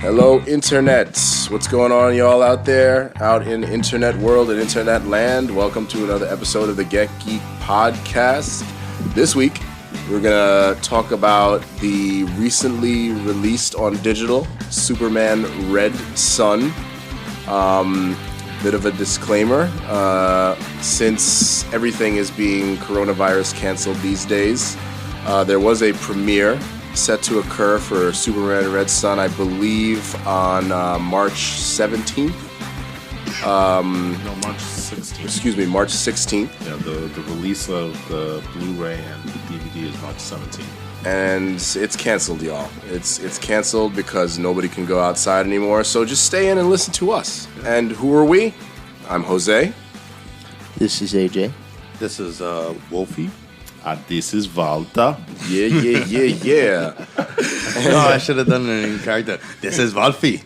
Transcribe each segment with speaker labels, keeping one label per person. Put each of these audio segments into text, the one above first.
Speaker 1: Hello, Internet. What's going on, y'all out there, out in Internet world and Internet land? Welcome to another episode of the Get Geek podcast. This week, we're going to talk about the recently released on digital Superman Red Son. Bit of a disclaimer, since everything is being coronavirus canceled these days, there was a premiere set to occur for Superman Red Son, I believe, on March 17th.
Speaker 2: March 16th.
Speaker 1: Excuse me, March 16th.
Speaker 2: Yeah, the release of the Blu-ray and DVD is March 17th.
Speaker 1: And it's canceled, y'all. It's canceled because nobody can go outside anymore. So just stay in and listen to us. And who are we? I'm Jose.
Speaker 3: This is AJ.
Speaker 4: This is Wolfie.
Speaker 2: This is Valta.
Speaker 1: Yeah.
Speaker 4: No, I should have done it in character. This is Wolfie.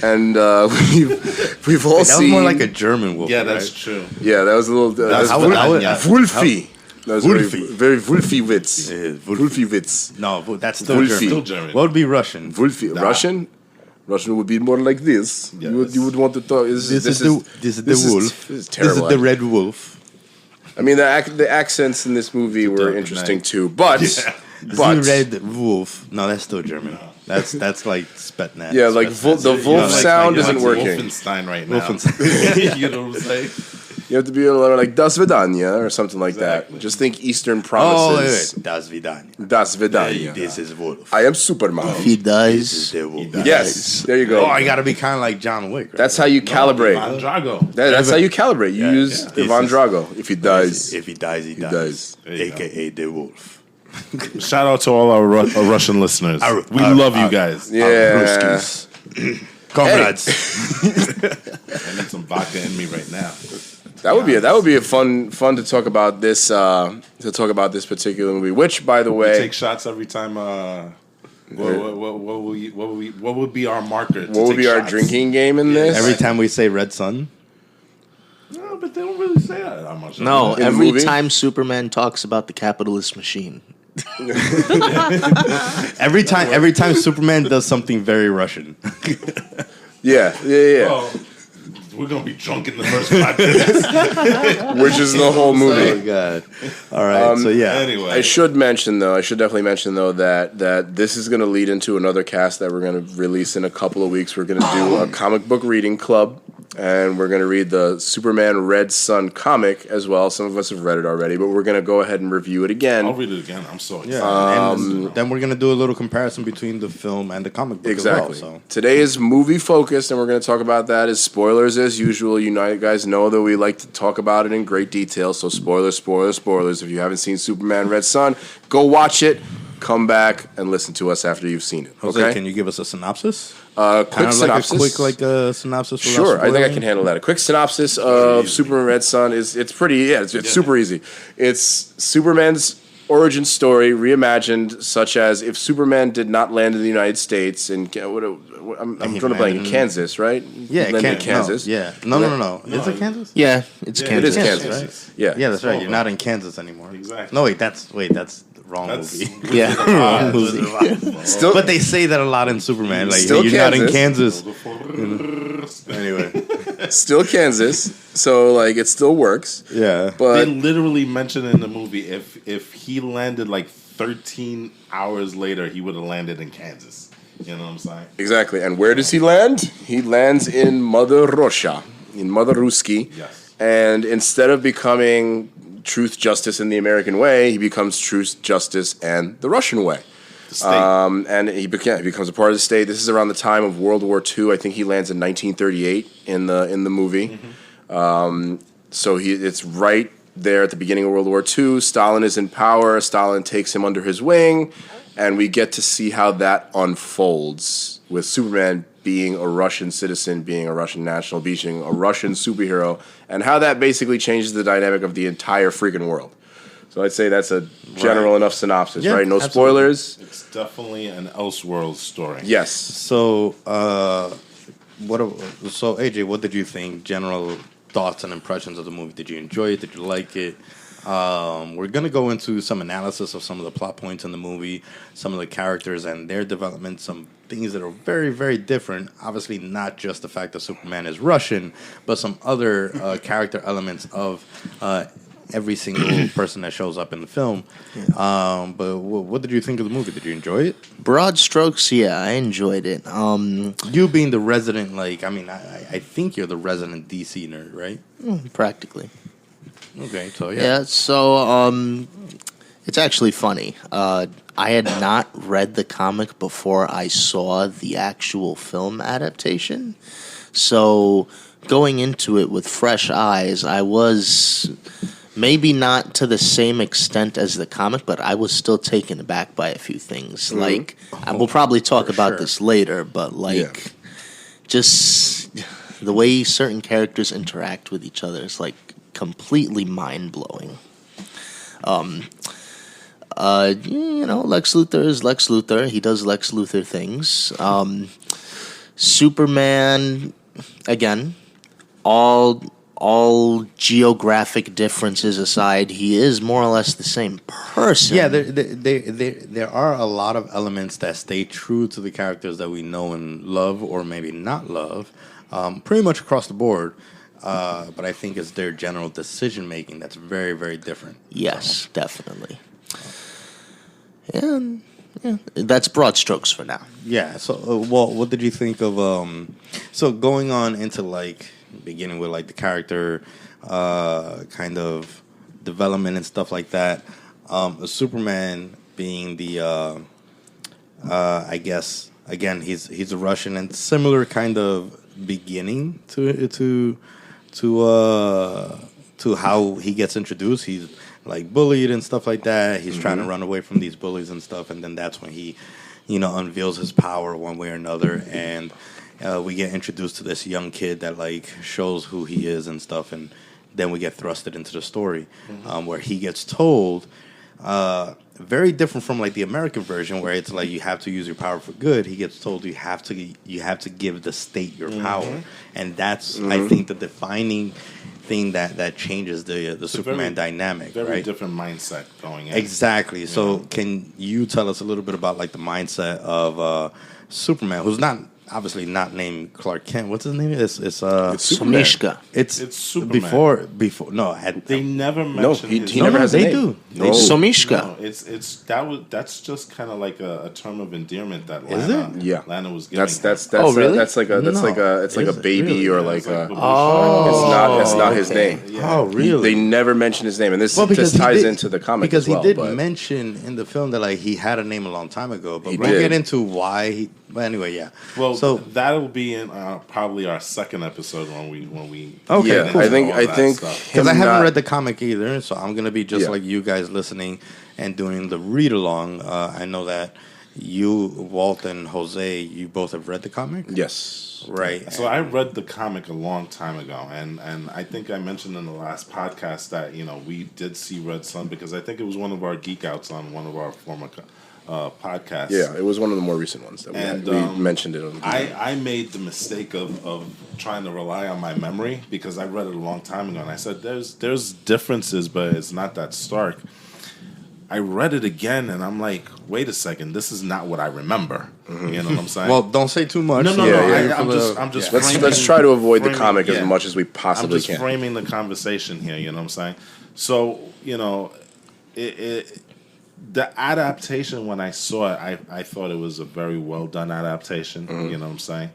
Speaker 1: And we've all
Speaker 4: That
Speaker 1: seen.
Speaker 4: was more like a German Wolfie.
Speaker 2: Yeah, that's
Speaker 4: right?
Speaker 2: true.
Speaker 1: Yeah, that was a little. Wolfie. That was
Speaker 4: Wolfie.
Speaker 1: very Wolfie Witz.
Speaker 4: Yeah,
Speaker 1: Wolfie Witz.
Speaker 4: No, but that's still
Speaker 1: Wolfie.
Speaker 4: German.
Speaker 2: Still German.
Speaker 4: What would be Russian?
Speaker 1: Wolfie. Russian? Russian would be more like this.
Speaker 2: Yes.
Speaker 1: You would want to talk.
Speaker 4: This is the wolf.
Speaker 1: This is terrible.
Speaker 4: This is the red wolf.
Speaker 1: I mean, the accents in this movie were
Speaker 2: Dark
Speaker 1: interesting
Speaker 2: Knight.
Speaker 1: too, but
Speaker 4: The red wolf. No, that's still German. That's like Spetnaz.
Speaker 1: yeah, like the Wolf sound
Speaker 2: You're
Speaker 1: isn't
Speaker 2: like
Speaker 1: working.
Speaker 2: Wolfenstein right now.
Speaker 4: Wolfenstein.
Speaker 2: You know what I'm saying?
Speaker 1: You have to be a little like Das Vidanya or something like
Speaker 2: Exactly.
Speaker 1: that. Just think Eastern
Speaker 4: Oh,
Speaker 1: promises.
Speaker 4: wait. Das Vidanya.
Speaker 1: Das Vidanya.
Speaker 4: This is wolf.
Speaker 1: I am Superman.
Speaker 3: He
Speaker 4: This is
Speaker 3: dies.
Speaker 4: the wolf.
Speaker 1: Yes, there you go.
Speaker 4: Oh, I gotta be kind of like John Wick. Right?
Speaker 1: That's how you calibrate.
Speaker 2: Ivan Drago.
Speaker 1: That's how you calibrate. You use
Speaker 4: yeah.
Speaker 1: Ivan
Speaker 4: This is-
Speaker 1: Drago. If he dies,
Speaker 4: If he dies, he dies.
Speaker 1: dies.
Speaker 2: There you
Speaker 4: AKA the wolf.
Speaker 2: Shout out to all our Russian listeners. We love you guys.
Speaker 1: yeah.
Speaker 4: Ruskies. Comrades.
Speaker 2: I need some vodka in me right now.
Speaker 1: That would be a fun to talk about this particular movie. Which, by the
Speaker 2: We
Speaker 1: way,
Speaker 2: take shots every time. What would be our marker?
Speaker 1: what would be our drinking game in this?
Speaker 4: Every time we say Red Sun.
Speaker 2: No, but they don't really say that much.
Speaker 3: No,
Speaker 1: In the
Speaker 3: every
Speaker 1: movie?
Speaker 3: time Superman talks about the capitalist machine.
Speaker 4: Every time Superman does something very Russian.
Speaker 1: Yeah.
Speaker 2: Well, we're gonna be drunk in the first 5 minutes.
Speaker 1: Which is the whole
Speaker 4: Oh
Speaker 1: movie.
Speaker 4: God! All right, so yeah.
Speaker 2: Anyway,
Speaker 1: I should definitely mention though that this is going to lead into another cast that we're going to release in a couple of weeks. We're going to do a comic book reading club, and we're going to read the Superman Red Son comic as well. Some of us have read it already, but we're going to go ahead and review it again.
Speaker 2: I'll read it again. I'm so excited.
Speaker 4: Yeah, and then we're gonna do a little comparison between the film and the comic book
Speaker 1: Exactly.
Speaker 4: as well. So
Speaker 1: Today is movie focused, and we're going to talk about that as spoilers as usual. You guys know that we like to talk about it in great detail. So spoilers. If you haven't seen Superman Red Son, go watch it. Come back and listen to us after you've seen it.
Speaker 4: Jose,
Speaker 1: Okay.
Speaker 4: can you give us a synopsis?
Speaker 1: Quick
Speaker 4: Kind of
Speaker 1: synopsis.
Speaker 4: like a quick synopsis. without
Speaker 1: Sure, I think I
Speaker 4: spoiling?
Speaker 1: can handle that. A quick synopsis of Superman Red Son it's pretty. Yeah, it's super easy. It's Superman's origin story reimagined, such as if Superman did not land in the United States I'm
Speaker 4: he
Speaker 1: drawing a blank in
Speaker 4: landed in-
Speaker 1: Kansas, right?
Speaker 4: Yeah,
Speaker 1: He landed in Kansas.
Speaker 4: No, yeah, no. Is it Kansas?
Speaker 3: Yeah, it's
Speaker 1: It
Speaker 3: Kansas.
Speaker 1: is Kansas,
Speaker 4: right?
Speaker 1: Yeah,
Speaker 4: Yeah, that's right.
Speaker 2: Oh,
Speaker 4: You're not in Kansas anymore.
Speaker 2: Exactly.
Speaker 4: No, that's the wrong
Speaker 2: That's
Speaker 4: movie.
Speaker 3: Yeah.
Speaker 2: Wrong
Speaker 4: movie.
Speaker 1: Still,
Speaker 4: But they say that a lot in Superman. Like,
Speaker 1: Still
Speaker 4: hey, you're not in
Speaker 1: Kansas.
Speaker 4: Kansas. Anyway,
Speaker 1: still Kansas. So like it still works.
Speaker 4: yeah.
Speaker 2: They
Speaker 1: But
Speaker 2: literally mentioned in the movie if he landed like 13 hours later, he would have landed in Kansas. You know what I'm saying?
Speaker 1: exactly. And where does he land? He lands in Mother Russia, in Mother Ruski.
Speaker 2: Yes.
Speaker 1: And instead of becoming truth, justice, in the American way, he becomes truth, justice, and the Russian way.
Speaker 2: The state.
Speaker 1: And he becomes a part of the state. This is around the time of World War II. I think he lands in 1938 in the movie. So it's right there at the beginning of World War II. Stalin is in power. Stalin takes him under his wing, and we get to see how that unfolds with Superman being a Russian citizen, being a Russian national, being a Russian superhero, and how that basically changes the dynamic of the entire freaking world. So I'd say that's a general enough synopsis,
Speaker 4: Yeah,
Speaker 1: right? No
Speaker 4: absolutely.
Speaker 1: spoilers.
Speaker 2: It's definitely an Elseworld story.
Speaker 1: Yes.
Speaker 4: So, So AJ, what did you think? General thoughts and impressions of the movie? Did you enjoy it? Did you like it? We're gonna go into some analysis of some of the plot points in the movie, some of the characters and their development, some things that are very, very different. Obviously, not just the fact that Superman is Russian, but some other character elements of every single person that shows up in the film. But what did you think of the movie? Did you enjoy it?
Speaker 3: Broad strokes, yeah, I enjoyed it.
Speaker 4: You being the resident, I think you're the resident DC nerd, right?
Speaker 3: Practically.
Speaker 4: Okay, so
Speaker 3: Yeah, so it's actually funny. I had not read the comic before I saw the actual film adaptation. So going into it with fresh eyes, I was maybe not to the same extent as the comic, but I was still taken aback by a few things. Like, we'll probably talk about
Speaker 4: sure.
Speaker 3: this later, but just the way certain characters interact with each other is like completely mind blowing. Lex Luthor is Lex Luthor. He does Lex Luthor things. Superman, again, all geographic differences aside, he is more or less the same person.
Speaker 4: Yeah, there are a lot of elements that stay true to the characters that we know and love, or maybe not love, pretty much across the board. But I think it's their general decision making that's very, very different.
Speaker 3: Yes, definitely. And yeah, that's broad strokes for now.
Speaker 4: Yeah. So, what did you think of? So going on into beginning with the character kind of development and stuff like that. Superman being the I guess again he's a Russian and similar kind of beginning to how he gets introduced. He's bullied and stuff like that. He's trying to run away from these bullies and stuff, and then that's when he, unveils his power one way or another, and we get introduced to this young kid that shows who he is and stuff, and then we get thrusted into the story where he gets told. Very different from the American version where it's you have to use your power for good. He gets told you have to give the state your power, and that's I think the defining thing that changes the Superman dynamic.
Speaker 2: Very different mindset going in.
Speaker 4: Exactly. So can you tell us a little bit about the mindset of Superman, who's obviously not named Clark Kent. What's his name? It's
Speaker 1: Superman.
Speaker 3: Somishka.
Speaker 2: It's Superman.
Speaker 4: Before no,
Speaker 2: they never mentioned
Speaker 1: he
Speaker 2: his
Speaker 1: never
Speaker 2: name.
Speaker 1: has a
Speaker 4: they
Speaker 1: name.
Speaker 4: do.
Speaker 1: No.
Speaker 3: Somishka.
Speaker 2: No, that's just kind of like a term of endearment that
Speaker 4: Is
Speaker 2: Lana,
Speaker 4: it?
Speaker 1: Yeah.
Speaker 2: Lana was giving.
Speaker 1: That's
Speaker 3: Oh, really?
Speaker 1: That's like a
Speaker 4: No.
Speaker 1: it's like a
Speaker 4: Is it
Speaker 1: baby
Speaker 4: really?
Speaker 1: or
Speaker 2: Yeah,
Speaker 1: like
Speaker 2: it's like
Speaker 1: a.
Speaker 2: Babushka.
Speaker 1: It's not his
Speaker 3: okay.
Speaker 1: name.
Speaker 2: Yeah.
Speaker 4: Oh, really?
Speaker 1: They never mention his name, and this
Speaker 4: because he
Speaker 1: ties
Speaker 4: did-
Speaker 1: into the comic
Speaker 4: because
Speaker 1: as well.
Speaker 4: he did
Speaker 1: but
Speaker 4: mention in the film that he had a name a long time ago, but
Speaker 1: He
Speaker 4: we'll
Speaker 1: did.
Speaker 4: get into why he. But anyway, yeah.
Speaker 2: Well,
Speaker 4: so
Speaker 2: that'll be in probably our second episode when we
Speaker 4: Okay,
Speaker 1: yeah,
Speaker 4: cool.
Speaker 1: I think
Speaker 2: all that
Speaker 1: because
Speaker 2: stuff.
Speaker 4: because I haven't read the comic either, so I'm gonna be just
Speaker 1: Yeah.
Speaker 4: like you guys listening and doing the read along. I know that you, Walt, and Jose, you both have read the comic,
Speaker 1: Yes.
Speaker 4: right?
Speaker 2: So I read the comic a long time ago, and I think I mentioned in the last podcast that we did see Red Sun because I think it was one of our geek outs on one of our former podcasts.
Speaker 1: Yeah, it was one of the more recent ones that we mentioned it on.
Speaker 2: I made the mistake of trying to rely on my memory because I read it a long time ago, and I said there's differences, but it's not that stark. I read it again, and I'm like, wait a second, this is not what I remember. You know what I'm saying?
Speaker 4: Well, don't say too much.
Speaker 2: no,
Speaker 1: Yeah.
Speaker 2: I'm just.
Speaker 1: let's
Speaker 2: framing-
Speaker 1: try to avoid the
Speaker 2: framing-
Speaker 1: comic as
Speaker 2: yeah.
Speaker 1: much as we
Speaker 2: I'm
Speaker 1: possibly
Speaker 2: just
Speaker 1: can.
Speaker 2: framing the conversation here. You know what I'm saying? So the adaptation when I saw it, I thought it was a very well done adaptation. You know what I'm saying?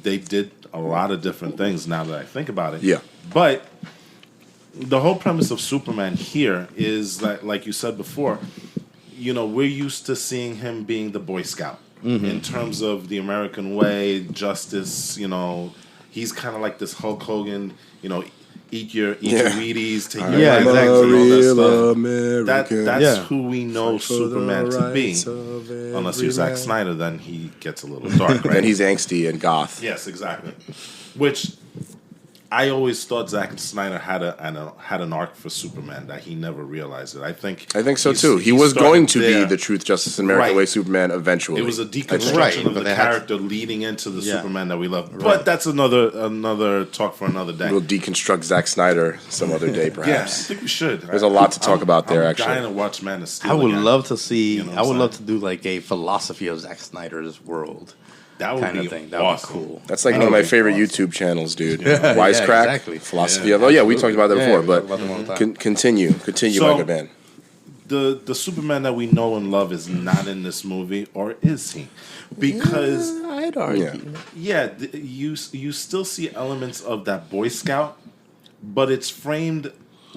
Speaker 2: They did a lot of different things. Now that I think about it,
Speaker 1: Yeah.
Speaker 2: But the whole premise of Superman here is that, like you said before, we're used to seeing him being the Boy Scout in terms of the American way, justice. He's kind of like this Hulk Hogan. Eat your Wheaties, take your
Speaker 4: Yeah,
Speaker 2: vitamins
Speaker 4: exactly.
Speaker 2: and all that stuff.
Speaker 1: American.
Speaker 2: That's
Speaker 4: Yeah.
Speaker 2: who we know
Speaker 1: Fight for the
Speaker 2: Superman to be.
Speaker 1: rights of
Speaker 2: Unless
Speaker 1: every
Speaker 2: you're Zack
Speaker 1: man.
Speaker 2: Snyder, then he gets a little dark, right?
Speaker 1: Then he's angsty and goth.
Speaker 2: Yes, exactly. Which I always thought Zack Snyder had an arc for Superman that he never realized it. I think
Speaker 1: so too. He was
Speaker 2: started
Speaker 1: going to
Speaker 2: there.
Speaker 1: be the Truth, Justice, and American
Speaker 2: Right.
Speaker 1: Way Superman eventually.
Speaker 2: It was a deconstruction
Speaker 4: Right,
Speaker 2: of
Speaker 4: but
Speaker 2: the
Speaker 4: they had to-
Speaker 2: character leading into the
Speaker 4: Yeah.
Speaker 2: Superman that we love. But that's another talk for another day.
Speaker 1: We'll deconstruct Zack Snyder some other day,
Speaker 2: Yeah, I
Speaker 1: perhaps.
Speaker 2: think we should.
Speaker 1: There's a lot to talk about there,
Speaker 2: I'm
Speaker 1: actually.
Speaker 2: dying to watch Man of Steel.
Speaker 4: I would
Speaker 2: again.
Speaker 4: love to see.
Speaker 2: You know what
Speaker 4: I would
Speaker 2: I'm
Speaker 4: love
Speaker 2: saying?
Speaker 4: to do like a philosophy of Zack Snyder's world
Speaker 2: that would
Speaker 4: kind
Speaker 2: be
Speaker 4: of thing. That
Speaker 2: awesome.
Speaker 4: would be cool.
Speaker 1: That's like one of my favorite YouTube channels, dude.
Speaker 4: Yeah,
Speaker 1: Wisecrack,
Speaker 4: exactly.
Speaker 1: philosophy
Speaker 2: Yeah,
Speaker 1: of. Oh yeah, we talked about that
Speaker 4: Yeah,
Speaker 1: before.
Speaker 4: we
Speaker 1: But
Speaker 4: talked about them all the time.
Speaker 1: continue,
Speaker 2: So-
Speaker 1: my good man.
Speaker 2: The Superman that we know and love is not in this movie, or is he? Because
Speaker 3: I'd argue.
Speaker 2: you still see elements of that Boy Scout, but it's framed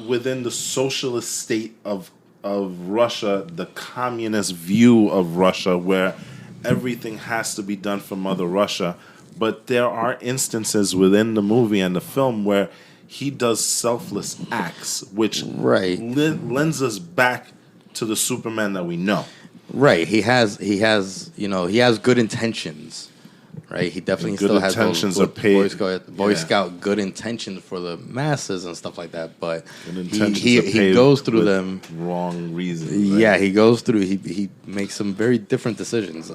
Speaker 2: within the socialist state of Russia, the communist view of Russia, where everything has to be done for Mother Russia. But there are instances within the movie and the film where he does selfless acts, which
Speaker 4: Right.
Speaker 2: lends us back to the Superman that we know.
Speaker 4: Right. He has he has good intentions. Right. He definitely
Speaker 2: And good
Speaker 4: still has
Speaker 2: intentions
Speaker 4: those
Speaker 2: are paid.
Speaker 4: Boy
Speaker 2: Yeah.
Speaker 4: Scout good intentions for the masses and stuff like that. But
Speaker 2: And
Speaker 4: he
Speaker 2: intentions
Speaker 4: he,
Speaker 2: are
Speaker 4: he
Speaker 2: paid
Speaker 4: goes through
Speaker 2: with
Speaker 4: them.
Speaker 2: wrong reasons. right?
Speaker 4: Yeah, he goes through. He makes some very different decisions.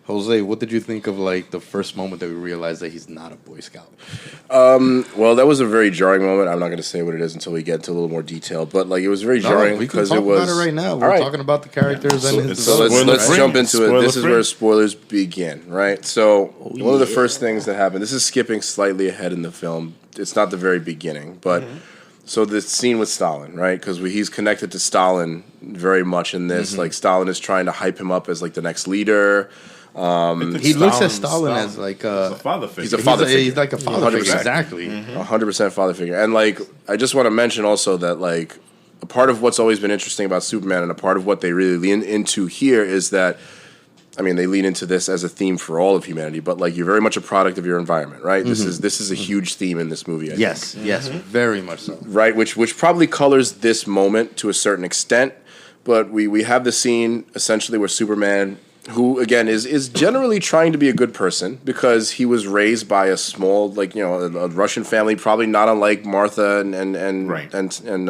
Speaker 4: Jose, what did you think of like the first moment that we realized that he's not a Boy Scout?
Speaker 1: Well, that was a very jarring moment. I'm not going to say what it is until we get into a little more detail. But like, it was very jarring
Speaker 4: we can
Speaker 1: because
Speaker 4: talk
Speaker 1: it was.
Speaker 4: about it right now.
Speaker 1: All
Speaker 4: We're
Speaker 1: right.
Speaker 4: talking about the characters and his
Speaker 1: So let's
Speaker 2: Spoiler free.
Speaker 1: jump into it.
Speaker 2: Spoiler
Speaker 1: This is
Speaker 2: free.
Speaker 1: where spoilers begin, right? So one of the first things that happened. This is skipping slightly ahead in the film. It's not the very beginning, but so the scene with Stalin, right? Because he's connected to Stalin very much in this. Like Stalin is trying to hype him up as like the next leader.
Speaker 4: He looks at Stalin as like
Speaker 2: he's a father figure.
Speaker 1: He's a father figure.
Speaker 4: He's like a father figure.
Speaker 1: 100%.
Speaker 4: Exactly.
Speaker 1: 100% father figure. And like, I just want to mention also that like, a part of what's always been interesting about Superman and a part of what they really lean into here is that, I mean, they lean into this as a theme for all of humanity, but like, you're very much a product of your environment, right? This is a huge theme in this movie. I think.
Speaker 4: Yes, very much so.
Speaker 1: Right, which probably colors this moment to a certain extent. But we have the scene essentially where Superman, who again is generally trying to be a good person because he was raised by a small, like, a Russian family, probably not unlike Martha and
Speaker 2: Right.
Speaker 1: and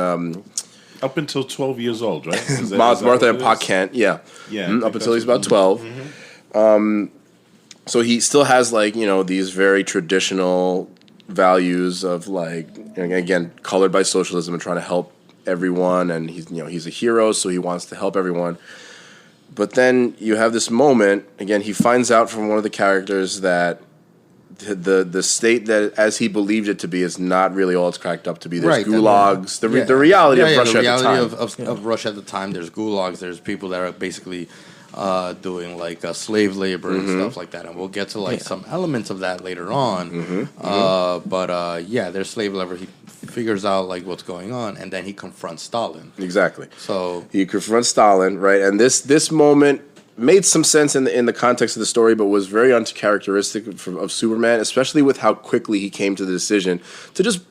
Speaker 2: Up until 12 years old, right? Is that
Speaker 1: Martha
Speaker 2: what
Speaker 1: and
Speaker 2: it
Speaker 1: Pa
Speaker 2: is?
Speaker 1: Kent, yeah,
Speaker 2: Yeah, I
Speaker 1: up
Speaker 2: think
Speaker 1: until he's
Speaker 2: that's
Speaker 1: about
Speaker 2: what-
Speaker 1: 12. So he still has like these very traditional values of like, again, colored by socialism and trying to help everyone, and he's a hero, so he wants to help everyone. But then you have this moment again. He finds out from one of the characters that the state that as he believed it to be is not really all it's cracked up to be. There's
Speaker 4: Right,
Speaker 1: gulags. The reality of Russia
Speaker 4: the
Speaker 1: at
Speaker 4: reality
Speaker 1: the time.
Speaker 4: of Russia at the time. There's gulags. There's people that are basically doing like slave labor and stuff like that, and we'll get to like some elements of that later on. But there's slave labor. He figures out like what's going on, and then he confronts Stalin.
Speaker 1: Exactly.
Speaker 4: So
Speaker 1: He confronts Stalin, right? And this moment made some sense in the context of the story, but was very uncharacteristic of Superman, especially with how quickly he came to the decision to just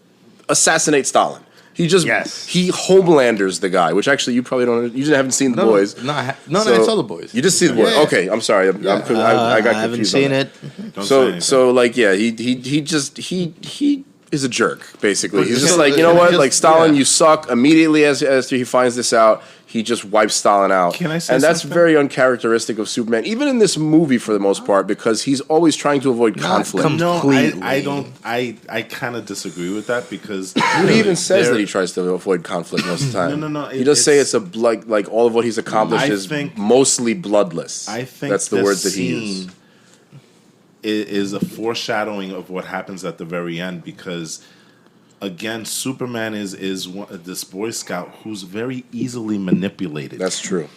Speaker 1: assassinate Stalin. He just
Speaker 4: Yes.
Speaker 1: he Homelanders the guy, which actually you probably don't. You haven't seen the boys.
Speaker 4: No, I
Speaker 1: So-
Speaker 4: saw the boys.
Speaker 1: You just see the boys.
Speaker 4: Yeah.
Speaker 1: Okay, I'm sorry. I got
Speaker 3: I
Speaker 1: confused.
Speaker 3: haven't
Speaker 1: on
Speaker 3: seen
Speaker 1: that.
Speaker 3: it.
Speaker 2: Don't say
Speaker 1: So
Speaker 2: anything.
Speaker 1: like yeah, he is a jerk basically. He's just
Speaker 4: Just-
Speaker 1: like, you know what,
Speaker 4: just-
Speaker 1: like Stalin,
Speaker 4: yeah.
Speaker 1: you suck. Immediately as he finds this out, he just wipes Stalin out.
Speaker 2: Can I say
Speaker 1: and that's
Speaker 2: something?
Speaker 1: very uncharacteristic of Superman, even in this movie for the most part, because he's always trying to avoid conflict.
Speaker 2: No,
Speaker 3: completely.
Speaker 2: I don't. I kind of disagree with that because
Speaker 1: He even says
Speaker 2: there-
Speaker 1: that he tries to avoid conflict most of the time.
Speaker 2: No,
Speaker 1: He does say
Speaker 2: it's-
Speaker 1: it's a like all of what he's accomplished
Speaker 2: I
Speaker 1: is
Speaker 2: think-
Speaker 1: mostly bloodless.
Speaker 2: I think
Speaker 1: that's the
Speaker 2: this
Speaker 1: words that he
Speaker 2: scene
Speaker 1: used.
Speaker 2: is a foreshadowing of what happens at the very end because again, Superman is this Boy Scout who's very easily manipulated.
Speaker 1: That's true.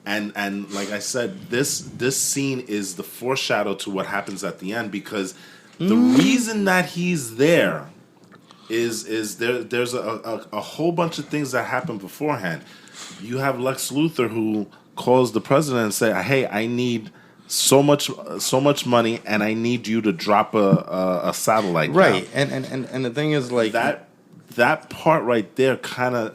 Speaker 2: and like I said, this scene is the foreshadow to what happens at the end because the reason that he's there is there's a whole bunch of things that happen beforehand. You have Lex Luthor who calls the president and say, "Hey, I need so much money, and I need you to drop a satellite."
Speaker 4: Right,
Speaker 2: down."
Speaker 4: and the thing is like
Speaker 2: That part right there kind of,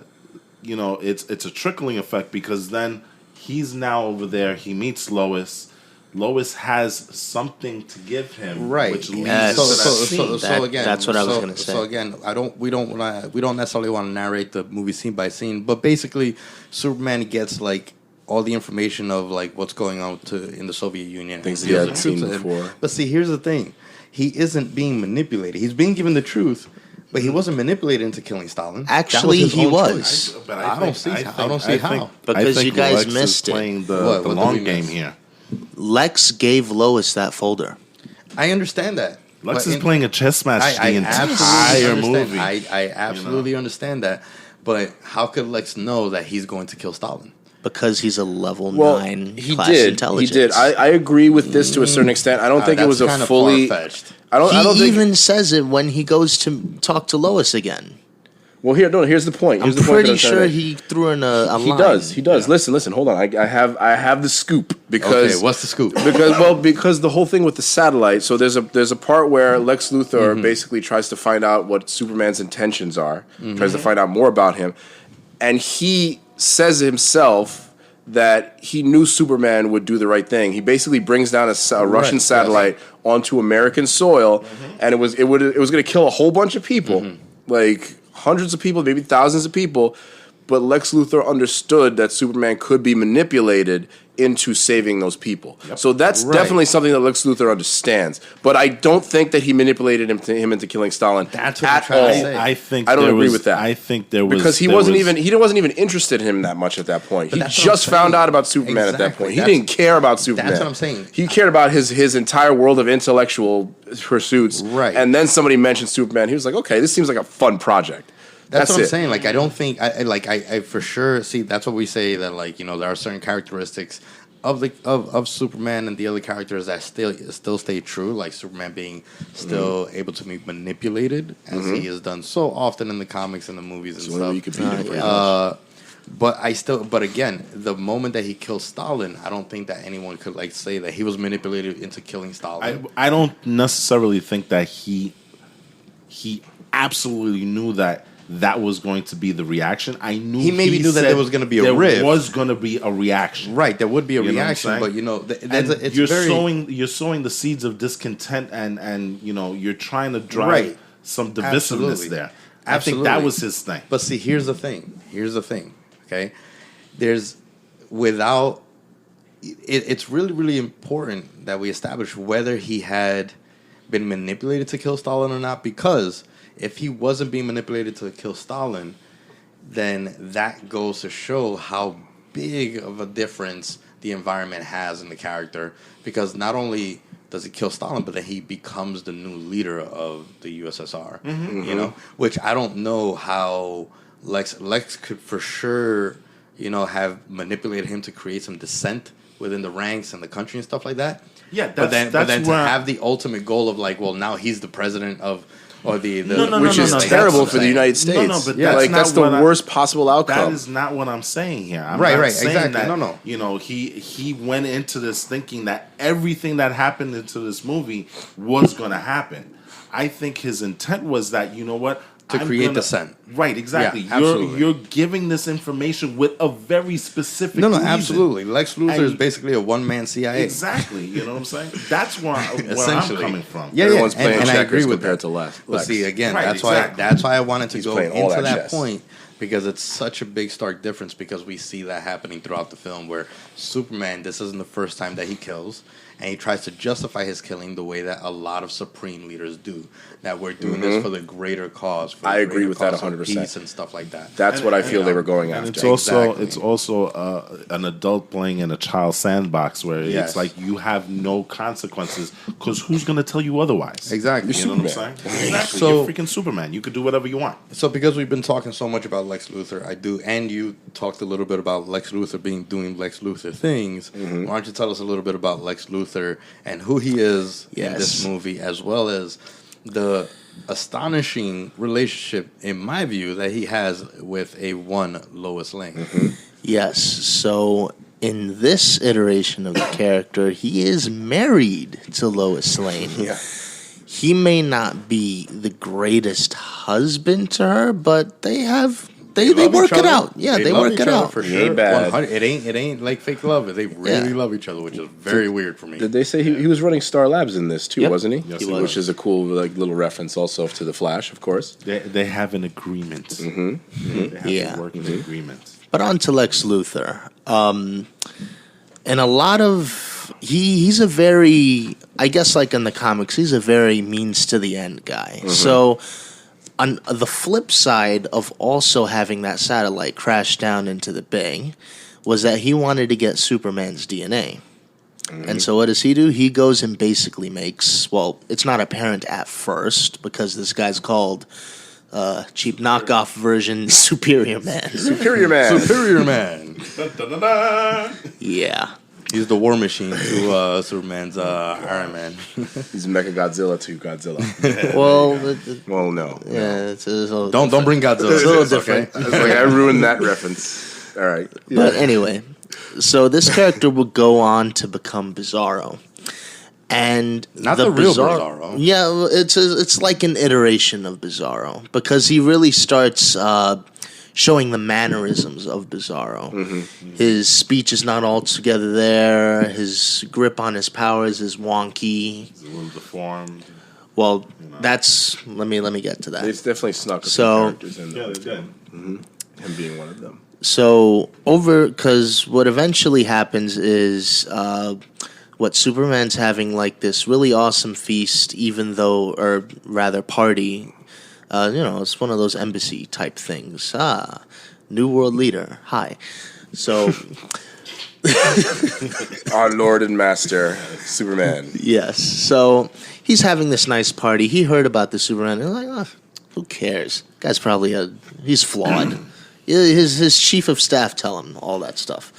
Speaker 2: it's a trickling effect because then he's now over there. He meets Lois. Lois has something to give him,
Speaker 4: Right.
Speaker 2: Which leads
Speaker 3: Yes.
Speaker 2: to that scene.
Speaker 3: That-
Speaker 4: again,
Speaker 3: that's what I was gonna say.
Speaker 4: So again, we don't necessarily want to narrate the movie scene by scene, but basically, Superman gets like all the information of like what's going on in the Soviet Union.
Speaker 1: Things
Speaker 4: and
Speaker 1: he
Speaker 4: reveals
Speaker 1: hadn't
Speaker 4: the truth
Speaker 1: seen
Speaker 4: to him.
Speaker 1: before.
Speaker 4: But see, here's the thing: he isn't being manipulated. He's being given the truth, but he wasn't manipulated into killing Stalin. That
Speaker 3: Actually,
Speaker 4: his
Speaker 3: he
Speaker 4: own
Speaker 3: was.
Speaker 4: choice.
Speaker 2: But
Speaker 4: I don't see how.
Speaker 3: Because
Speaker 2: I think
Speaker 3: you guys
Speaker 2: Lex is
Speaker 3: missed it.
Speaker 2: playing
Speaker 4: What
Speaker 2: the
Speaker 4: did
Speaker 2: long
Speaker 4: we
Speaker 2: game
Speaker 4: miss?
Speaker 2: here.
Speaker 3: Lex gave Lois that folder.
Speaker 4: I understand that.
Speaker 2: Lex
Speaker 4: But
Speaker 2: is playing a chess match the
Speaker 4: I
Speaker 2: entire
Speaker 4: absolutely
Speaker 2: movie.
Speaker 4: understand. I absolutely understand that. But how could Lex know that he's going to kill Stalin?
Speaker 3: Because he's a level
Speaker 1: Well,
Speaker 3: 9
Speaker 1: he
Speaker 3: class
Speaker 1: did.
Speaker 3: intelligence.
Speaker 1: He did. I agree with this to a certain extent. I don't think it was a
Speaker 4: That's kinda
Speaker 1: fully.
Speaker 4: far-fetched.
Speaker 1: I don't.
Speaker 3: He
Speaker 1: I don't think.
Speaker 3: even says it when he goes to talk to Lois again.
Speaker 1: Well, here's the point.
Speaker 3: I'm
Speaker 1: Here's the point
Speaker 3: pretty
Speaker 1: that trying
Speaker 3: sure
Speaker 1: to-
Speaker 3: he threw in a
Speaker 1: He
Speaker 3: line.
Speaker 1: does. He does. Listen. Hold on. I have the scoop because.
Speaker 4: Okay, what's the scoop?
Speaker 1: Because the whole thing with the satellite. So there's a part where Lex Luthor
Speaker 4: Mm-hmm.
Speaker 1: basically tries to find out what Superman's intentions are. Tries to find out more about him, and he says himself that he knew Superman would do the right thing. He basically brings down a Russian
Speaker 4: yes.
Speaker 1: satellite onto American soil, and it was going to kill a whole bunch of people, like hundreds of people, maybe thousands of people. But Lex Luthor understood that Superman could be manipulated into saving those people. So that's
Speaker 4: Right.
Speaker 1: definitely something that Lex Luthor understands. But I don't think that he manipulated him into killing Stalin.
Speaker 4: That's what I'm
Speaker 1: at
Speaker 4: trying to
Speaker 1: all.
Speaker 4: say.
Speaker 2: I think
Speaker 1: I don't
Speaker 2: there
Speaker 1: agree
Speaker 2: was-
Speaker 1: with that.
Speaker 2: I think there was
Speaker 1: Because he
Speaker 2: there
Speaker 1: wasn't
Speaker 2: was-
Speaker 1: even interested in him that much at that point. He
Speaker 4: that's what
Speaker 1: just
Speaker 4: I'm
Speaker 1: found
Speaker 4: saying.
Speaker 1: out about Superman at that
Speaker 4: Exactly.
Speaker 1: point. He
Speaker 4: That's-
Speaker 1: didn't care about Superman.
Speaker 4: what I'm saying.
Speaker 1: He cared about his entire world of intellectual pursuits.
Speaker 4: Right.
Speaker 1: And then somebody mentioned Superman. He was like, okay, this seems like a fun project.
Speaker 4: That's what I'm
Speaker 1: it.
Speaker 4: saying. Like, I don't think I for sure see. That's what we say that like there are certain characteristics of Superman and the other characters that still stay true. Like Superman being still able to be manipulated as he has done so often in the comics and the movies and
Speaker 1: It's the only way you
Speaker 4: stuff.
Speaker 1: could beat him, pretty much.
Speaker 4: But again, the moment that he kills Stalin, I don't think that anyone could like say that he was manipulated into killing Stalin.
Speaker 2: I don't necessarily think that he absolutely knew that was going to be the reaction. I knew
Speaker 4: He maybe knew that
Speaker 2: said
Speaker 4: there was gonna be a
Speaker 2: there
Speaker 4: rift.
Speaker 2: was going to be a reaction.
Speaker 4: Right, there would be a
Speaker 2: You know what I'm
Speaker 4: reaction,
Speaker 2: saying?
Speaker 4: but
Speaker 2: And
Speaker 4: it's
Speaker 2: you're
Speaker 4: very
Speaker 2: sowing the seeds of discontent and you're trying to drive
Speaker 4: Right.
Speaker 2: some divisiveness
Speaker 4: Absolutely.
Speaker 2: there. I
Speaker 4: Absolutely.
Speaker 2: think that was his thing.
Speaker 4: But see, here's the thing. Okay, it's really, really important that we establish whether he had been manipulated to kill Stalin or not. Because if he wasn't being manipulated to kill Stalin, then that goes to show how big of a difference the environment has in the character. Because not only does he kill Stalin, but then he becomes the new leader of the USSR. You know, which I don't know how Lex could for sure, have manipulated him to create some dissent within the ranks and the country and stuff like that.
Speaker 2: Yeah,
Speaker 4: but then to
Speaker 2: where-
Speaker 4: have the ultimate goal of like, well, now he's the president of, or the
Speaker 1: Which is
Speaker 2: no,
Speaker 1: terrible
Speaker 2: that's
Speaker 1: for the
Speaker 2: insane.
Speaker 1: United States.
Speaker 2: No, but
Speaker 1: that's the worst possible outcome.
Speaker 2: That is not what I'm saying here. I'm
Speaker 4: Right,
Speaker 2: not
Speaker 4: right,
Speaker 2: saying
Speaker 4: exactly.
Speaker 2: That,
Speaker 4: No.
Speaker 2: He went into this thinking that everything that happened into this movie was going to happen. I think his intent was that, you know what?
Speaker 4: To create dissent.
Speaker 2: Right, exactly.
Speaker 4: Yeah, absolutely.
Speaker 2: You're giving this information with a very specific
Speaker 4: No,
Speaker 2: reason.
Speaker 4: absolutely. Lex Luthor is
Speaker 2: And-
Speaker 4: basically a one-man CIA.
Speaker 2: Exactly. You know what I'm saying? That's where I'm
Speaker 4: Essentially.
Speaker 2: coming from.
Speaker 4: Yeah,
Speaker 1: Everyone's
Speaker 4: yeah,
Speaker 1: playing
Speaker 4: and I
Speaker 1: checkers
Speaker 4: agree with
Speaker 1: compared
Speaker 4: that.
Speaker 1: to Lex.
Speaker 4: But see, again,
Speaker 2: Right,
Speaker 4: that's
Speaker 2: exactly.
Speaker 4: why I wanted to
Speaker 1: He's
Speaker 4: go
Speaker 1: playing all
Speaker 4: into
Speaker 1: that
Speaker 4: that
Speaker 1: chess.
Speaker 4: point, because it's such a big stark difference, because we see that happening throughout the film where Superman, this isn't the first time that he kills, and he tries to justify his killing the way that a lot of supreme leaders do, that we're doing this for the greater cause. For the
Speaker 1: I agree
Speaker 4: greater
Speaker 1: with that
Speaker 4: cause of
Speaker 1: 100%.
Speaker 4: Peace and stuff like that.
Speaker 1: That's what I feel they were going
Speaker 2: And
Speaker 1: after.
Speaker 2: it's also an adult playing in a child sandbox where
Speaker 4: Yes.
Speaker 2: it's like you have no consequences because who's going to tell you otherwise?
Speaker 4: Exactly.
Speaker 2: You know what I'm saying? Exactly.
Speaker 4: So-
Speaker 2: You're freaking Superman. You could do whatever you want.
Speaker 4: So because we've been talking so much about Lex Luthor, and you talked a little bit about Lex Luthor doing Lex Luthor things. Why don't you tell us a little bit about Lex Luthor and who he is in this movie, as well as the astonishing relationship, in my view, that he has with a one Lois Lane.
Speaker 3: Yes. So in this iteration of the character, he is married to Lois Lane.
Speaker 1: Yeah.
Speaker 3: He may not be the greatest husband to her, but they have They
Speaker 4: love
Speaker 3: work
Speaker 4: each
Speaker 3: it
Speaker 4: other.
Speaker 3: out. Yeah, they
Speaker 4: love
Speaker 3: work
Speaker 4: each
Speaker 3: it
Speaker 4: other
Speaker 3: out.
Speaker 4: for
Speaker 1: It
Speaker 4: sure.
Speaker 1: ain't bad.
Speaker 4: 100 It ain't like fake love. They really
Speaker 3: Yeah.
Speaker 4: love each other, which is very weird for me.
Speaker 1: Did they say he was running Star Labs in this too,
Speaker 3: Yep.
Speaker 1: wasn't he?
Speaker 2: Yes,
Speaker 3: he
Speaker 2: he
Speaker 3: was.
Speaker 1: Which is a cool like little reference also to the Flash, of course.
Speaker 2: They have an agreement. They have
Speaker 3: Yeah.
Speaker 2: a working agreement.
Speaker 3: But on to Lex Luthor. And a lot of he's a very, I guess, like in the comics, he's a very means to the end guy. So on the flip side of also having that satellite crash down into the bay was that he wanted to get Superman's DNA. And so what does he do? He goes and basically makes, well, it's not apparent at first because this guy's called cheap knockoff version Superior Man.
Speaker 1: Superior Man.
Speaker 4: Superior Man.
Speaker 3: Yeah.
Speaker 4: He's the war machine to Superman's Iron Man.
Speaker 1: He's Mecha Godzilla to Godzilla.
Speaker 3: Well,
Speaker 1: Well, no.
Speaker 3: yeah, it's a little
Speaker 4: Don't bring Godzilla.
Speaker 3: It's a little
Speaker 4: into this, okay?
Speaker 3: different.
Speaker 1: I was like, I ruined that reference. All right.
Speaker 3: But anyway, so this character will go on to become Bizarro, and
Speaker 4: Not the real Bizarro.
Speaker 3: Yeah, well, it's like an iteration of Bizarro because he really starts showing the mannerisms of Bizarro. His speech is not altogether there. His grip on his powers is wonky.
Speaker 2: It's a little deformed.
Speaker 3: Well, that's let me get to that.
Speaker 1: They've definitely snuck a few
Speaker 3: So-
Speaker 1: characters in
Speaker 2: Yeah,
Speaker 1: there.
Speaker 2: they did.
Speaker 1: Him being one of them.
Speaker 3: So because what eventually happens is what Superman's having like this really awesome feast, even though, or rather party. It's one of those embassy type things. New world leader. Hi. So
Speaker 1: Our Lord and Master, Superman.
Speaker 3: yes, so he's having this nice party. He heard about the Superman. And like, who cares? Guy's probably he's flawed. His chief of staff tell him all that stuff.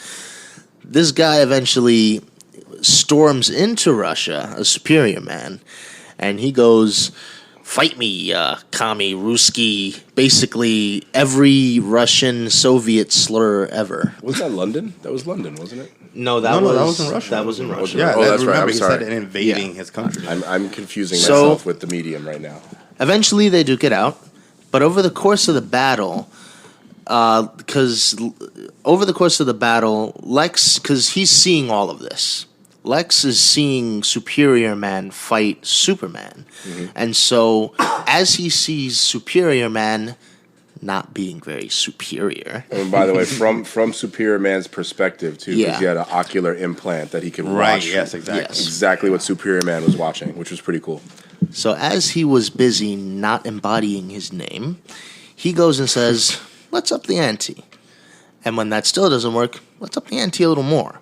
Speaker 3: This guy eventually storms into Russia, a Superior Man, and he goes, "Fight me, commie, Ruski." Basically, every Russian Soviet slur ever.
Speaker 1: Was that London? That was London, wasn't it?
Speaker 3: No,
Speaker 4: that was in Russia.
Speaker 3: That was in Russia.
Speaker 4: Yeah,
Speaker 1: Oh, that's right.
Speaker 4: Remember,
Speaker 1: I'm
Speaker 4: he
Speaker 1: sorry.
Speaker 4: said invading
Speaker 3: Yeah.
Speaker 4: his country.
Speaker 1: I'm confusing
Speaker 3: So-
Speaker 1: myself with the medium right now.
Speaker 3: Eventually, they duke it out, but over the course of the battle, Lex, because he's seeing all of this, Lex is seeing Superior Man fight Superman, and so as he sees Superior Man not being very superior,
Speaker 1: And by the way, from Superior Man's perspective too, because
Speaker 3: Yeah.
Speaker 1: he had an ocular implant that he could
Speaker 4: Right,
Speaker 1: watch.
Speaker 4: yes, exactly.
Speaker 3: Yes.
Speaker 1: Exactly what Superior Man was watching, which was pretty cool.
Speaker 3: so as he was busy not embodying his name, he goes and says, "Let's up the ante." And when that still doesn't work, let's up the ante a little more.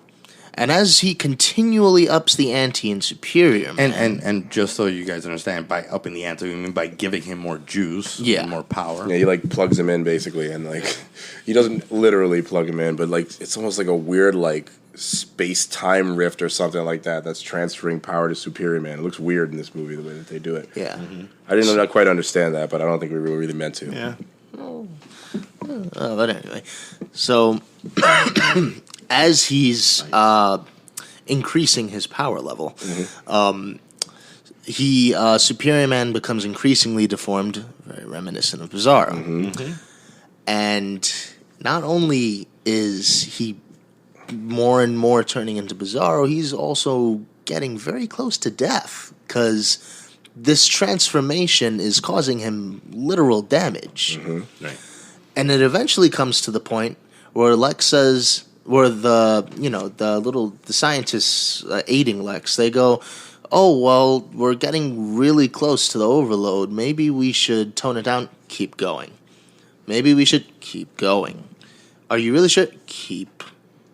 Speaker 3: And as he continually ups the ante in Superior Man,
Speaker 4: And just so you guys understand, by upping the ante, we mean by giving him more juice,
Speaker 3: Yeah.
Speaker 4: and more power.
Speaker 1: Yeah, he like plugs him in basically, and like he doesn't literally plug him in, but like it's almost like a weird like space time rift or something like that that's transferring power to Superior Man. It looks weird in this movie the way that they do it.
Speaker 3: yeah.
Speaker 1: I didn't not quite understand that, but I don't think we really meant to.
Speaker 2: Yeah.
Speaker 3: But anyway, so as he's increasing his power level, Superior Man becomes increasingly deformed, very reminiscent of Bizarro. And not only is he more and more turning into Bizarro, he's also getting very close to death because this transformation is causing him literal damage.
Speaker 2: Right.
Speaker 3: And it eventually comes to the point where Lex says, where the scientists aiding Lex, they go, "Oh, well, we're getting really close to the overload. Maybe we should tone it down. Keep going. Maybe we should keep going. Are you really sure? Keep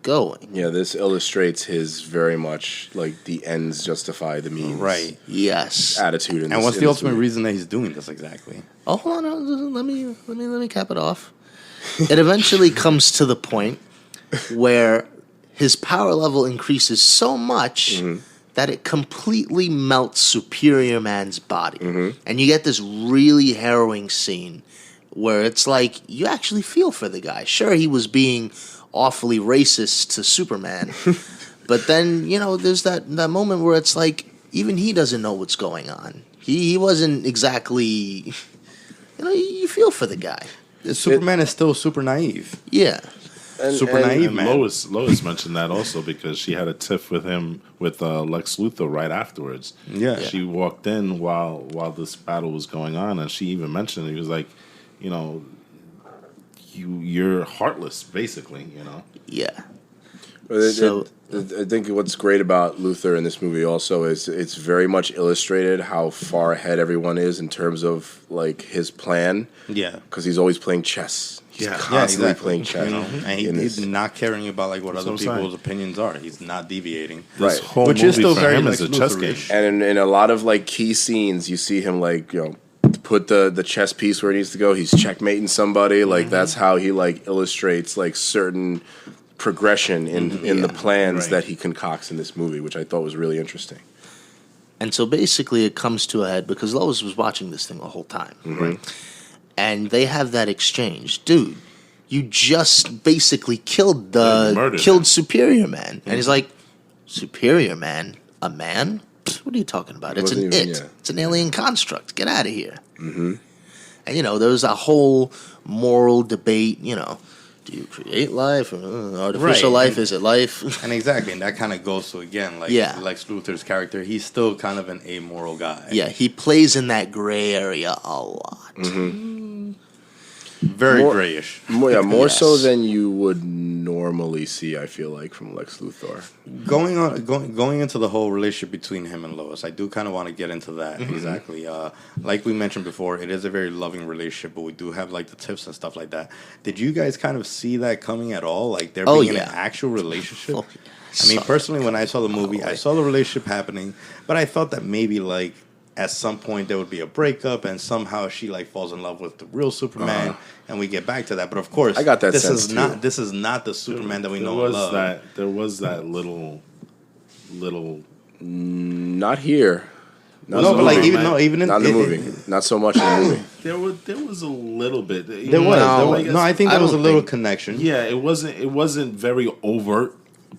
Speaker 3: going."
Speaker 1: Yeah, this illustrates his very much like the ends justify the means
Speaker 4: Right.
Speaker 3: Yes.
Speaker 1: attitude. In
Speaker 4: And
Speaker 1: this,
Speaker 4: what's
Speaker 1: in
Speaker 4: the
Speaker 1: this
Speaker 4: ultimate
Speaker 1: movie.
Speaker 4: reason that he's doing this exactly?
Speaker 3: Oh, hold on. Let me cap it off. It eventually comes to the point where his power level increases so much that it completely melts Superior Man's body. And you get this really harrowing scene where it's like you actually feel for the guy. Sure, he was being awfully racist to Superman, but then, there's that moment where it's like even he doesn't know what's going on. He wasn't exactly, you feel for the guy.
Speaker 4: Superman is still super naive.
Speaker 3: Yeah.
Speaker 4: Super naive,
Speaker 2: And
Speaker 4: man.
Speaker 2: Lois mentioned that also because she had a tiff with him with Lex Luthor right afterwards.
Speaker 4: Yeah.
Speaker 2: She walked in while this battle was going on, and she even mentioned it. He was like, you know, you're heartless, basically. You know.
Speaker 3: Yeah.
Speaker 1: So I think what's great about Luthor in this movie also is it's very much illustrated how far ahead everyone is in terms of like his plan.
Speaker 4: Yeah.
Speaker 1: Because he's always playing chess. He's
Speaker 2: Yeah.
Speaker 1: constantly
Speaker 4: exactly.
Speaker 1: playing chess.
Speaker 4: You know, and he's not caring about like what
Speaker 2: That's
Speaker 4: other
Speaker 2: what I'm saying.
Speaker 4: people's opinions are. He's not deviating.
Speaker 2: This
Speaker 1: Right.
Speaker 2: whole
Speaker 4: Which
Speaker 2: movie
Speaker 4: is still
Speaker 2: for
Speaker 4: very
Speaker 2: him
Speaker 4: Lex
Speaker 2: is a chess game.
Speaker 4: Luthor-ish.
Speaker 1: And in a lot of like key scenes, you see him like put the chess piece where it needs to go. He's checkmating somebody. Like that's how he like illustrates like certain progression in the plans
Speaker 2: Right.
Speaker 1: that he concocts in this movie, which I thought was really interesting.
Speaker 3: And so basically it comes to a head because Lois was watching this thing the whole time. Right? And they have that exchange. Dude, you just basically killed
Speaker 2: murdered
Speaker 3: killed
Speaker 2: him.
Speaker 3: Superior Man. And he's like, Superior Man? A man? Pfft, what are you talking about? It's
Speaker 1: wasn't
Speaker 3: an
Speaker 1: even-
Speaker 3: it.
Speaker 1: yeah.
Speaker 3: It's an alien construct. Get out of here. Mm-hmm. And, there was a whole moral debate, do you create life or artificial
Speaker 4: Right.
Speaker 3: life? Is it life?
Speaker 4: And exactly, and that kind of goes to again, like
Speaker 3: Yeah.
Speaker 4: Lex Luthor's character. He's still kind of an amoral guy.
Speaker 3: Yeah, he plays in that gray area a lot.
Speaker 4: very
Speaker 1: More-
Speaker 4: grayish.
Speaker 1: More so
Speaker 3: Yes.
Speaker 1: than you would normally see, I feel like, from Lex Luthor.
Speaker 4: Going into the whole relationship between him and Lois, I do kind of want to get into that exactly. Like we mentioned before, it is a very loving relationship, but we do have like the tiffs and stuff like that. Did you guys kind of see that coming at all? Like there
Speaker 3: Oh,
Speaker 4: being
Speaker 3: yeah.
Speaker 4: an actual relationship?
Speaker 3: Oh,
Speaker 4: I mean, personally, when I saw the movie, I saw the relationship happening, but I thought that maybe like at some point there would be a breakup, and somehow she like falls in love with the real Superman, and we get back to that. But of course,
Speaker 1: I got that
Speaker 4: this
Speaker 1: sense,
Speaker 4: is
Speaker 1: too.
Speaker 4: not the Superman that we
Speaker 2: There
Speaker 4: know
Speaker 2: was
Speaker 4: and love.
Speaker 2: there was that little.
Speaker 1: Not here. Not
Speaker 4: No,
Speaker 1: in the
Speaker 4: but like
Speaker 1: movie.
Speaker 4: even in
Speaker 1: Not in the movie. Not so much in the movie.
Speaker 2: There was a little bit.
Speaker 4: There was. No, I think there
Speaker 3: I
Speaker 4: was a
Speaker 3: don't
Speaker 4: little
Speaker 3: think-
Speaker 4: connection.
Speaker 2: Yeah, it wasn't very overt.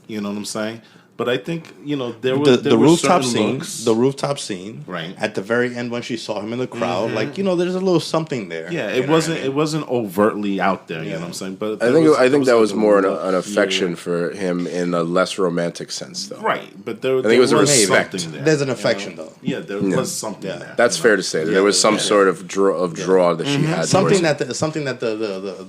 Speaker 2: You know what I'm saying? But I think there was
Speaker 4: The rooftop
Speaker 2: certain
Speaker 4: scene,
Speaker 2: looks.
Speaker 4: the rooftop scene,
Speaker 2: Right.
Speaker 4: at the very end when she saw him in the crowd, like there's a little something there.
Speaker 2: Yeah,
Speaker 4: You
Speaker 2: it
Speaker 4: know what
Speaker 2: wasn't
Speaker 4: I mean?
Speaker 2: it wasn't overtly out there. You know
Speaker 4: Yeah.
Speaker 2: what I'm saying? But
Speaker 1: I think that was
Speaker 2: like
Speaker 1: more
Speaker 2: a
Speaker 1: an affection
Speaker 2: yeah.
Speaker 1: for him in a less romantic sense, though.
Speaker 2: Right, but there
Speaker 1: think it was a
Speaker 2: there
Speaker 1: respect.
Speaker 2: something there.
Speaker 4: There's an
Speaker 2: you
Speaker 4: affection,
Speaker 2: know?
Speaker 4: though.
Speaker 2: Yeah, there was something
Speaker 4: Yeah.
Speaker 2: there.
Speaker 1: That's fair to say. There was some sort of draw that she had.
Speaker 4: Something
Speaker 1: towards
Speaker 4: that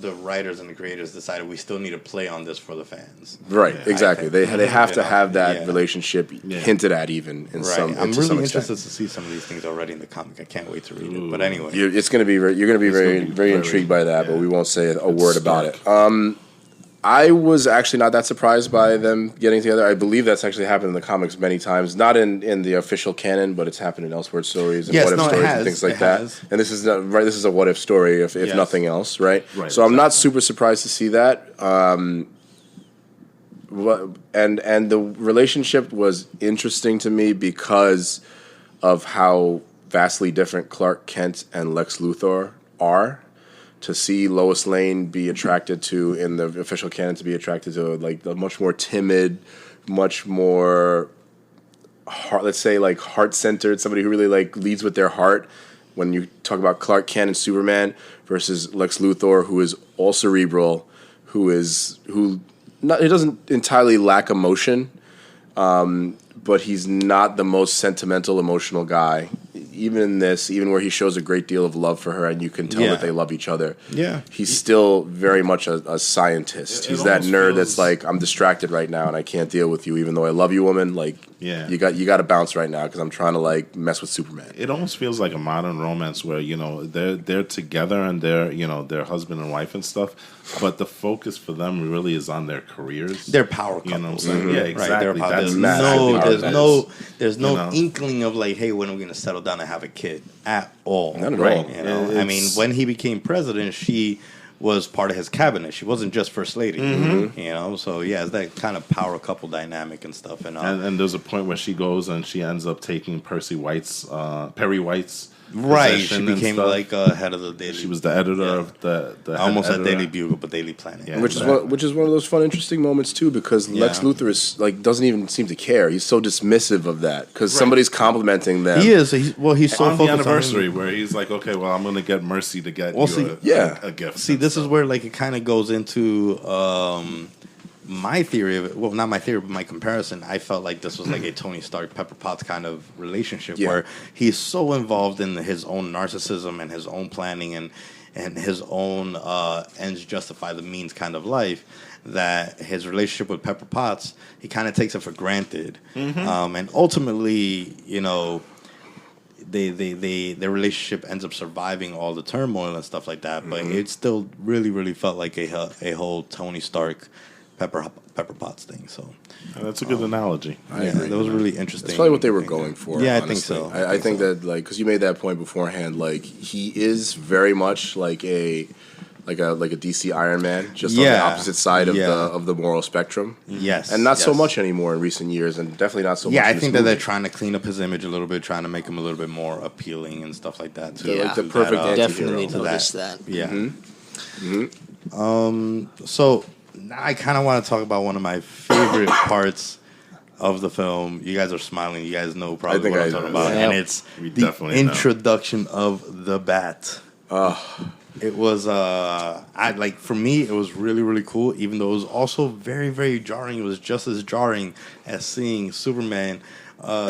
Speaker 4: the writers and the creators decided we still need to play on this for the fans.
Speaker 1: Right,
Speaker 2: Yeah,
Speaker 1: exactly. They have to have that
Speaker 4: Yeah.
Speaker 1: relationship
Speaker 2: Yeah.
Speaker 1: hinted at, even in
Speaker 4: Right.
Speaker 1: some.
Speaker 4: I'm
Speaker 1: to
Speaker 4: really
Speaker 1: some
Speaker 4: interested
Speaker 1: extent.
Speaker 4: to see some of these things already in the comic. I can't wait to read it. But anyway,
Speaker 1: It's going to be. You're going to be very,
Speaker 2: gonna be
Speaker 1: very
Speaker 2: very-
Speaker 1: intrigued by that, but
Speaker 2: yeah.
Speaker 1: we won't say a word about it.
Speaker 2: stark.
Speaker 1: I was actually not that surprised by them getting together. I believe that's actually happened in the comics many times. Not in the official canon, but it's happened in Elseworld stories and
Speaker 4: Yes,
Speaker 1: what if
Speaker 4: no, it
Speaker 1: stories
Speaker 4: has.
Speaker 1: and things like
Speaker 4: It
Speaker 1: that.
Speaker 4: has.
Speaker 1: And this is not right. This is a what if story, if
Speaker 4: Yes.
Speaker 1: nothing else, right?
Speaker 2: Right,
Speaker 1: So I'm not
Speaker 2: exactly.
Speaker 1: super surprised to see that. And the relationship was interesting to me because of how vastly different Clark Kent and Lex Luthor are. To see Lois Lane be attracted to, in the official canon, to be attracted to like the much more timid, much more let's say like heart centered, somebody who really like leads with their heart. When you talk about Clark Kent and Superman versus Lex Luthor, who is all cerebral, he doesn't entirely lack emotion, but he's not the most sentimental, emotional guy. Even in this, even where he shows a great deal of love for her, and you can tell
Speaker 4: Yeah.
Speaker 1: that they love each other.
Speaker 4: Yeah.
Speaker 1: He's still very much a scientist.
Speaker 2: It
Speaker 1: He's that
Speaker 2: almost
Speaker 1: nerd that's
Speaker 2: feels-
Speaker 1: like, I'm distracted right now and I can't deal with you, even though I love you, woman. Like,
Speaker 2: Yeah.
Speaker 1: you got to bounce right now because I'm trying to like mess with Superman.
Speaker 2: It almost feels like a modern romance where they're together and they're husband and wife and stuff, but the focus for them really is on their careers.
Speaker 4: they're power couples.
Speaker 2: You know what I'm saying? Yeah,
Speaker 4: Right,
Speaker 2: exactly.
Speaker 4: they're power.
Speaker 2: That's
Speaker 4: There's
Speaker 1: exactly
Speaker 4: no,
Speaker 1: how
Speaker 4: there's
Speaker 1: it
Speaker 4: no, there's no
Speaker 2: You know?
Speaker 4: inkling of like, hey, when are we going to settle down and have a kid at all?
Speaker 1: Not at
Speaker 2: Right.
Speaker 1: all.
Speaker 4: You know, I mean,
Speaker 2: It's-
Speaker 4: when he became president, she was part of his cabinet. She wasn't just first lady.
Speaker 2: Mm-hmm.
Speaker 4: You know, so yeah, it's that kind of power couple dynamic and stuff.
Speaker 2: And there's a point where she goes and she ends up taking Perry White's
Speaker 4: right, she
Speaker 2: possession and
Speaker 4: became
Speaker 2: stuff.
Speaker 4: like head of the Daily.
Speaker 2: She was the editor
Speaker 4: Yeah.
Speaker 2: of the
Speaker 4: I almost
Speaker 2: head
Speaker 4: said
Speaker 2: editor.
Speaker 4: Daily Bugle, but Daily Planet.
Speaker 2: Yeah.
Speaker 1: Which is one of those fun, interesting moments too, because Lex
Speaker 4: Yeah.
Speaker 1: Luthor is like doesn't even seem to care. He's so dismissive of that because somebody's complimenting them.
Speaker 4: He is. He's so
Speaker 2: on the
Speaker 4: focused
Speaker 2: anniversary
Speaker 4: on him.
Speaker 2: where he's like, okay, well, I'm going to get Mercy to get
Speaker 4: Well,
Speaker 2: you
Speaker 4: see,
Speaker 2: a,
Speaker 1: yeah.
Speaker 2: a gift.
Speaker 4: See,
Speaker 2: and
Speaker 4: this is where like it kind of goes into my theory of it. Well, not my theory, but my comparison. I felt like this was like a Tony Stark, Pepper Potts kind of relationship
Speaker 1: Yeah.
Speaker 4: where he's so involved in his own narcissism and his own planning and his own ends justify the means kind of life, that his relationship with Pepper Potts, he kind of takes it for granted. And ultimately, you know, their relationship ends up surviving all the turmoil and stuff like that. But it still really, really felt like a whole Tony Stark, Pepper Potts thing. So
Speaker 2: That's a good analogy.
Speaker 4: yeah, that was really interesting.
Speaker 1: That's probably what they were going for.
Speaker 4: Yeah,
Speaker 1: honestly.
Speaker 4: I think so.
Speaker 1: I think that, like, because you made that point beforehand, like he is very much like a DC Iron Man, just on the
Speaker 4: Yeah.
Speaker 1: opposite side
Speaker 4: Yeah.
Speaker 1: of the moral spectrum.
Speaker 4: Yes,
Speaker 1: And not so
Speaker 4: yes.
Speaker 1: much anymore in recent years, and definitely not so much.
Speaker 4: Yeah, I
Speaker 1: in this
Speaker 4: think that they're
Speaker 1: movie.
Speaker 4: trying to clean up his image a little bit, trying to make him a little bit more appealing and stuff like that. Too.
Speaker 3: Yeah,
Speaker 1: like the perfect
Speaker 4: That,
Speaker 3: Definitely
Speaker 1: anti-hero.
Speaker 3: noticed that.
Speaker 4: Yeah. So now I kind of want to talk about one of my favorite parts of the film. You guys are smiling. You guys know probably
Speaker 1: I think
Speaker 4: what
Speaker 1: I
Speaker 4: I'm talking
Speaker 1: know.
Speaker 4: about,
Speaker 3: Yeah.
Speaker 4: and it's
Speaker 2: We
Speaker 4: the
Speaker 2: definitely know.
Speaker 4: introduction of the Bat. It was I like for me it was really really cool, even though it was also very very jarring. It was just as jarring as seeing Superman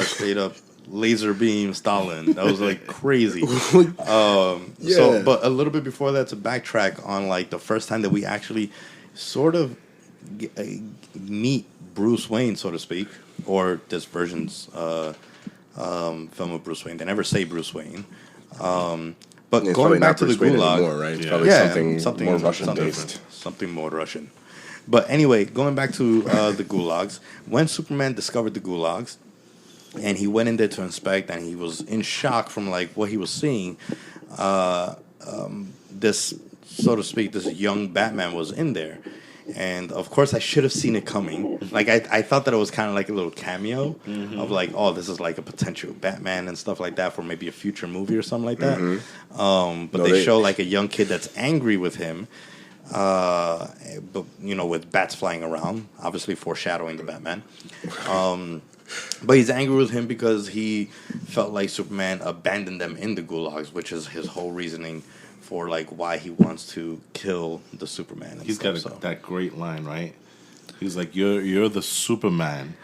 Speaker 4: straight up laser beam Stalin. That was like crazy. So but a little bit before that, to backtrack on like the first time that we actually sort of meet Bruce Wayne, so to speak, or this version's film of Bruce Wayne. They never say Bruce Wayne. But
Speaker 1: It's
Speaker 4: going
Speaker 1: probably
Speaker 4: back
Speaker 1: not
Speaker 4: to the
Speaker 1: Bruce Wayne
Speaker 4: Gulag,
Speaker 1: anymore, right? It's
Speaker 2: Yeah.
Speaker 1: probably something more Russian
Speaker 4: something
Speaker 1: based.
Speaker 4: different. Something more Russian. But anyway, going back to the gulags, when Superman discovered the gulags, and he went in there to inspect, and he was in shock from like what he was seeing. This, so to speak, this young Batman was in there. And of course, I should have seen it coming. Like I thought that it was kind of like a little cameo of like, oh, this is like a potential Batman and stuff like that for maybe a future movie or something like that. But
Speaker 1: No,
Speaker 4: they
Speaker 1: they-
Speaker 4: show like a young kid that's angry with him, but you know, with bats flying around, obviously foreshadowing the Batman. But he's angry with him because he felt like Superman abandoned them in the gulags, which is his whole reasoning for like why he wants to kill the Superman. And
Speaker 2: He's
Speaker 4: stuff,
Speaker 2: got
Speaker 4: so.
Speaker 2: that great line, right? He's like, "You're the Superman."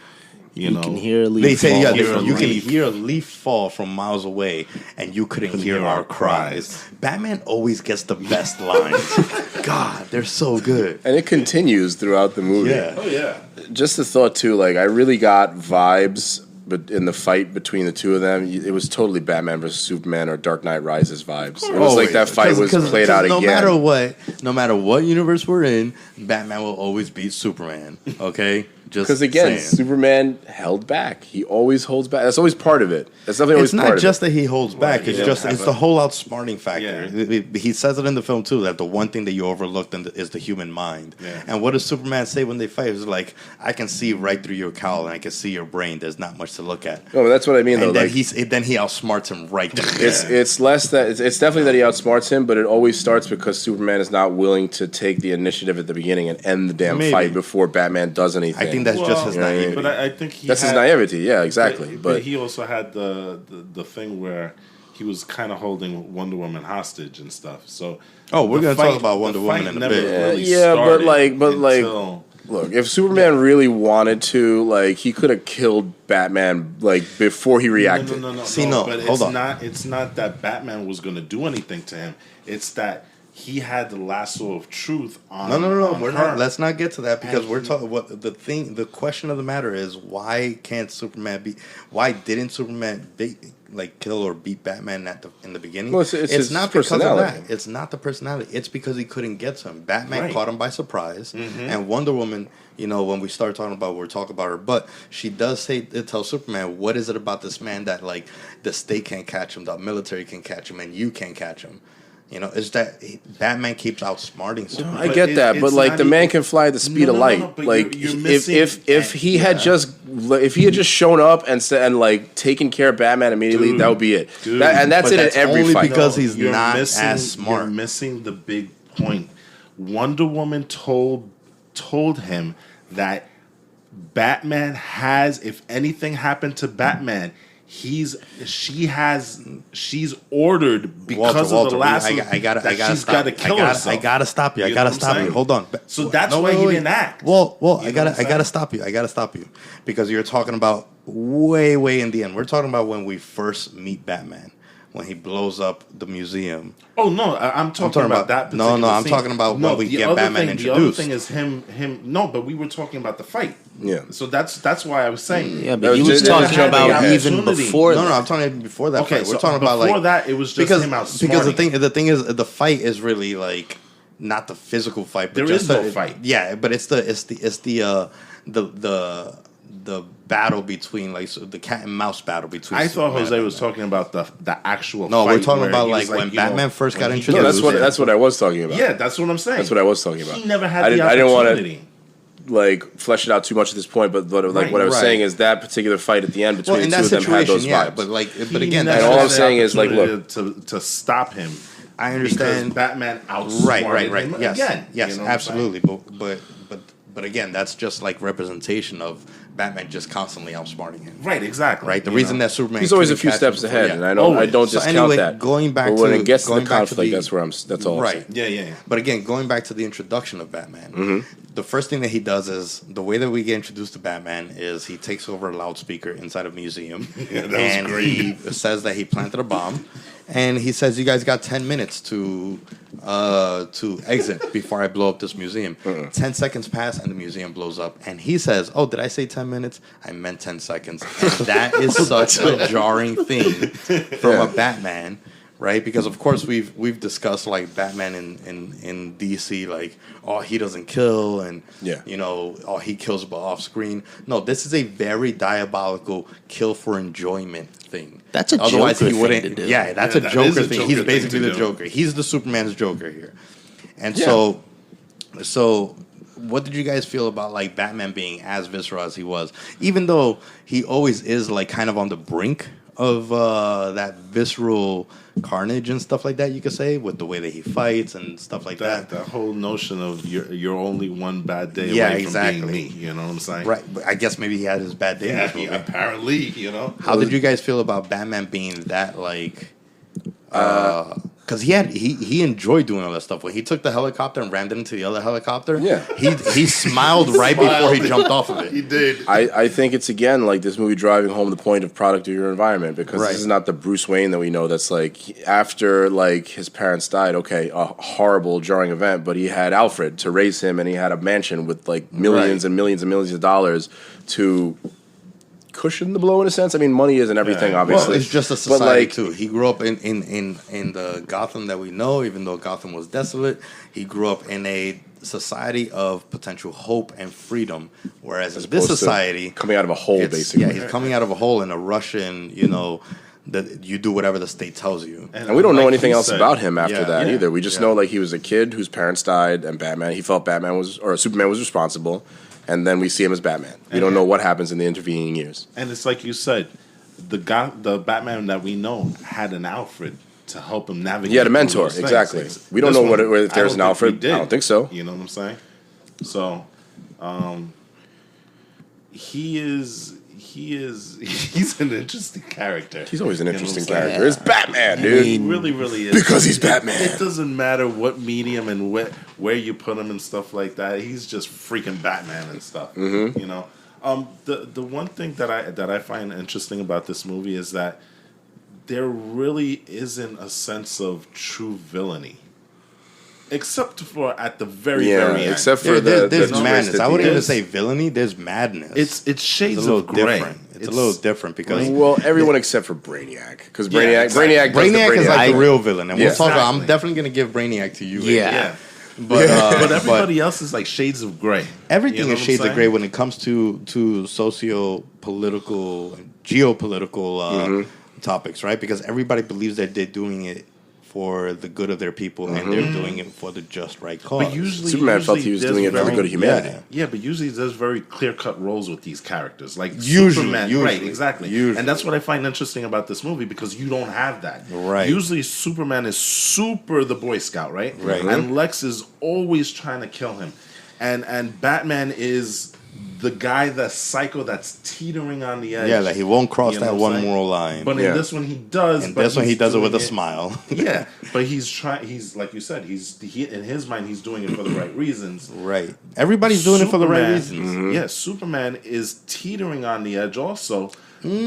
Speaker 2: You
Speaker 3: You
Speaker 2: know,
Speaker 3: can hear a leaf
Speaker 4: They say,
Speaker 3: fall
Speaker 4: yeah,
Speaker 2: hear a
Speaker 4: you can
Speaker 2: leaf.
Speaker 4: hear a leaf fall from miles away, and you couldn't hear our cries. Batman always gets the best lines. God, they're so good.
Speaker 1: And it continues throughout the movie.
Speaker 4: Yeah.
Speaker 2: Oh yeah.
Speaker 1: Just the thought too, like I really got vibes, but in the fight between the two of them, it was totally Batman versus Superman or Dark Knight Rises vibes. It was like that fight was played out
Speaker 4: no
Speaker 1: again.
Speaker 4: No matter what universe we're in, Batman will always beat Superman. Okay, just
Speaker 1: Because again,
Speaker 4: saying.
Speaker 1: Superman held back. He always holds back. That's always part of it. That's definitely always
Speaker 4: It's
Speaker 1: part
Speaker 4: not
Speaker 1: of
Speaker 4: just
Speaker 1: it.
Speaker 4: that he holds back.
Speaker 2: Right,
Speaker 4: It's
Speaker 2: yeah.
Speaker 4: just
Speaker 2: Have
Speaker 4: it's
Speaker 2: a-
Speaker 4: the whole outsmarting factor.
Speaker 2: Yeah.
Speaker 4: He says it in the film too that the one thing that you overlooked is the human mind.
Speaker 2: Yeah.
Speaker 4: And what does Superman say when they fight? It's like, I can see right through your cowl and I can see your brain. There's not much to look at.
Speaker 1: No, but that's what I mean though.
Speaker 4: And then
Speaker 1: Like,
Speaker 4: then he outsmarts him right there.
Speaker 1: it's less that it's definitely that he outsmarts him, but it always starts because Superman is not willing to take the initiative at the beginning and end the damn
Speaker 4: Maybe.
Speaker 1: fight before Batman does anything.
Speaker 4: I think that's just his
Speaker 1: you know what I mean?
Speaker 4: naivety.
Speaker 2: But I think
Speaker 1: That's his naivety. Yeah, exactly.
Speaker 2: But he also had the thing where he was kind of holding Wonder Woman hostage and stuff. So
Speaker 4: Oh, we're
Speaker 2: the
Speaker 4: gonna talk
Speaker 2: fight-
Speaker 4: about Wonder
Speaker 2: the
Speaker 4: Woman
Speaker 2: fight
Speaker 4: in a
Speaker 2: never
Speaker 4: bit.
Speaker 2: really
Speaker 1: Yeah, but
Speaker 2: started
Speaker 1: like-
Speaker 2: until-
Speaker 1: Look, if Superman really wanted to, like, he could have killed Batman like before he reacted.
Speaker 2: No.
Speaker 4: See, no,
Speaker 2: but
Speaker 4: hold
Speaker 2: it's
Speaker 4: on.
Speaker 2: not. It's not that Batman was going to do anything to him. It's that he had the lasso of truth on.
Speaker 4: No.
Speaker 2: on
Speaker 4: We're
Speaker 2: her.
Speaker 4: not. Let's not get to that because
Speaker 2: And
Speaker 4: we're
Speaker 2: he-
Speaker 4: talking. What the thing? The question of the matter is why can't Superman be? Why didn't Superman kill or beat Batman in the beginning?
Speaker 1: Well, it's his
Speaker 4: not because of
Speaker 1: personality.
Speaker 4: that. It's not the personality. It's because he couldn't get to him. Batman
Speaker 2: Right.
Speaker 4: caught him by surprise, and Wonder Woman. You know, when we start talking about, we're talking about her, but she does tell Superman, what is it about this man that like the state can't catch him, the military can catch him, and you can't catch him. You know, is that Batman keeps outsmarting Superman.
Speaker 1: I
Speaker 2: But
Speaker 1: get that, but
Speaker 2: it's
Speaker 1: like
Speaker 2: not
Speaker 1: the man
Speaker 2: even-
Speaker 1: can fly at the speed of
Speaker 2: No,
Speaker 1: light.
Speaker 2: but
Speaker 1: Like
Speaker 2: you're
Speaker 1: if
Speaker 2: missing-
Speaker 1: he had just shown up and like taken care of Batman immediately,
Speaker 2: Dude,
Speaker 1: that would be it.
Speaker 2: dude.
Speaker 1: And that's
Speaker 4: But
Speaker 1: it
Speaker 4: that's
Speaker 1: in every
Speaker 4: only
Speaker 1: fight.
Speaker 4: because he's
Speaker 2: You're
Speaker 4: not
Speaker 2: missing,
Speaker 4: as smart.
Speaker 2: You're missing the big point. Wonder Woman told him that Batman has, if anything happened to Batman, she's ordered because of the last.
Speaker 4: I gotta
Speaker 2: she's
Speaker 4: stop.
Speaker 2: got to kill herself.
Speaker 4: I gotta stop you. I
Speaker 2: You know
Speaker 4: gotta
Speaker 2: what I'm
Speaker 4: stop you.
Speaker 2: saying?
Speaker 4: Hold on.
Speaker 2: So that's why he didn't act.
Speaker 4: Well,
Speaker 2: You
Speaker 4: I
Speaker 2: know what I'm
Speaker 4: gotta
Speaker 2: saying?
Speaker 4: stop you. I gotta stop you because you're talking about way in the end. We're talking about when we first meet Batman, when he blows up the museum.
Speaker 2: Oh no, I'm talking about that.
Speaker 4: No,
Speaker 2: particular
Speaker 4: I'm
Speaker 2: scene.
Speaker 4: talking about when we
Speaker 2: the
Speaker 4: get
Speaker 2: other
Speaker 4: Batman
Speaker 2: thing, The other
Speaker 4: introduced.
Speaker 2: thing is him. No, but we were talking about the fight.
Speaker 1: Yeah.
Speaker 2: So that's why I was saying.
Speaker 3: Yeah,
Speaker 1: That
Speaker 3: but he
Speaker 1: was
Speaker 3: was
Speaker 1: just-
Speaker 3: talking
Speaker 1: just
Speaker 3: about
Speaker 1: jumping
Speaker 3: even
Speaker 2: opportunity.
Speaker 3: before
Speaker 4: No,
Speaker 3: that.
Speaker 4: I'm talking before that
Speaker 2: Okay,
Speaker 4: fight. We're
Speaker 2: so
Speaker 4: talking about
Speaker 2: before
Speaker 4: like
Speaker 2: that, it was just him outsmarting.
Speaker 4: because the thing is the fight is really like not the physical fight. But
Speaker 2: There
Speaker 4: just
Speaker 2: is no
Speaker 4: the-
Speaker 2: fight.
Speaker 4: Yeah, but it's the battle between like the cat and mouse battle between.
Speaker 2: I thought
Speaker 4: Superman
Speaker 2: Jose
Speaker 4: and
Speaker 2: was
Speaker 4: Batman.
Speaker 2: talking about the actual.
Speaker 4: No,
Speaker 2: fight
Speaker 4: we're talking
Speaker 2: where
Speaker 4: about
Speaker 2: he
Speaker 4: like
Speaker 2: was
Speaker 4: when
Speaker 2: you know,
Speaker 4: Batman first got
Speaker 2: when he
Speaker 4: introduced.
Speaker 1: No,
Speaker 2: killed
Speaker 1: that's what I was talking about.
Speaker 2: Yeah, that's what I'm saying.
Speaker 1: That's what I was talking about.
Speaker 2: He never had
Speaker 1: I
Speaker 2: the
Speaker 1: didn't want
Speaker 2: opportunity.
Speaker 1: to like flesh it out too much at this point, but like
Speaker 2: Right,
Speaker 1: what I was
Speaker 4: right.
Speaker 1: saying is that particular fight at the end between
Speaker 4: Well, in
Speaker 1: the
Speaker 4: that
Speaker 1: two of them had
Speaker 4: situation,
Speaker 1: those
Speaker 4: yeah,
Speaker 1: vibes.
Speaker 4: but like,
Speaker 2: He
Speaker 4: but again,
Speaker 2: never
Speaker 4: that's
Speaker 1: all
Speaker 2: had
Speaker 1: I'm
Speaker 2: the
Speaker 1: saying is, like,
Speaker 2: opportunity to stop him.
Speaker 4: I understand.
Speaker 2: Because Batman outsmarted
Speaker 4: Right.
Speaker 2: him
Speaker 4: Yes,
Speaker 2: again.
Speaker 4: yes,
Speaker 2: you know what I'm saying?
Speaker 4: absolutely. But again, that's just like representation of Batman just constantly outsmarting him.
Speaker 2: Right, exactly.
Speaker 4: Right. The
Speaker 2: You
Speaker 4: reason
Speaker 2: know?
Speaker 4: that Superman
Speaker 1: He's always a
Speaker 4: couldn't
Speaker 1: few
Speaker 4: catch
Speaker 1: steps
Speaker 4: him before-
Speaker 1: ahead,
Speaker 4: yeah.
Speaker 1: and I don't
Speaker 2: Always.
Speaker 1: discount
Speaker 4: anyway,
Speaker 1: that.
Speaker 4: going back
Speaker 1: but when
Speaker 4: to-
Speaker 1: it gets to the
Speaker 4: going back to
Speaker 1: conflict,
Speaker 4: the-
Speaker 1: that's all. I'm
Speaker 4: Right.
Speaker 1: saying.
Speaker 2: Yeah.
Speaker 4: But again, going back to the introduction of Batman, the first thing that he does is the way that we get introduced to Batman is he takes over a loudspeaker inside a museum,
Speaker 2: Yeah, that was
Speaker 4: and
Speaker 2: great.
Speaker 4: he says that he planted a bomb, and he says, "You guys got 10 minutes to exit before I blow up this museum." 10 seconds pass, and the museum blows up, and he says, "Oh, did I say 10 minutes? I meant 10 seconds." And that is such a jarring thing from a Batman. Right, because of course we've discussed like Batman in DC, like, oh, he doesn't kill, and
Speaker 1: Yeah.
Speaker 4: you know, oh, he kills but off screen. No, this is a very diabolical kill for enjoyment thing.
Speaker 3: That's a
Speaker 4: Otherwise,
Speaker 3: Joker
Speaker 4: he
Speaker 3: thing
Speaker 4: wouldn't.
Speaker 3: to do.
Speaker 4: Yeah, that's
Speaker 2: Yeah,
Speaker 4: a
Speaker 2: that
Speaker 4: Joker
Speaker 2: is a
Speaker 4: thing.
Speaker 2: Joker
Speaker 4: He's
Speaker 2: thing
Speaker 4: basically
Speaker 2: to
Speaker 4: the
Speaker 2: do.
Speaker 4: Joker. He's the Superman's Joker here, and
Speaker 1: Yeah.
Speaker 4: so. What did you guys feel about like Batman being as visceral as he was, even though he always is like kind of on the brink of that visceral carnage and stuff like that? You could say with the way that he fights and stuff like that.
Speaker 2: That whole notion of you're only one bad day
Speaker 4: Yeah,
Speaker 2: away
Speaker 4: exactly.
Speaker 2: from being me. You know what I'm saying?
Speaker 4: Right, but I guess maybe he had his bad day. in
Speaker 2: Yeah,
Speaker 4: this movie.
Speaker 2: apparently, you know.
Speaker 4: How did you guys feel about Batman being that like? Because he enjoyed doing all that stuff. When he took the helicopter and rammed it into the other helicopter,
Speaker 1: Yeah.
Speaker 4: he smiled right before he jumped off of
Speaker 2: He
Speaker 4: it.
Speaker 2: did.
Speaker 1: I think it's again like this movie driving home the point of product of your environment, because
Speaker 4: Right.
Speaker 1: this is not the Bruce Wayne that we know that's like after like his parents died, okay, a horrible jarring event, but he had Alfred to raise him, and he had a mansion with like millions
Speaker 4: Right.
Speaker 1: and millions and millions of dollars to cushion the blow in a sense. I mean, money isn't everything,
Speaker 2: Yeah.
Speaker 1: obviously.
Speaker 4: Well, it's just a
Speaker 1: But,
Speaker 4: society
Speaker 1: like,
Speaker 4: too. He grew up in the Gotham that we know, even though Gotham was desolate. He grew up in a society of potential hope and freedom, whereas in this
Speaker 1: opposed to
Speaker 4: society,
Speaker 1: coming out of a hole,
Speaker 4: it's-
Speaker 1: basically.
Speaker 4: Yeah, he's coming out of a hole in a Russian, you know, that you do whatever the state tells you.
Speaker 1: And we don't know
Speaker 2: like
Speaker 1: anything
Speaker 2: you
Speaker 1: else
Speaker 2: said-
Speaker 1: about him after
Speaker 4: Yeah.
Speaker 1: that
Speaker 2: Yeah.
Speaker 1: either. We just
Speaker 4: Yeah.
Speaker 1: know like he was a kid whose parents died, and he felt Batman was, or Superman was responsible, and then we see him as Batman. We don't know what happens in the intervening years.
Speaker 2: And it's like you said, the Batman that we know had an Alfred to help him navigate.
Speaker 1: He had a
Speaker 2: through
Speaker 1: mentor,
Speaker 2: those things.
Speaker 1: exactly. We don't
Speaker 2: This
Speaker 1: know
Speaker 2: one,
Speaker 1: if
Speaker 2: I
Speaker 1: there's
Speaker 2: don't
Speaker 1: an
Speaker 2: think we
Speaker 1: Alfred.
Speaker 2: did.
Speaker 1: I don't think so.
Speaker 2: You know what I'm saying? So, he's an interesting character.
Speaker 1: He's always an
Speaker 2: You know what I'm
Speaker 1: interesting
Speaker 2: saying?
Speaker 1: character. It's Batman, dude.
Speaker 2: He really, really is.
Speaker 1: Because he's Batman.
Speaker 2: It doesn't matter what medium and where you put him and stuff like that. He's just freaking Batman and stuff.
Speaker 1: Mm-hmm.
Speaker 2: You know, the one thing that I find interesting about this movie is that there really isn't a sense of true villainy, except for at the very very end.
Speaker 1: except for the
Speaker 4: There's
Speaker 1: twist
Speaker 4: madness.
Speaker 1: at
Speaker 4: I
Speaker 1: the
Speaker 4: wouldn't
Speaker 1: end.
Speaker 4: even say villainy. There's madness.
Speaker 2: It's shades
Speaker 4: a little
Speaker 2: of gray.
Speaker 4: different. It's a little different because
Speaker 1: Well, everyone except for Brainiac, because
Speaker 2: Yeah,
Speaker 1: Brainiac,
Speaker 2: exactly.
Speaker 1: Brainiac, does the
Speaker 4: Brainiac is like
Speaker 1: Brainiac.
Speaker 4: the real villain, and
Speaker 1: Yeah.
Speaker 4: we'll talk about. I'm
Speaker 2: Exactly.
Speaker 4: definitely gonna give Brainiac to you.
Speaker 3: Yeah.
Speaker 2: Yeah.
Speaker 4: but
Speaker 2: But everybody else is like shades of gray.
Speaker 4: everything
Speaker 2: You know
Speaker 4: is
Speaker 2: what
Speaker 4: shades
Speaker 2: I'm
Speaker 4: of gray
Speaker 2: saying?
Speaker 4: when it comes to socio-political, geopolitical topics, right? Because everybody believes that they're doing it for the good of their people, and they're doing it for the just right cause.
Speaker 2: But usually,
Speaker 1: Superman felt he was
Speaker 2: there's
Speaker 1: doing it for the
Speaker 2: very-
Speaker 1: good of humanity.
Speaker 4: Yeah.
Speaker 2: Yeah, but usually there's very clear-cut roles with these characters. Like
Speaker 4: Usually,
Speaker 2: Superman, right,
Speaker 4: usually,
Speaker 2: exactly.
Speaker 4: usually.
Speaker 2: And that's what I find interesting about this movie, because you don't have that.
Speaker 4: Right.
Speaker 2: Usually Superman is super the Boy Scout, right?
Speaker 4: Right.
Speaker 2: And Lex is always trying to kill him. And Batman is the guy that's psycho, that's teetering on the edge.
Speaker 4: Yeah, that he won't cross
Speaker 2: You know
Speaker 4: that
Speaker 2: what I'm
Speaker 4: one
Speaker 2: saying?
Speaker 4: moral line.
Speaker 2: But
Speaker 1: Yeah.
Speaker 2: in this one, he does.
Speaker 4: And
Speaker 2: but
Speaker 4: this one, he
Speaker 2: he's
Speaker 4: does it
Speaker 2: doing
Speaker 4: with a smile.
Speaker 2: Yeah, but he's trying. He's like you said. He in his mind, he's doing it for the right reasons.
Speaker 4: Right. Everybody's doing it for the right
Speaker 2: Superman-
Speaker 4: reasons.
Speaker 2: Yeah, Superman is teetering on the edge also
Speaker 4: Mm.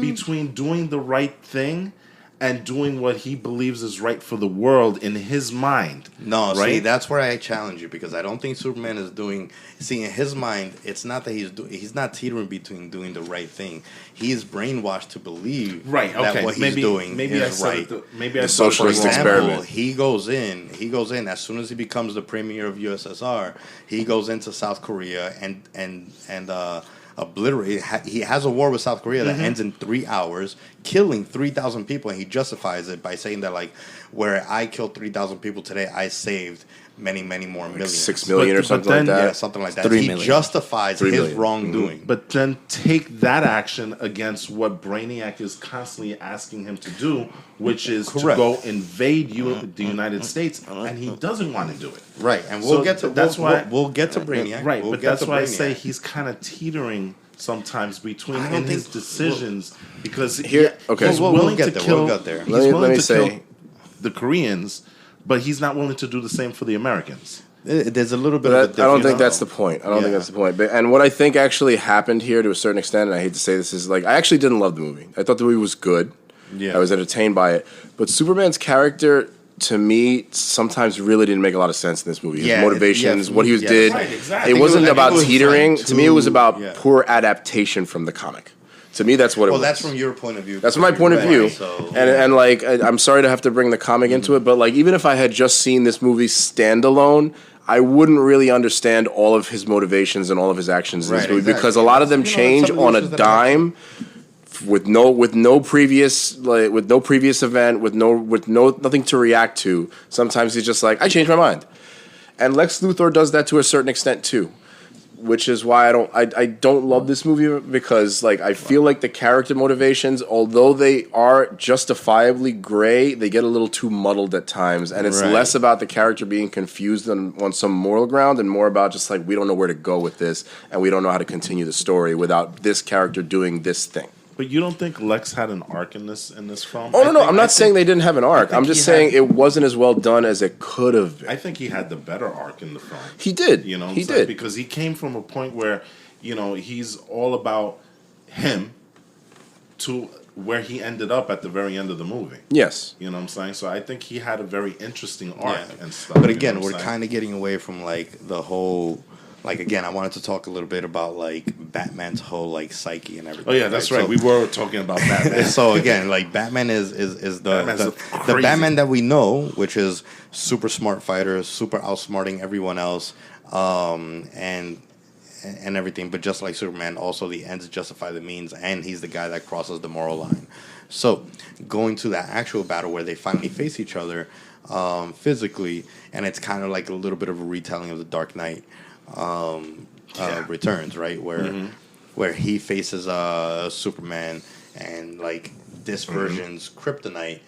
Speaker 2: between doing the right thing and doing what he believes is right for the world in his mind.
Speaker 4: No,
Speaker 2: right?
Speaker 4: see, that's where I challenge you because I don't think Superman is doing. See, in his mind, it's not that he's not teetering between doing the right thing. He is brainwashed to believe
Speaker 2: Right. Okay.
Speaker 4: that what he's doing is right.
Speaker 2: Maybe I
Speaker 1: The
Speaker 2: said it
Speaker 1: socialist
Speaker 2: wrong.
Speaker 1: experiment.
Speaker 4: He goes in as soon as he becomes the premier of USSR. He goes into South Korea and obliterate. He has a war with South Korea that ends in 3 hours, killing 3,000 people, and he justifies it by saying that like, where I killed 3,000 people today, I saved many more millions.
Speaker 1: 6 million or
Speaker 2: But
Speaker 1: something
Speaker 2: then-
Speaker 1: like that.
Speaker 4: Yeah, something like that.
Speaker 3: 3
Speaker 4: He
Speaker 3: million.
Speaker 4: justifies
Speaker 1: 3
Speaker 4: his
Speaker 1: million.
Speaker 4: wrongdoing.
Speaker 2: But then take that action against what Brainiac is constantly asking him to do, which is
Speaker 4: Correct.
Speaker 2: to go invade the United States, and he doesn't want to do it.
Speaker 4: Right, and we'll
Speaker 2: So
Speaker 4: get to
Speaker 2: that's why
Speaker 4: we'll get to Brainiac.
Speaker 2: Right,
Speaker 4: We'll
Speaker 2: but
Speaker 4: get
Speaker 2: that's
Speaker 4: to
Speaker 2: why I
Speaker 4: Brainiac.
Speaker 2: say he's kind of teetering sometimes between
Speaker 4: I don't
Speaker 2: in his
Speaker 4: think-
Speaker 2: decisions because
Speaker 1: Here- okay.
Speaker 2: he's
Speaker 4: We'll
Speaker 2: willing
Speaker 4: get
Speaker 2: to
Speaker 4: there,
Speaker 2: kill.
Speaker 4: we'll get there.
Speaker 2: He's
Speaker 1: Let me
Speaker 2: willing to
Speaker 1: say-
Speaker 2: kill the Koreans, but he's not willing to do the same for the Americans.
Speaker 4: There's a little bit
Speaker 1: But
Speaker 4: of a
Speaker 1: I
Speaker 4: difference.
Speaker 1: don't think that's the point. I don't think
Speaker 4: Yeah.
Speaker 1: that's the point. But, and what I think actually happened here to a certain extent, and I hate to say this, is like I actually didn't love the movie. I thought the movie was good.
Speaker 4: Yeah.
Speaker 1: I was entertained by it. But Superman's character, to me, sometimes really didn't make a lot of sense in this movie. His
Speaker 4: Yeah,
Speaker 1: motivations,
Speaker 4: yeah,
Speaker 1: what he was
Speaker 4: yeah.
Speaker 1: did.
Speaker 2: Right, exactly.
Speaker 1: It wasn't
Speaker 4: I think
Speaker 1: about
Speaker 4: it was
Speaker 1: teetering.
Speaker 4: trying
Speaker 1: To me, it was
Speaker 4: to-
Speaker 1: about
Speaker 4: yeah.
Speaker 1: poor adaptation from the comic. To me, that's what it
Speaker 4: Well,
Speaker 1: was.
Speaker 4: that's from your point of view.
Speaker 1: That's from my point of
Speaker 4: Right,
Speaker 1: view,
Speaker 4: so-
Speaker 1: and like I'm sorry to have to bring the comic into it, but like even if I had just seen this movie standalone, I wouldn't really understand all of his motivations and all of his actions in this
Speaker 4: Right,
Speaker 1: movie
Speaker 4: exactly.
Speaker 1: because a lot of them
Speaker 4: You know,
Speaker 1: change
Speaker 4: some of the
Speaker 1: on a
Speaker 4: issues that I
Speaker 1: dime with no previous event with nothing to react to. Sometimes he's just like I changed my mind, and Lex Luthor does that to a certain extent too. Which is why I don't love this movie because like I feel like the character motivations, although they are justifiably gray, they get a little too muddled at times, and it's
Speaker 4: Right.
Speaker 1: less about the character being confused on some moral ground and more about just like we don't know where to go with this and we don't know how to continue the story without this character doing this thing.
Speaker 2: But you don't think Lex had an arc in this film?
Speaker 1: Oh no,
Speaker 2: I
Speaker 1: I'm not saying they didn't have an arc.
Speaker 2: think
Speaker 1: I'm just
Speaker 2: he
Speaker 1: saying
Speaker 2: had-
Speaker 1: it wasn't as well done as it could have been.
Speaker 2: I think he had the better arc in the film.
Speaker 1: He did.
Speaker 2: You know, what
Speaker 1: He
Speaker 2: I'm saying?
Speaker 1: did.
Speaker 2: Because he came from a point where, you know, he's all about him to where he ended up at the very end of the movie.
Speaker 1: Yes.
Speaker 2: You know what I'm saying? So I think he had a very interesting arc
Speaker 4: Yeah.
Speaker 2: and stuff.
Speaker 4: But again, we're kind of getting away from like the whole. Like again, I wanted to talk a little bit about like Batman's whole like psyche and everything.
Speaker 2: Oh yeah, that's right.
Speaker 4: So-
Speaker 2: We were talking about Batman.
Speaker 4: So again, like Batman is
Speaker 2: Batman's
Speaker 4: the
Speaker 2: crazy.
Speaker 4: Batman that we know, which is super smart fighter, super outsmarting everyone else, and everything. But just like Superman, also the ends justify the means, and he's the guy that crosses the moral line. So going to that actual battle where they finally face each other physically, and it's kind of like a little bit of a retelling of the Dark Knight Returns, right? Where he faces Superman, and like this version's kryptonite,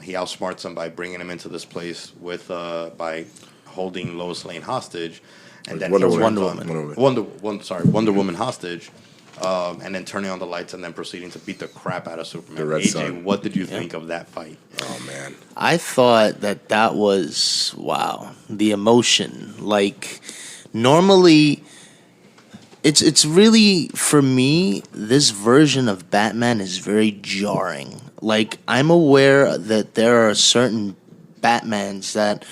Speaker 4: he outsmarts him by bringing him into this place with by holding Lois Lane hostage, and then
Speaker 1: Wonder
Speaker 4: he
Speaker 1: Woman.
Speaker 4: turns
Speaker 1: Wonder Woman.
Speaker 4: Wonder Woman hostage, and then turning on the lights and then proceeding to beat the crap out of Superman.
Speaker 1: The Red
Speaker 4: AJ,
Speaker 1: Sun.
Speaker 4: what did you think of that fight?
Speaker 1: Oh man.
Speaker 3: I thought that was wow, the emotion. Like normally it's really for me this version of Batman is very jarring. Like I'm aware that there are certain Batmans that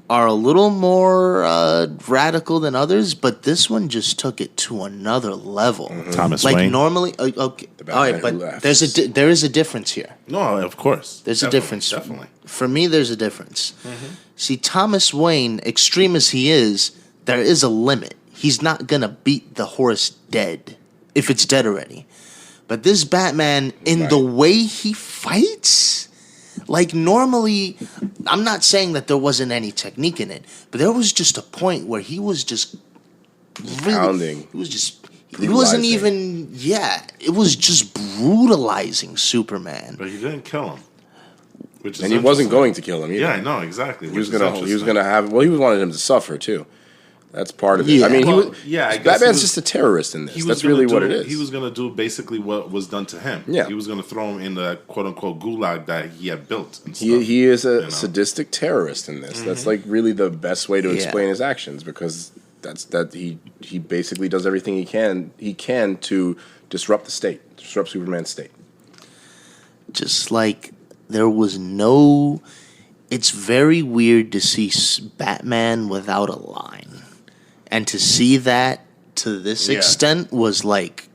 Speaker 3: are a little more radical than others, but this one just took it to another level.
Speaker 2: Thomas
Speaker 3: like
Speaker 2: Wayne.
Speaker 3: normally, okay, all
Speaker 1: Batman
Speaker 3: right,
Speaker 1: who
Speaker 3: but
Speaker 1: laughs.
Speaker 3: there is a difference here.
Speaker 2: No, of course.
Speaker 3: There's
Speaker 2: Definitely,
Speaker 3: a difference.
Speaker 2: Definitely.
Speaker 3: For me, there's a difference. See, Thomas Wayne, extreme as he is, there is a limit. He's not going to beat the horse dead if it's dead already. But this Batman, in the way he fights, like normally, I'm not saying that there wasn't any technique in it, but there was just a point where he was just really,
Speaker 1: Pounding.
Speaker 3: he was just, he wasn't
Speaker 1: Brutalizing.
Speaker 3: even, it was just brutalizing Superman.
Speaker 2: But he didn't kill him. Which is
Speaker 1: And he wasn't
Speaker 2: interesting.
Speaker 1: going to kill him either.
Speaker 2: Yeah, I know exactly.
Speaker 1: He was gonna have. Well, he wanted him to suffer too. That's part of it.
Speaker 3: Yeah.
Speaker 1: I mean,
Speaker 2: Well, yeah, I guess
Speaker 1: Batman's
Speaker 2: he was-
Speaker 1: just a terrorist in
Speaker 2: He
Speaker 1: this.
Speaker 2: was
Speaker 1: That's
Speaker 2: gonna
Speaker 1: really
Speaker 2: do,
Speaker 1: what it is.
Speaker 2: He was going to do basically what was done to him.
Speaker 1: Yeah.
Speaker 2: He was going to throw him in the quote unquote gulag that he had built. And stuff,
Speaker 1: He is a
Speaker 2: you know?
Speaker 1: sadistic terrorist in this. That's like really the best way to
Speaker 3: Yeah.
Speaker 1: explain his actions, because he basically does everything he can to disrupt the state, disrupt Superman's state.
Speaker 3: Just like there was no. It's very weird to see Batman without a line, and to see that to this
Speaker 2: Yeah.
Speaker 3: extent was like,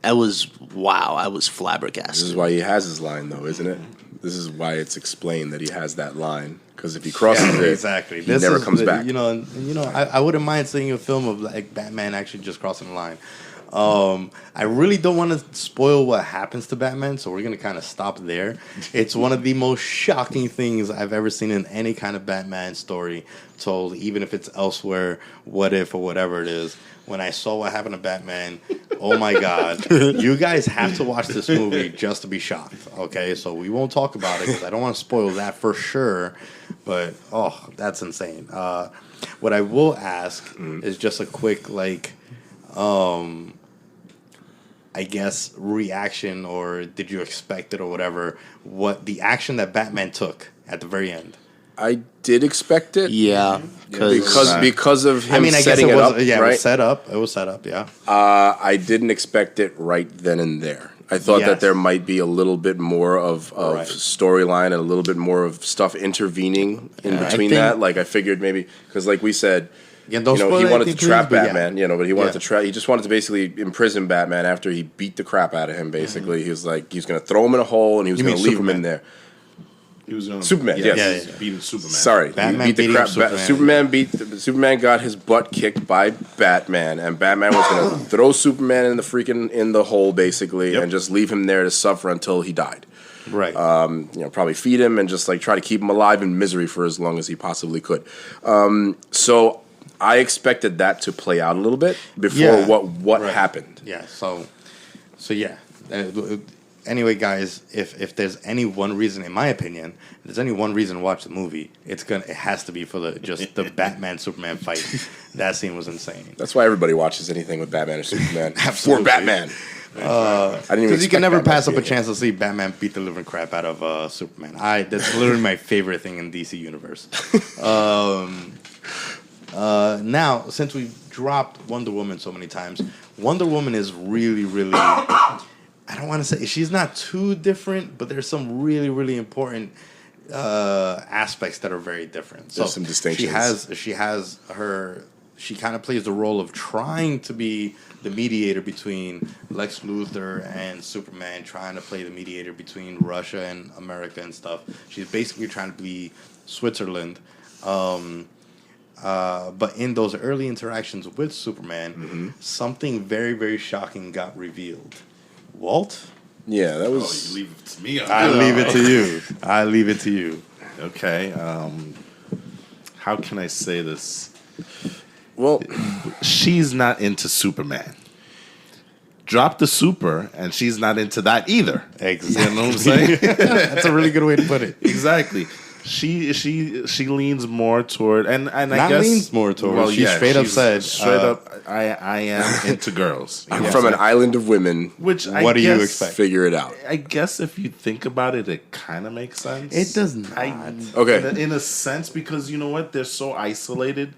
Speaker 3: I was wow. I was
Speaker 1: This is
Speaker 3: flabbergasted.
Speaker 1: why he has his line, though, isn't it? This is why it's explained that he has that line, because if he crosses it,
Speaker 4: exactly.
Speaker 1: he never comes back.
Speaker 4: You know, and you know, I wouldn't mind seeing a film of like Batman actually just crossing the line. I really don't want to spoil what happens to Batman, so we're gonna kind of stop there. It's one of the most shocking things I've ever seen in any kind of Batman story told, even if it's elsewhere, what if or whatever it is. When I saw what happened to Batman, oh my god! You guys have to watch this movie just to be shocked. Okay, so we won't talk about it because I don't want to spoil that for sure. But oh, that's insane. What I will ask is just a quick I guess reaction, or did you expect it or whatever? What the action that Batman took at the very end?
Speaker 1: I did expect it,
Speaker 3: Yeah,
Speaker 1: because of him
Speaker 4: I mean, I guess
Speaker 1: setting
Speaker 4: it
Speaker 1: it
Speaker 4: was
Speaker 1: up.
Speaker 4: yeah,
Speaker 1: right?
Speaker 4: it was set up. It was set up. Yeah.
Speaker 1: I didn't expect it right then and there. I thought
Speaker 4: Yes.
Speaker 1: that there might be a little bit more of
Speaker 4: Right.
Speaker 1: storyline and a little bit more of stuff intervening in
Speaker 3: I
Speaker 1: between
Speaker 3: think-
Speaker 1: that. Like I figured maybe, because like we said,
Speaker 4: Yeah, don't
Speaker 1: he
Speaker 4: spoil
Speaker 1: wanted to
Speaker 4: anything,
Speaker 1: trap
Speaker 4: please, but yeah.
Speaker 1: Batman, but he wanted
Speaker 4: Yeah.
Speaker 1: to trap. He just wanted to basically imprison Batman after he beat the crap out of him. Basically, he was like, he was going to throw him in a hole and he was
Speaker 4: You
Speaker 1: going to
Speaker 4: mean
Speaker 1: leave him in
Speaker 4: Superman?
Speaker 1: there.
Speaker 2: He was going
Speaker 1: Superman, yes.
Speaker 4: Yeah,
Speaker 2: He's beating Superman.
Speaker 1: Sorry, he
Speaker 4: Batman
Speaker 1: beat the
Speaker 4: beating
Speaker 1: crap.
Speaker 4: Superman.
Speaker 1: Superman got his butt kicked by Batman, and Batman was going to throw Superman in the hole basically,
Speaker 2: Yep.
Speaker 1: and just leave him there to suffer until he died.
Speaker 4: Right.
Speaker 1: Probably feed him and just like try to keep him alive in misery for as long as he possibly could. So I expected that to play out a little bit before
Speaker 4: Yeah.
Speaker 1: what
Speaker 4: Right.
Speaker 1: happened.
Speaker 4: Yeah. So yeah. Anyway, guys, if there's any one reason, in my opinion, if there's any one reason to watch the movie, it has to be for the Batman Superman fight. That scene was insane.
Speaker 1: That's why everybody watches anything with Batman or Superman. For
Speaker 4: Absolutely.
Speaker 1: Batman. I didn't even
Speaker 4: Because you
Speaker 1: expect
Speaker 4: can never
Speaker 1: Batman
Speaker 4: pass
Speaker 1: to
Speaker 4: up
Speaker 1: be
Speaker 4: a
Speaker 1: in it.
Speaker 4: chance to see Batman beat the living crap out of Superman. That's literally my favorite thing in DC Universe. Now, since we've dropped Wonder Woman so many times, Wonder Woman is really, really. I don't want to say she's not too different, but there's some really, really important aspects that are very different.
Speaker 1: There's some distinctions.
Speaker 4: She kind of plays the role of trying to be the mediator between Lex Luthor and Superman, trying to play the mediator between Russia and America and stuff. She's basically trying to be Switzerland. But in those early interactions with Superman, something very, very shocking got revealed. Walt?
Speaker 1: Yeah, that
Speaker 2: Oh,
Speaker 1: was.
Speaker 2: you leave it to me.
Speaker 4: I leave it to you. I leave it to you.
Speaker 2: Okay. How can I say this?
Speaker 1: Well,
Speaker 2: She's not into Superman. Drop the super, and she's not into that either.
Speaker 4: Exactly.
Speaker 2: You know what I'm saying?
Speaker 4: That's a really good way to put it.
Speaker 2: Exactly. She leans more toward and I
Speaker 4: Not
Speaker 2: guess
Speaker 4: leans more toward, she straight up said,
Speaker 2: straight up I am into girls. You
Speaker 1: I'm
Speaker 2: know
Speaker 1: from
Speaker 2: what
Speaker 1: an
Speaker 2: I'm saying?
Speaker 1: island of women.
Speaker 2: Which
Speaker 4: What do you
Speaker 2: guess-
Speaker 4: expect?
Speaker 1: Figure it out.
Speaker 2: I guess if you think about it, it kind of makes sense.
Speaker 4: It does not.
Speaker 1: Okay.
Speaker 2: In a sense, because you know what, they're so isolated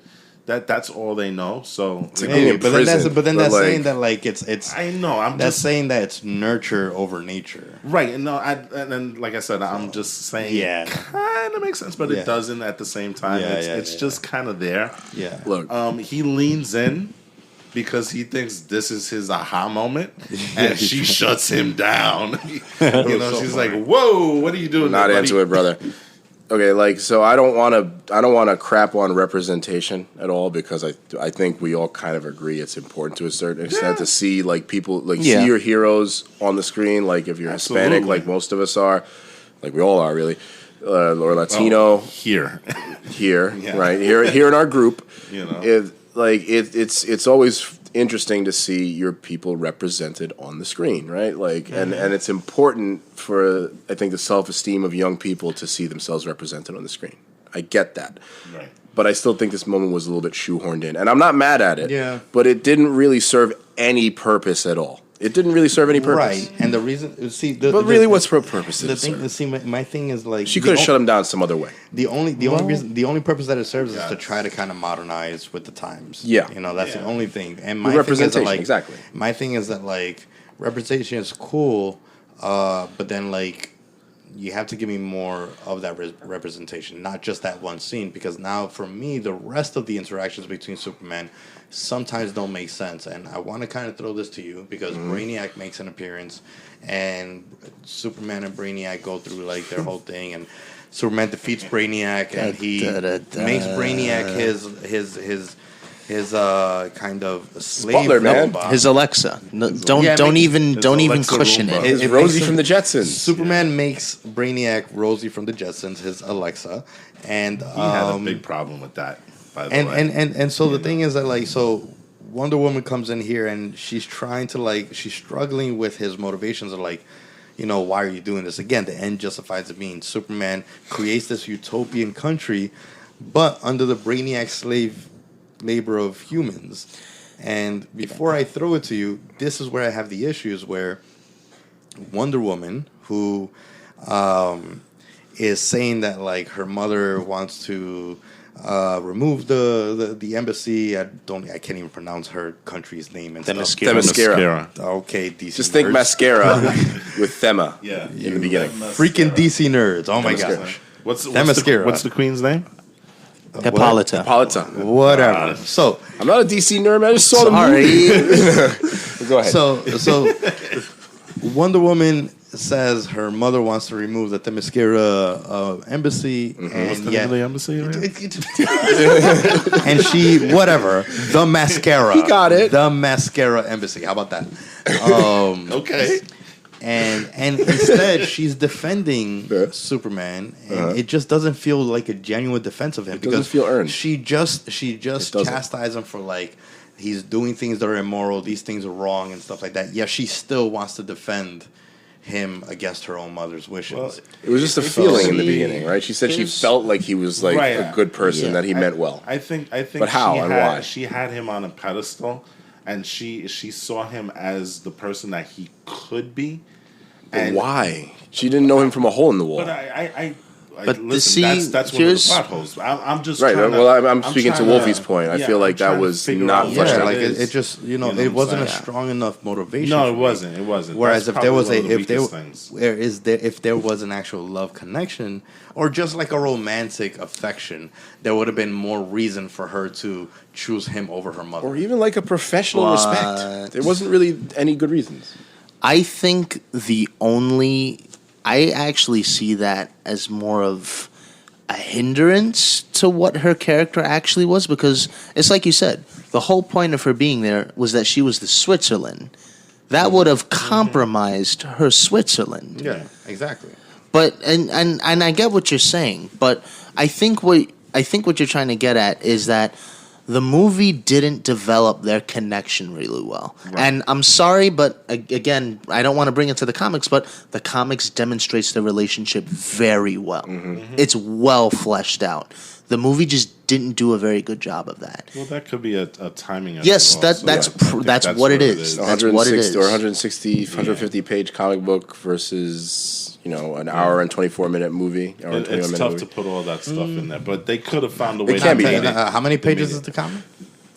Speaker 2: that that's all they know. So
Speaker 1: like
Speaker 4: Maybe,
Speaker 1: in
Speaker 4: but then that's
Speaker 1: prison,
Speaker 4: that's
Speaker 1: but,
Speaker 4: saying
Speaker 1: like-
Speaker 4: that like it's
Speaker 2: I know I'm
Speaker 4: that's
Speaker 2: just
Speaker 4: saying that it's nurture over nature.
Speaker 2: right. And no, and then like I said, I'm just saying.
Speaker 4: Yeah.
Speaker 2: kind of makes sense, but
Speaker 4: Yeah.
Speaker 2: it doesn't at the same time.
Speaker 4: Yeah,
Speaker 2: it's
Speaker 4: yeah.
Speaker 2: just kind of there.
Speaker 4: Yeah.
Speaker 1: Look,
Speaker 2: He leans in because he thinks this is his aha moment, and she shuts him down. You know,
Speaker 4: so
Speaker 2: she's
Speaker 4: funny.
Speaker 2: like, "Whoa, what are you doing?"
Speaker 1: not
Speaker 2: there,
Speaker 1: into
Speaker 2: buddy?"
Speaker 1: it, brother. Okay, like so, I don't want to crap on representation at all, because I think we all kind of agree it's important to a certain extent to see like people
Speaker 3: Yeah.
Speaker 1: see your heroes on the screen. Like if you're Hispanic,
Speaker 2: Absolutely.
Speaker 1: like most of us are, like we all are really, or Latino
Speaker 2: Here.
Speaker 1: here,
Speaker 2: Yeah.
Speaker 1: right here in our group.
Speaker 2: You know.
Speaker 1: It's always interesting to see your people represented on the screen, right? Like, and it's important for, I think, the self-esteem of young people to see themselves represented on the screen. I get that.
Speaker 2: Right.
Speaker 1: But I still think this moment was a little bit shoehorned in. And I'm not mad at it.
Speaker 4: Yeah.
Speaker 1: But it didn't really serve any purpose at all. It didn't really serve any purpose.
Speaker 4: Right, and the reason, see,
Speaker 1: But really, what's her purpose?
Speaker 4: the thing? See, my thing is like
Speaker 1: She could have shut him down some other way.
Speaker 4: The only reason, the only purpose that it serves is to try to kind of modernize with the times.
Speaker 1: Yeah.
Speaker 4: You know, that's the
Speaker 2: Yeah.
Speaker 4: only thing. And
Speaker 1: The
Speaker 4: my thing is that,
Speaker 1: representation,
Speaker 4: like,
Speaker 1: exactly.
Speaker 4: My thing is that like representation is cool, but then like you have to give me more of that representation, not just that one scene. Because now for me, the rest of the interactions between Superman sometimes don't make sense. And I want to kind of throw this to you because Brainiac makes an appearance, and Superman and Brainiac go through like their whole thing, and Superman defeats Brainiac, and he makes Brainiac his kind of slave
Speaker 1: butler, man.
Speaker 4: robot.
Speaker 3: His Alexa. No,
Speaker 4: Yeah,
Speaker 3: don't
Speaker 4: make-
Speaker 3: even
Speaker 2: Alexa
Speaker 3: cushion
Speaker 2: Roomba.
Speaker 3: it.
Speaker 1: It's
Speaker 4: it
Speaker 1: Rosie
Speaker 4: makes
Speaker 1: from the Jetsons.
Speaker 4: Superman makes Brainiac Rosie from the Jetsons his Alexa, and
Speaker 2: He had a big problem with that, by the
Speaker 4: and,
Speaker 2: way.
Speaker 4: and so the thing is that like so Wonder Woman comes in here and she's trying to like she's struggling with his motivations of like, you know, why are you doing this? Again, the end justifies the means. Superman creates this utopian country, but under the Brainiac slave labor of humans. And before I throw it to you, this is where I have the issues where Wonder Woman, who is saying that like her mother wants to remove the embassy. I can't even pronounce her country's name and stuff.
Speaker 1: Themyscira.
Speaker 4: Okay, DC.
Speaker 1: Just think
Speaker 4: nerds.
Speaker 1: mascara with Thema
Speaker 2: Yeah.
Speaker 1: in the beginning.
Speaker 4: Freaking DC nerds. Oh my
Speaker 1: Themyscira.
Speaker 4: gosh.
Speaker 2: What's the queen's name?
Speaker 3: Hippolyta.
Speaker 1: Hippolyta.
Speaker 4: Whatever. So
Speaker 1: I'm not a DC nerd, man. I just saw the movie. Go ahead.
Speaker 4: so Wonder Woman says her mother wants to remove the Themyscira embassy, and yet
Speaker 2: The embassy, right?
Speaker 4: and she the mascara.
Speaker 1: He got it.
Speaker 4: The mascara embassy. How about that?
Speaker 2: Okay.
Speaker 4: And instead she's defending
Speaker 1: Yeah.
Speaker 4: Superman, and it just doesn't feel like a genuine defense of him.
Speaker 1: doesn't feel earned.
Speaker 4: She just
Speaker 1: doesn't.
Speaker 4: chastised him for like he's doing things that are immoral, these things are wrong and stuff like that. Yeah, she still wants to defend him against her own mother's wishes.
Speaker 2: Well,
Speaker 1: It was just a
Speaker 2: If
Speaker 1: feeling in the
Speaker 2: she-
Speaker 1: beginning, right? She said she
Speaker 2: if-
Speaker 1: felt like he was like
Speaker 2: Right.
Speaker 1: a good person,
Speaker 4: Yeah.
Speaker 1: that he meant well.
Speaker 2: I think.
Speaker 1: But how
Speaker 2: she
Speaker 1: and
Speaker 2: had,
Speaker 1: why?
Speaker 2: She had him on a pedestal, and she saw him as the person that he could be. And
Speaker 1: Why? She didn't know him from a hole in the wall.
Speaker 2: But I
Speaker 3: But
Speaker 2: listen.
Speaker 3: see,
Speaker 2: That's one of the
Speaker 3: here's-
Speaker 2: plot holes. I'm just
Speaker 1: Right.
Speaker 2: trying to-
Speaker 1: Well, I'm speaking to
Speaker 2: trying
Speaker 1: Wolfie's point. I feel like
Speaker 2: I'm
Speaker 1: that
Speaker 2: trying to
Speaker 1: was
Speaker 2: figure
Speaker 1: not
Speaker 2: out
Speaker 1: fleshed
Speaker 2: what
Speaker 1: out.
Speaker 4: like
Speaker 2: is.
Speaker 4: it just
Speaker 2: You know
Speaker 4: it
Speaker 2: what I'm
Speaker 4: wasn't a
Speaker 2: saying?
Speaker 4: strong enough motivation.
Speaker 2: No,
Speaker 4: for
Speaker 2: it
Speaker 4: me.
Speaker 2: wasn't. It wasn't.
Speaker 4: Whereas
Speaker 2: That's
Speaker 4: if there was
Speaker 2: probably one of the
Speaker 4: if
Speaker 2: weakest
Speaker 4: there
Speaker 2: things.
Speaker 4: if there was an actual love connection or just like a romantic affection, there would have been more reason for her to choose him over her mother.
Speaker 1: Or even like a professional
Speaker 3: What?
Speaker 1: respect. There wasn't really any good reasons.
Speaker 3: I think I actually see that as more of a hindrance to what her character actually was, because it's like you said, the whole point of her being there was that she was the Switzerland. That would have compromised her Switzerland.
Speaker 4: Yeah, exactly.
Speaker 3: But and I get what you're saying, but I think what you're trying to get at is that the movie didn't develop their connection really well. And I'm sorry, but again, I don't want to bring it to the comics, but the comics demonstrates the relationship very well. It's well fleshed out. The movie just didn't do a very good job of that.
Speaker 2: Well, that could be a timing. issue
Speaker 3: Yes,
Speaker 2: also.
Speaker 3: that's
Speaker 2: I think
Speaker 3: that's what it is. That's what it
Speaker 1: 160
Speaker 3: is.
Speaker 1: or 160, 150 page comic book versus, an hour and 24-minute movie. Hour and
Speaker 2: It's
Speaker 1: 21-minute
Speaker 2: tough
Speaker 1: movie.
Speaker 2: to put all that stuff in there, but they could have found a way.
Speaker 1: can
Speaker 2: to
Speaker 1: be.
Speaker 2: make it.
Speaker 4: How many pages
Speaker 2: made
Speaker 4: is
Speaker 2: it.
Speaker 4: the comic?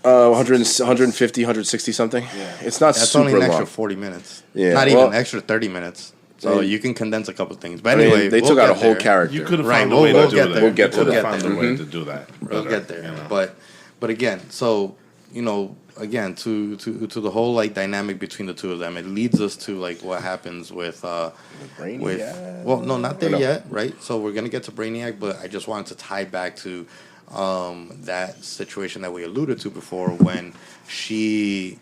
Speaker 1: 150, 160 something. It's not
Speaker 4: That's
Speaker 1: super
Speaker 4: only an extra
Speaker 1: long.
Speaker 4: 40 minutes.
Speaker 1: Yeah,
Speaker 4: Not
Speaker 1: well-
Speaker 4: even extra 30 minutes. So
Speaker 1: Yeah.
Speaker 4: you can condense a couple things. But
Speaker 1: I mean,
Speaker 4: anyway,
Speaker 1: they
Speaker 4: we'll
Speaker 1: took out a
Speaker 4: get
Speaker 1: whole
Speaker 4: there.
Speaker 1: character.
Speaker 2: You could have
Speaker 4: Right,
Speaker 2: found a
Speaker 4: we'll-
Speaker 2: way
Speaker 4: we'll
Speaker 2: to
Speaker 4: get
Speaker 2: do
Speaker 4: there.
Speaker 2: that.
Speaker 1: We'll get
Speaker 2: You could
Speaker 1: to
Speaker 2: have
Speaker 1: that.
Speaker 2: found a way to do that.
Speaker 4: We'll
Speaker 2: better,
Speaker 4: get there.
Speaker 2: you know.
Speaker 4: But again, so again to the whole like dynamic between the two of them, it leads us to like what happens with
Speaker 1: Brainiac?
Speaker 4: well, no, not there
Speaker 1: no?
Speaker 4: yet, right? So we're gonna get to Brainiac, but I just wanted to tie back to that situation that we alluded to before when she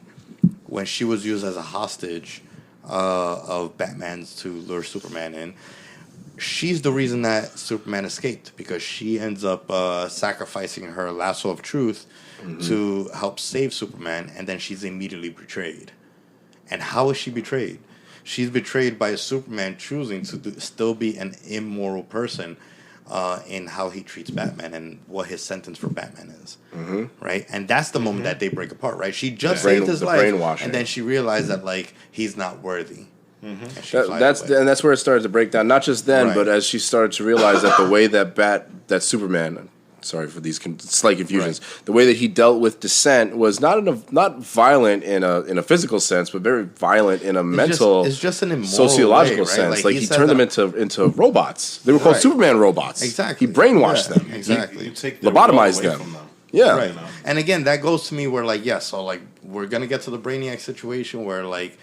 Speaker 4: was used as a hostage of Batman's to lure Superman in. She's the reason that Superman escaped because she ends up sacrificing her lasso of truth to help save Superman, and then she's immediately betrayed. And how is she betrayed? She's betrayed by Superman choosing to still be an immoral person in how he treats Batman and what his sentence for Batman is, right? And that's the moment that they break apart, right? She just saved his
Speaker 1: the
Speaker 4: life,
Speaker 1: brainwashing.
Speaker 4: and then she realized that like he's not worthy. And she flies away.
Speaker 1: And that's where it started to break down. Not just then,
Speaker 4: Right.
Speaker 1: but as she started to realize that the way that Superman, sorry for these slight confusions, the way that he dealt with dissent was not violent in a physical sense, but very violent in a mental,
Speaker 4: it's just an immoral
Speaker 1: sociological
Speaker 4: way, right?
Speaker 1: sense. Like he
Speaker 4: said
Speaker 1: turned them
Speaker 4: that-
Speaker 1: into robots. They were called
Speaker 4: Right.
Speaker 1: Superman robots.
Speaker 4: Exactly.
Speaker 1: He brainwashed
Speaker 4: Yeah,
Speaker 1: them.
Speaker 4: exactly.
Speaker 2: You take their
Speaker 1: Lobotomized
Speaker 2: will away
Speaker 1: them.
Speaker 2: from them.
Speaker 1: Yeah.
Speaker 4: Right. And again, that goes to me where, like, yes, so, like, we're going to get to the Brainiac situation where, like,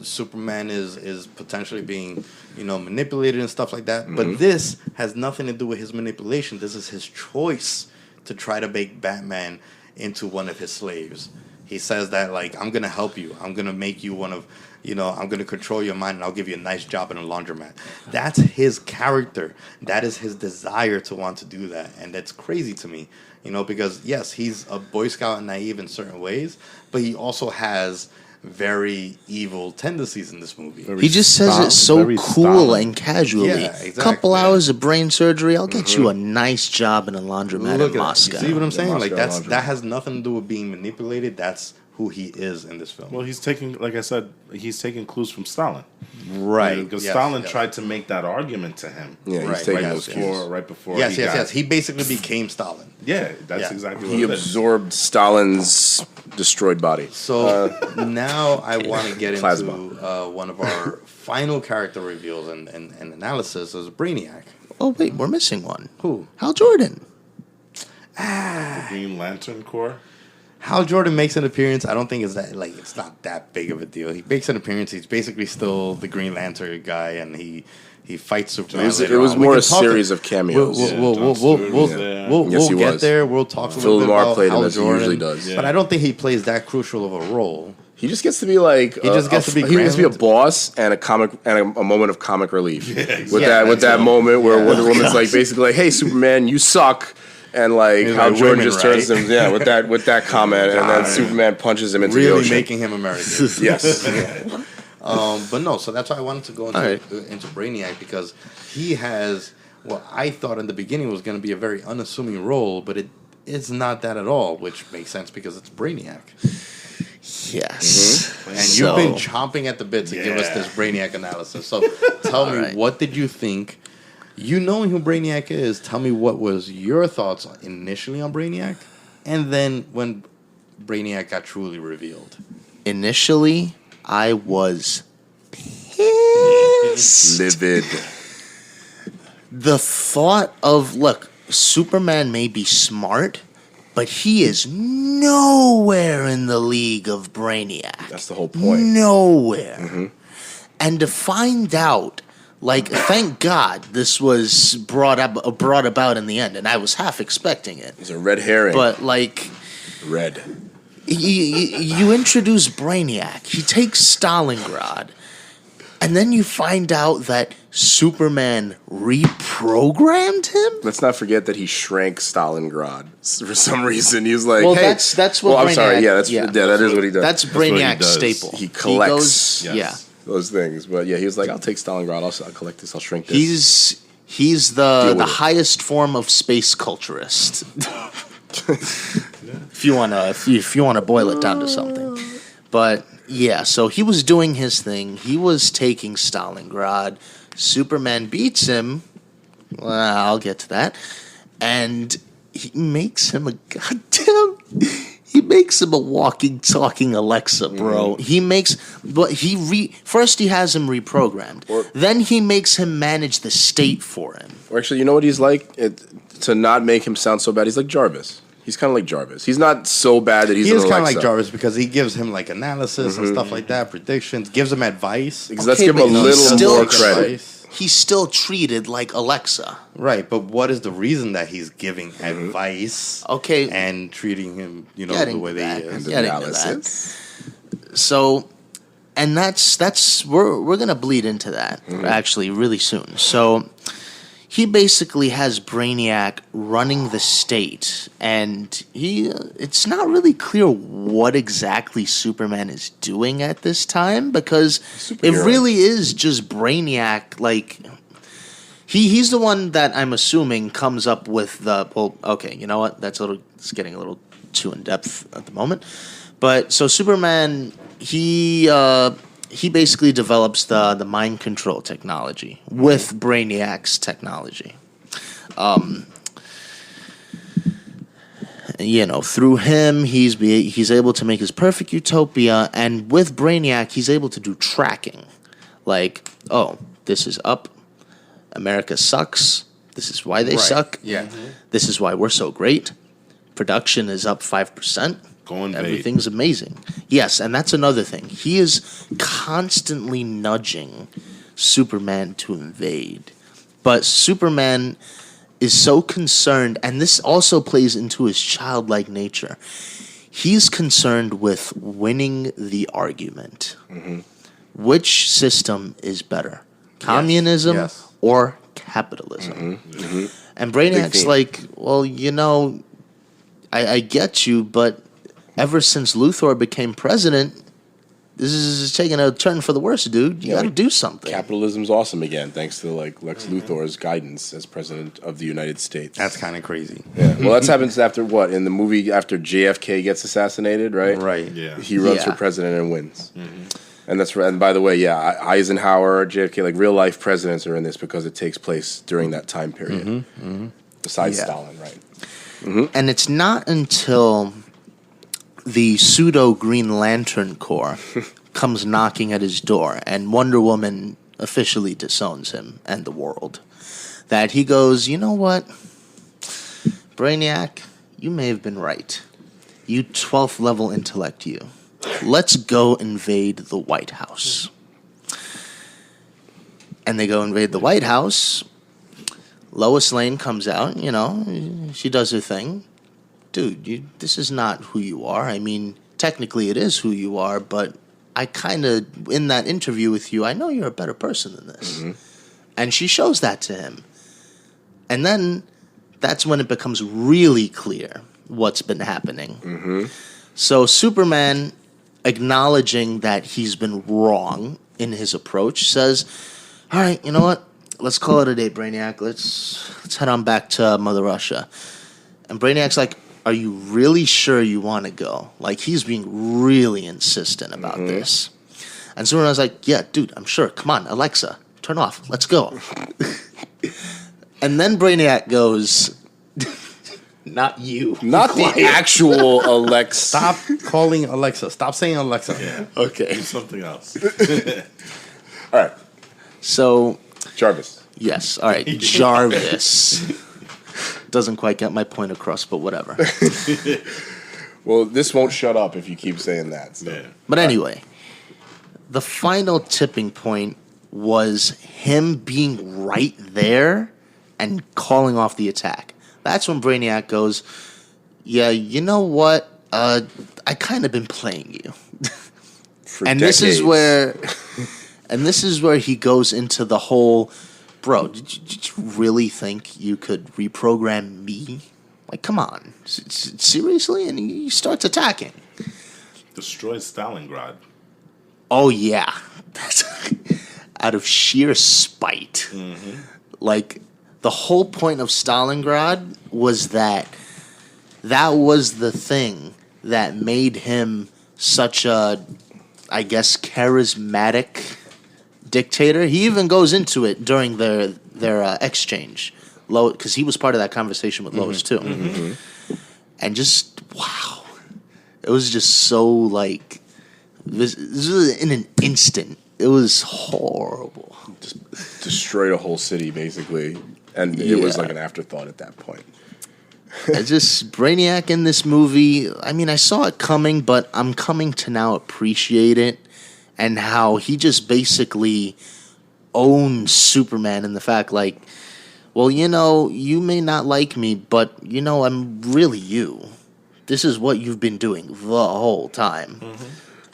Speaker 4: Superman is potentially being, manipulated and stuff like that. But this has nothing to do with his manipulation. This is his choice to try to make Batman into one of his slaves. He says that, like, I'm going to help you. I'm going to make you one of, I'm going to control your mind and I'll give you a nice job in a laundromat. That's his character. That is his desire to want to do that. And that's crazy to me, because, yes, he's a Boy Scout and naive in certain ways, but he also has very evil tendencies in this movie.
Speaker 3: He just says it so
Speaker 2: very
Speaker 3: cool
Speaker 2: Stalin.
Speaker 3: and casually.
Speaker 4: Yeah, exactly.
Speaker 3: Couple hours of brain surgery, I'll get you a nice job in a laundromat
Speaker 4: Look
Speaker 3: in
Speaker 4: at
Speaker 3: Moscow.
Speaker 4: that. You see what I'm saying? Like
Speaker 1: Moscow
Speaker 4: that has nothing to do with being manipulated. That's who he is in this film.
Speaker 2: Well, he's taking, like I said, he's taking clues from Stalin.
Speaker 4: Right.
Speaker 2: Because
Speaker 4: Yes,
Speaker 2: Stalin
Speaker 4: yes.
Speaker 2: tried to make that argument to him.
Speaker 1: Yeah, he's
Speaker 4: Right,
Speaker 1: taking
Speaker 4: right
Speaker 1: those
Speaker 4: before-
Speaker 1: cues.
Speaker 2: Right before.
Speaker 4: Yes. He basically became Stalin.
Speaker 2: Yeah, that's
Speaker 4: Yeah.
Speaker 2: exactly
Speaker 1: He
Speaker 2: what it is.
Speaker 1: absorbed Stalin's destroyed body.
Speaker 4: So now I want to get into
Speaker 1: Plasma.
Speaker 4: one of our final character reveals and analysis is Brainiac.
Speaker 3: Oh, wait, we're missing one.
Speaker 4: Who?
Speaker 3: Hal Jordan.
Speaker 2: The Green Lantern Corps.
Speaker 4: Hal Jordan makes an appearance. I don't think it's not that big of a deal. He makes an appearance. He's basically still the Green Lantern guy, and he fights Superman.
Speaker 1: It was
Speaker 4: later on. We
Speaker 1: more
Speaker 4: can
Speaker 1: a
Speaker 4: talk-
Speaker 1: series of cameos.
Speaker 4: We'll
Speaker 2: John Stewart was there.
Speaker 1: Yes, he
Speaker 4: get
Speaker 1: was.
Speaker 4: there. We'll talk a
Speaker 1: Phil
Speaker 4: little bit
Speaker 1: Lamar
Speaker 4: about
Speaker 1: played him
Speaker 4: Hal
Speaker 1: as he
Speaker 4: Jordan,
Speaker 1: usually does.
Speaker 2: Yeah.
Speaker 4: but I don't think he plays that crucial of a role.
Speaker 1: He just gets to be like
Speaker 4: He just gets to be
Speaker 1: he gets to be a
Speaker 4: Grant.
Speaker 1: boss and a moment of comic relief. With
Speaker 4: Yeah,
Speaker 1: that
Speaker 4: that's
Speaker 1: moment where
Speaker 4: Yeah.
Speaker 1: Wonder Woman's like basically like, "Hey Superman, you suck." And like
Speaker 4: He's
Speaker 1: how
Speaker 4: like,
Speaker 1: Jordan
Speaker 4: "Women,
Speaker 1: just turns
Speaker 4: right?"
Speaker 1: him with that comment, and then Superman punches him into the
Speaker 4: Really
Speaker 1: ocean.
Speaker 4: making him American.
Speaker 1: Yes.
Speaker 4: But no, so that's why I wanted to go into Brainiac, because he has what I thought in the beginning was going to be a very unassuming role, but it's not that at all, which makes sense because it's Brainiac.
Speaker 3: Yes.
Speaker 4: And
Speaker 3: So-
Speaker 4: you've been chomping at the bit to give us this Brainiac analysis. So tell me,
Speaker 3: right.
Speaker 4: what did you think? You knowing who Brainiac is, tell me what was your thoughts initially on Brainiac, and then when Brainiac got truly revealed.
Speaker 3: Initially, I was pissed.
Speaker 1: Livid.
Speaker 3: The thought of, look, Superman may be smart, but he is nowhere in the league of Brainiac.
Speaker 1: That's the whole point.
Speaker 3: Nowhere. And to find out, like, thank God this was brought about in the end, and I was half expecting it.
Speaker 1: He's a red herring.
Speaker 3: But, like,
Speaker 1: Red.
Speaker 3: you introduce Brainiac, he takes Stalingrad, and then you find out that Superman reprogrammed him?
Speaker 1: Let's not forget that he shrank Stalingrad for some reason. He was like,
Speaker 3: Well,
Speaker 1: "Hey,
Speaker 3: that's what
Speaker 1: Well, I'm
Speaker 3: Brainiac,
Speaker 1: sorry. Yeah,
Speaker 3: yeah.
Speaker 1: that is what he does.
Speaker 3: That's
Speaker 2: what he
Speaker 3: Brainiac's
Speaker 2: does.
Speaker 3: staple.
Speaker 1: He collects.
Speaker 3: goes,
Speaker 2: Yes.
Speaker 3: yeah.
Speaker 1: those things. But yeah, he was like, "I'll take Stalingrad. I'll collect this. I'll shrink this."
Speaker 3: He's
Speaker 1: Deal
Speaker 3: the
Speaker 1: with it.
Speaker 3: highest form of space culturist. If you wanna boil it down to something. But yeah, so he was doing his thing. He was taking Stalingrad. Superman beats him. Well, I'll get to that. And he makes him a goddamn. He makes him a walking, talking Alexa, bro. First he has him reprogrammed. Then he makes him manage the state for him.
Speaker 1: Or actually, you know what he's like? To not make him sound so bad, he's like Jarvis. He's kind of like Jarvis. He's not so bad that he's
Speaker 4: He
Speaker 1: an
Speaker 4: is kind of
Speaker 1: Alexa.
Speaker 4: like Jarvis because he gives him like analysis and stuff like that, predictions, gives him advice.
Speaker 1: Because let's
Speaker 3: Okay,
Speaker 1: give him a
Speaker 3: but he's
Speaker 1: little
Speaker 3: still
Speaker 1: more
Speaker 3: like
Speaker 1: credit.
Speaker 4: Advice.
Speaker 3: He's still treated like Alexa.
Speaker 4: Right, but what is the reason that he's giving advice?
Speaker 3: Okay.
Speaker 4: And treating him, the
Speaker 3: Getting
Speaker 4: way
Speaker 3: to
Speaker 4: that he
Speaker 3: that.
Speaker 4: is.
Speaker 3: Getting to
Speaker 1: Analysis.
Speaker 3: So, and that's we're gonna bleed into that actually really soon. So, he basically has Brainiac running the state, and it's not really clear what exactly Superman is doing at this time because it
Speaker 1: Superhero.
Speaker 3: really is just Brainiac. Like, He's the one that I'm assuming comes up with the well. Okay, you know what? It's getting a little too in depth at the moment. But so Superman, he basically develops the mind control technology with Brainiac's technology. Through him, he's able to make his perfect utopia, and with Brainiac, he's able to do tracking. Like, oh, this is up. America sucks. This is why they suck.
Speaker 4: Yeah.
Speaker 3: This is why we're so great. Production is up 5%.
Speaker 2: Go invade.
Speaker 3: Everything's amazing. Yes, and that's another thing. He is constantly nudging Superman to invade. But Superman is so concerned, and this also plays into his childlike nature. He's concerned with winning the argument. Mm-hmm. Which system is better? Communism
Speaker 4: Yes.
Speaker 3: or capitalism? Mm-hmm. Mm-hmm. And Brainiac's like, well, I get you, but ever since Luthor became president, this is taking a turn for the worse, dude. You got to do something.
Speaker 1: Capitalism's awesome again, thanks to Lex Luthor's guidance as president of the United States.
Speaker 4: That's kind of crazy.
Speaker 1: Yeah. Well, that happens after what in the movie after JFK gets assassinated, right?
Speaker 4: Right.
Speaker 2: Yeah.
Speaker 1: He runs for president and wins. Mm-hmm. And that's and by the way, yeah, Eisenhower, JFK, like real life presidents are in this because it takes place during that time period. Mm-hmm. Mm-hmm. Besides Stalin, right? Mm-hmm.
Speaker 3: And it's not until the pseudo Green Lantern Corps comes knocking at his door and Wonder Woman officially disowns him and the world that he goes, you know what, Brainiac, you may have been right. You 12th level intellect, you. Let's go invade the White House. And they go invade the White House. Lois Lane comes out, she does her thing. Dude, this is not who you are. I mean, technically it is who you are, but I kind of, in that interview with you, I know you're a better person than this. Mm-hmm. And she shows that to him. And then that's when it becomes really clear what's been happening. Mm-hmm. So Superman, acknowledging that he's been wrong in his approach, says, all right, you know what? Let's call it a day, Brainiac. Let's head on back to Mother Russia. And Brainiac's like, are you really sure you want to go? Like, he's being really insistent about this. And Superman's like, yeah, dude, I'm sure. Come on, Alexa, turn off. Let's go. And then Brainiac goes, not you.
Speaker 1: Not the actual Alexa.
Speaker 4: Stop calling Alexa. Stop saying Alexa.
Speaker 2: Yeah.
Speaker 3: Okay.
Speaker 2: Do something else.
Speaker 1: All right.
Speaker 3: So,
Speaker 1: Jarvis.
Speaker 3: yes, all right, Jarvis. Doesn't quite get my point across, but whatever.
Speaker 1: Well, this won't shut up if you keep saying that. So.
Speaker 2: Yeah.
Speaker 3: But anyway, the final tipping point was him being right there and calling off the attack. That's when Brainiac goes, yeah, you know what? I kind of been playing you.
Speaker 1: And decades.
Speaker 3: This is where he goes into the whole, bro, did you really think you could reprogram me? Like, come on. Seriously? And he starts attacking.
Speaker 2: Destroys Stalingrad.
Speaker 3: Oh, yeah. That's out of sheer spite. Mm-hmm. Like, the whole point of Stalingrad was that was the thing that made him such a, I guess, charismatic dictator. He even goes into it during their exchange, because he was part of that conversation with Lois too. Mm-hmm. And just wow, it was just so like this was in an instant. It was horrible.
Speaker 1: Just destroyed a whole city basically, and it was like an afterthought at that point.
Speaker 3: Just Brainiac in this movie. I mean, I saw it coming, but I'm coming to now appreciate it. And how he just basically owns Superman in the fact, like, well, you may not like me, but, I'm really you. This is what you've been doing the whole time. Mm-hmm.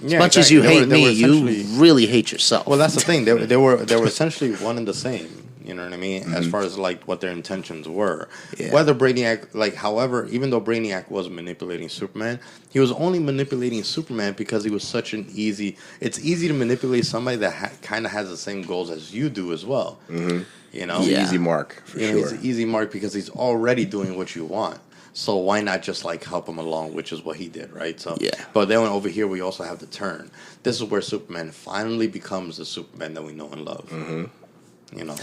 Speaker 3: As much as you hate me, you
Speaker 4: essentially-
Speaker 3: really hate yourself.
Speaker 4: Well, that's the thing. They were essentially one and the same. You know what I mean? As far as like what their intentions were.
Speaker 3: Yeah.
Speaker 4: Whether Brainiac, however, even though Brainiac was manipulating Superman, he was only manipulating Superman because he was such an easy. It's easy to manipulate somebody that kind of has the same goals as you do as well. Mm-hmm. You know,
Speaker 3: Yeah.
Speaker 1: Easy mark for
Speaker 4: you know,
Speaker 1: sure.
Speaker 4: he's an easy mark because he's already doing what you want. So why not just like help him along, which is what he did, right? So
Speaker 3: Yeah.
Speaker 4: But then over here we also have the turn. This is where Superman finally becomes the Superman that we know and love. Mm-hmm. You know.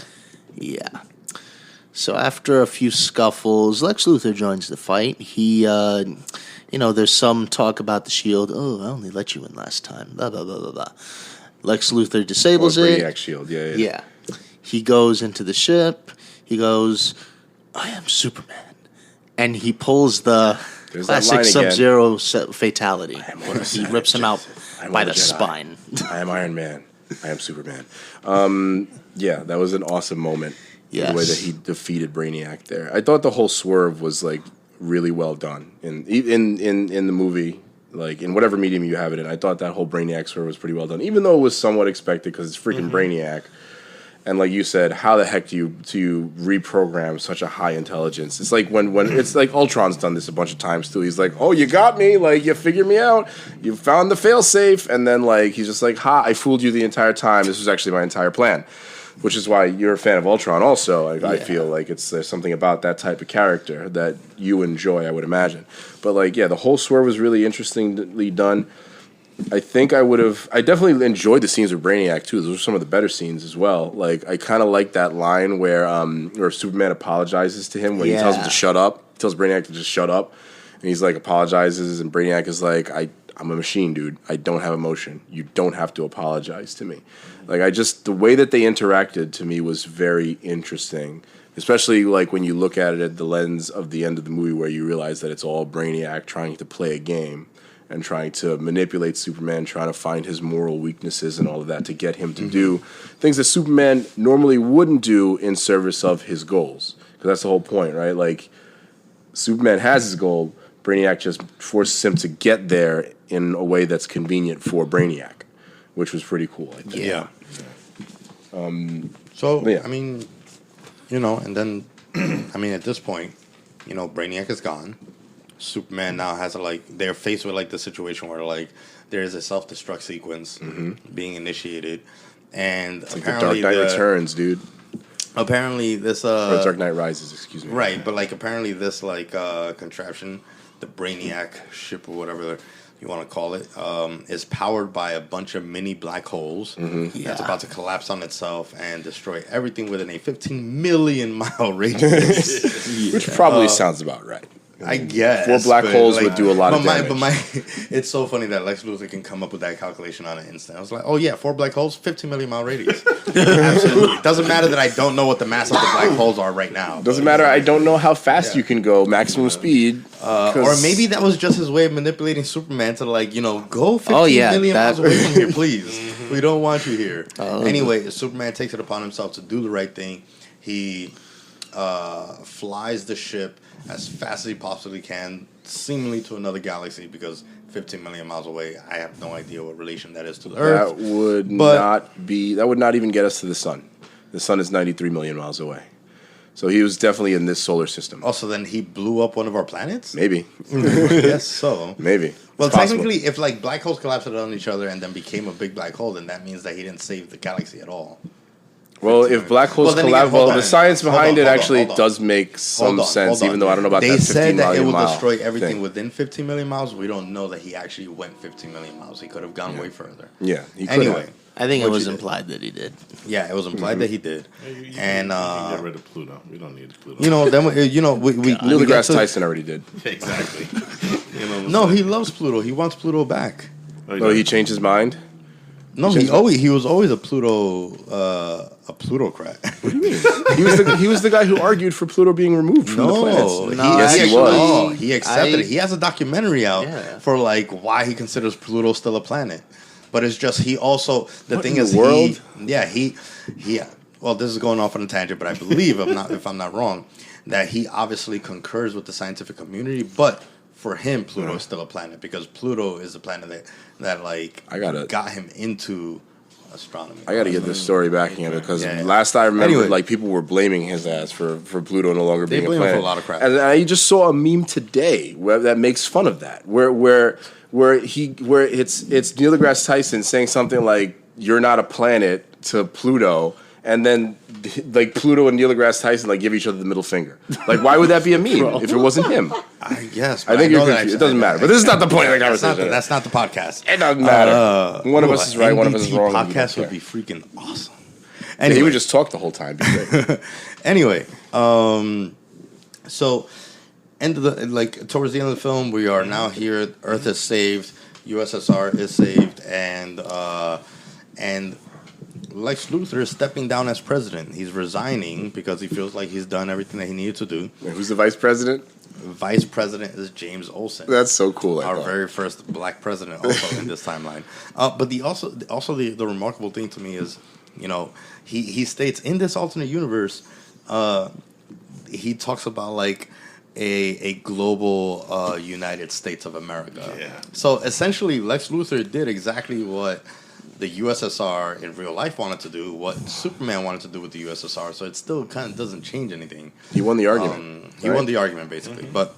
Speaker 3: Yeah. So after a few scuffles, Lex Luthor joins the fight. He, there's some talk about the shield. Oh, I only let you in last time. Blah, blah, blah, blah, blah. Lex Luthor disables it.
Speaker 1: Brainiac shield, yeah.
Speaker 3: Yeah. He goes into the ship. He goes, I am Superman. And he pulls the
Speaker 1: There's that
Speaker 3: classic
Speaker 1: line again.
Speaker 3: Sub-Zero fatality.
Speaker 1: am one of the
Speaker 3: He rips him out
Speaker 1: I am
Speaker 3: by
Speaker 1: one
Speaker 3: the
Speaker 1: of the Jedi.
Speaker 3: spine.
Speaker 1: I am Iron Man. I am Superman. Yeah, that was an awesome moment.
Speaker 3: Yes.
Speaker 1: The way that he defeated Brainiac there. I thought the whole swerve was like really well done in the movie. Like in whatever medium you have it in, I thought that whole Brainiac swerve was pretty well done, even though it was somewhat expected because it's freaking Brainiac. And like you said, how the heck do you reprogram such a high intelligence? It's like when it's like Ultron's done this a bunch of times too. He's like, "Oh, you got me! Like you figured me out. You found the failsafe." And then like he's just like, "Ha! I fooled you the entire time. This was actually my entire plan." Which is why you're a fan of Ultron. Also, I feel like there's something about that type of character that you enjoy. I would imagine. But like, yeah, the whole swerve was really interestingly done. I think I definitely enjoyed the scenes with Brainiac too. Those were some of the better scenes as well. Like I kind of like that line where Superman apologizes to him when he tells him to shut up. He tells Brainiac to just shut up, and he's like apologizes, and Brainiac is like, I'm a machine, dude. I don't have emotion. You don't have to apologize to me. Like the way that they interacted to me was very interesting. Especially like when you look at it at the lens of the end of the movie where you realize that it's all Brainiac trying to play a game and trying to manipulate Superman, trying to find his moral weaknesses and all of that to get him to do things that Superman normally wouldn't do in service of his goals. Because that's the whole point, right? Like, Superman has his goal, Brainiac just forces him to get there in a way that's convenient for Brainiac, which was pretty cool, I think.
Speaker 4: Yeah.
Speaker 1: Yeah.
Speaker 4: I mean, and then, I mean, at this point, Brainiac is gone. Superman now has they're faced with the situation where there is a self-destruct sequence being initiated, and
Speaker 1: It's like the
Speaker 4: apparently
Speaker 1: Dark Knight Returns, dude.
Speaker 4: Apparently this
Speaker 1: Or Dark Knight Rises, excuse me.
Speaker 4: right, but apparently this contraption, the Brainiac ship or whatever you want to call it, is powered by a bunch of mini black holes. That's about to collapse on itself and destroy everything within a 15 million mile radius.
Speaker 1: Which probably sounds about right.
Speaker 4: I guess
Speaker 1: 4 black
Speaker 4: but,
Speaker 1: holes would do a lot of damage.
Speaker 4: It's so funny that Lex Luthor can come up with that calculation on an instant. I was like, oh yeah, 4 black holes, 15 million mile radius. Absolutely. Doesn't matter that I don't know what the mass of the black holes are right now.
Speaker 1: Doesn't matter. I don't know how fast you can go, maximum speed.
Speaker 4: Or maybe that was just his way of manipulating Superman to go 15 million miles away from here, please. We don't want you here. Anyway, Superman takes it upon himself to do the right thing. He flies the ship as fast as he possibly can, seemingly to another galaxy, because 15 million miles away, I have no idea what relation that is to the Earth.
Speaker 1: That would not even get us to the sun. The sun is 93 million miles away. So he was definitely in this solar system.
Speaker 4: Also, then he blew up one of our planets?
Speaker 1: Maybe.
Speaker 4: Yes, so.
Speaker 1: Maybe.
Speaker 4: Well,
Speaker 1: It's possible.
Speaker 4: technically, if black holes collapsed on each other and then became a big black hole, then that means that he didn't save the galaxy at all.
Speaker 1: Well, if black holes
Speaker 4: Well, then
Speaker 1: collapse,
Speaker 4: again, hold on.
Speaker 1: the science
Speaker 4: Hold
Speaker 1: behind
Speaker 4: on,
Speaker 1: it
Speaker 4: hold on,
Speaker 1: actually
Speaker 4: hold on.
Speaker 1: does make some sense,
Speaker 4: Hold on.
Speaker 1: even though I don't know about
Speaker 4: they
Speaker 1: that 15
Speaker 4: said that it
Speaker 1: million
Speaker 4: will
Speaker 1: mile
Speaker 4: destroy everything
Speaker 1: thing.
Speaker 4: within 15 million miles. We don't know that he actually went 15 million miles. He could have gone way further.
Speaker 1: Yeah. He could
Speaker 4: Anyway,
Speaker 1: have.
Speaker 3: I think it
Speaker 4: What
Speaker 3: was
Speaker 4: you did.
Speaker 3: implied that he did.
Speaker 4: yeah, it was implied that he did. And
Speaker 2: you can get rid of Pluto. We don't need Pluto.
Speaker 4: then we
Speaker 1: Neil
Speaker 4: we get
Speaker 1: deGrasse
Speaker 4: to-
Speaker 1: Tyson already did.
Speaker 2: exactly.
Speaker 4: No, he loves Pluto. He wants Pluto back.
Speaker 1: Oh, he changed his mind?
Speaker 4: No, he was always a Plutocrat.
Speaker 1: He was the guy who argued for Pluto being removed from the planets. Yes, he was.
Speaker 4: No, he accepted it. He has a documentary out
Speaker 3: Yeah.
Speaker 4: for why he considers Pluto still a planet. But it's just he also the
Speaker 1: What
Speaker 4: thing
Speaker 1: in
Speaker 4: is
Speaker 1: the world?
Speaker 4: he well, this is going off on a tangent, but I believe if I'm not wrong, that he obviously concurs with the scientific community, but for him, Pluto is still a planet because Pluto is a planet that got him into astronomy.
Speaker 1: I got to get this story backing it because
Speaker 4: Yeah.
Speaker 1: last I remember,
Speaker 4: Anyway.
Speaker 1: like people were blaming his ass for Pluto no longer
Speaker 4: They
Speaker 1: being a
Speaker 4: blame him
Speaker 1: planet.
Speaker 4: for a lot of crap.
Speaker 1: And I just saw a meme today that makes fun of that, where it's Neil deGrasse Tyson saying something like "You're not a planet" to Pluto, and then like Pluto and Neil deGrasse Tyson like give each other the middle finger. Like, why would that be a meme if it wasn't him?
Speaker 4: I guess.
Speaker 1: I think you're confused. It doesn't matter. But this is not the point of the conversation.
Speaker 4: That's not the podcast.
Speaker 1: It doesn't matter. One of us is right. One of us is
Speaker 4: NDT
Speaker 1: wrong.
Speaker 4: Podcast would be freaking awesome.
Speaker 1: He
Speaker 4: Anyway,
Speaker 1: would just talk the whole time. Be great.
Speaker 4: anyway, so towards the end of the film, we are now here. Earth is saved. USSR is saved, and Lex Luthor is stepping down as president. He's resigning because he feels like he's done everything that he needed to do.
Speaker 1: Who's the vice president?
Speaker 4: Vice president is James Olsen.
Speaker 1: That's so cool.
Speaker 4: Our very first black president, also in this timeline. But the remarkable thing to me is, he states in this alternate universe, he talks about like a global United States of America.
Speaker 2: Yeah.
Speaker 4: So essentially, Lex Luthor did exactly what the USSR in real life wanted to do, what Superman wanted to do with the USSR. So it still kind of doesn't change anything.
Speaker 1: He won the argument.
Speaker 4: He won the argument, basically. But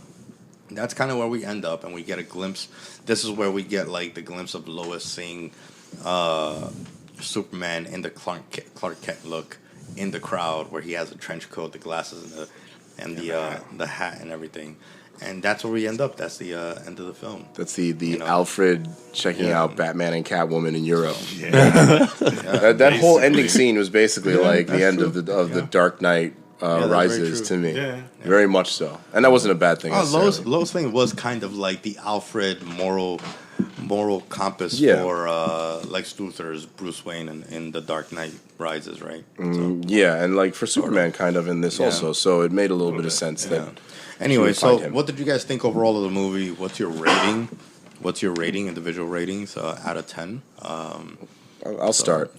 Speaker 4: that's kind of where we end up, and we get a glimpse. This is where we get like the glimpse of Lois seeing Superman in the Clark Kent look in the crowd, where he has a trench coat, the glasses, and the hat and everything. And that's where we end up. That's the end of the film.
Speaker 1: That's the Alfred checking out Batman and Catwoman in Europe.
Speaker 2: Yeah.
Speaker 1: That whole ending
Speaker 2: Basically.
Speaker 1: scene was basically like the
Speaker 2: that's
Speaker 1: end
Speaker 2: true.
Speaker 1: of the Dark Knight
Speaker 4: that's
Speaker 1: Rises
Speaker 4: very
Speaker 1: to
Speaker 4: true.
Speaker 1: me.
Speaker 2: Yeah.
Speaker 1: Very much so. And that wasn't a bad thing. necessarily.
Speaker 4: Lois thing was kind of like the Alfred moral compass
Speaker 1: Yeah.
Speaker 4: for Lex Luthor's Bruce Wayne in The Dark Knight Rises, right?
Speaker 1: Yeah, and like for Superman kind of in this
Speaker 4: Yeah.
Speaker 1: also. So it made a little bit of sense
Speaker 4: Yeah.
Speaker 1: that
Speaker 4: Anyway,
Speaker 1: She would find
Speaker 4: so
Speaker 1: him.
Speaker 4: what did you guys think overall of the movie? What's your rating? What's your rating, individual ratings out of 10?
Speaker 1: I'll start.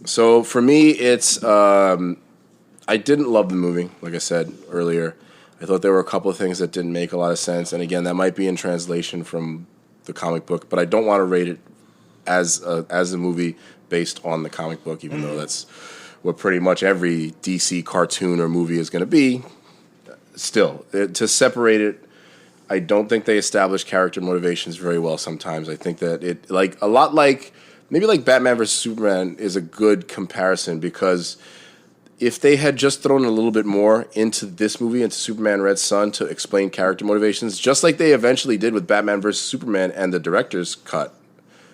Speaker 1: So for me, it's I didn't love the movie. Like I said earlier, I thought there were a couple of things that didn't make a lot of sense. And again, that might be in translation from the comic book, but I don't want to rate it as a movie based on the comic book, even though that's what pretty much every DC cartoon or movie is going to be. Still, to separate it, I don't think they establish character motivations very well sometimes. I think that it, maybe Batman vs. Superman is a good comparison because if they had just thrown a little bit more into this movie, into Superman Red Son, to explain character motivations, just like they eventually did with Batman vs. Superman and the director's cut,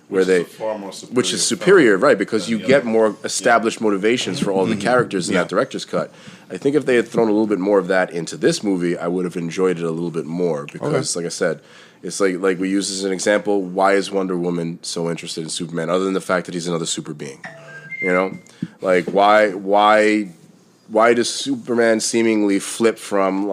Speaker 1: where
Speaker 2: Which is a far more superior
Speaker 1: which is
Speaker 2: film
Speaker 1: superior, right? Because you
Speaker 2: than the
Speaker 1: get
Speaker 2: other.
Speaker 1: more established motivations for all the characters in that director's cut. I think if they had thrown a little bit more of that into this movie, I would have enjoyed it a little bit more. Because, like I said, it's like we use as an example. Why is Wonder Woman so interested in Superman, other than the fact that he's another super being? You know, like why does Superman seemingly flip from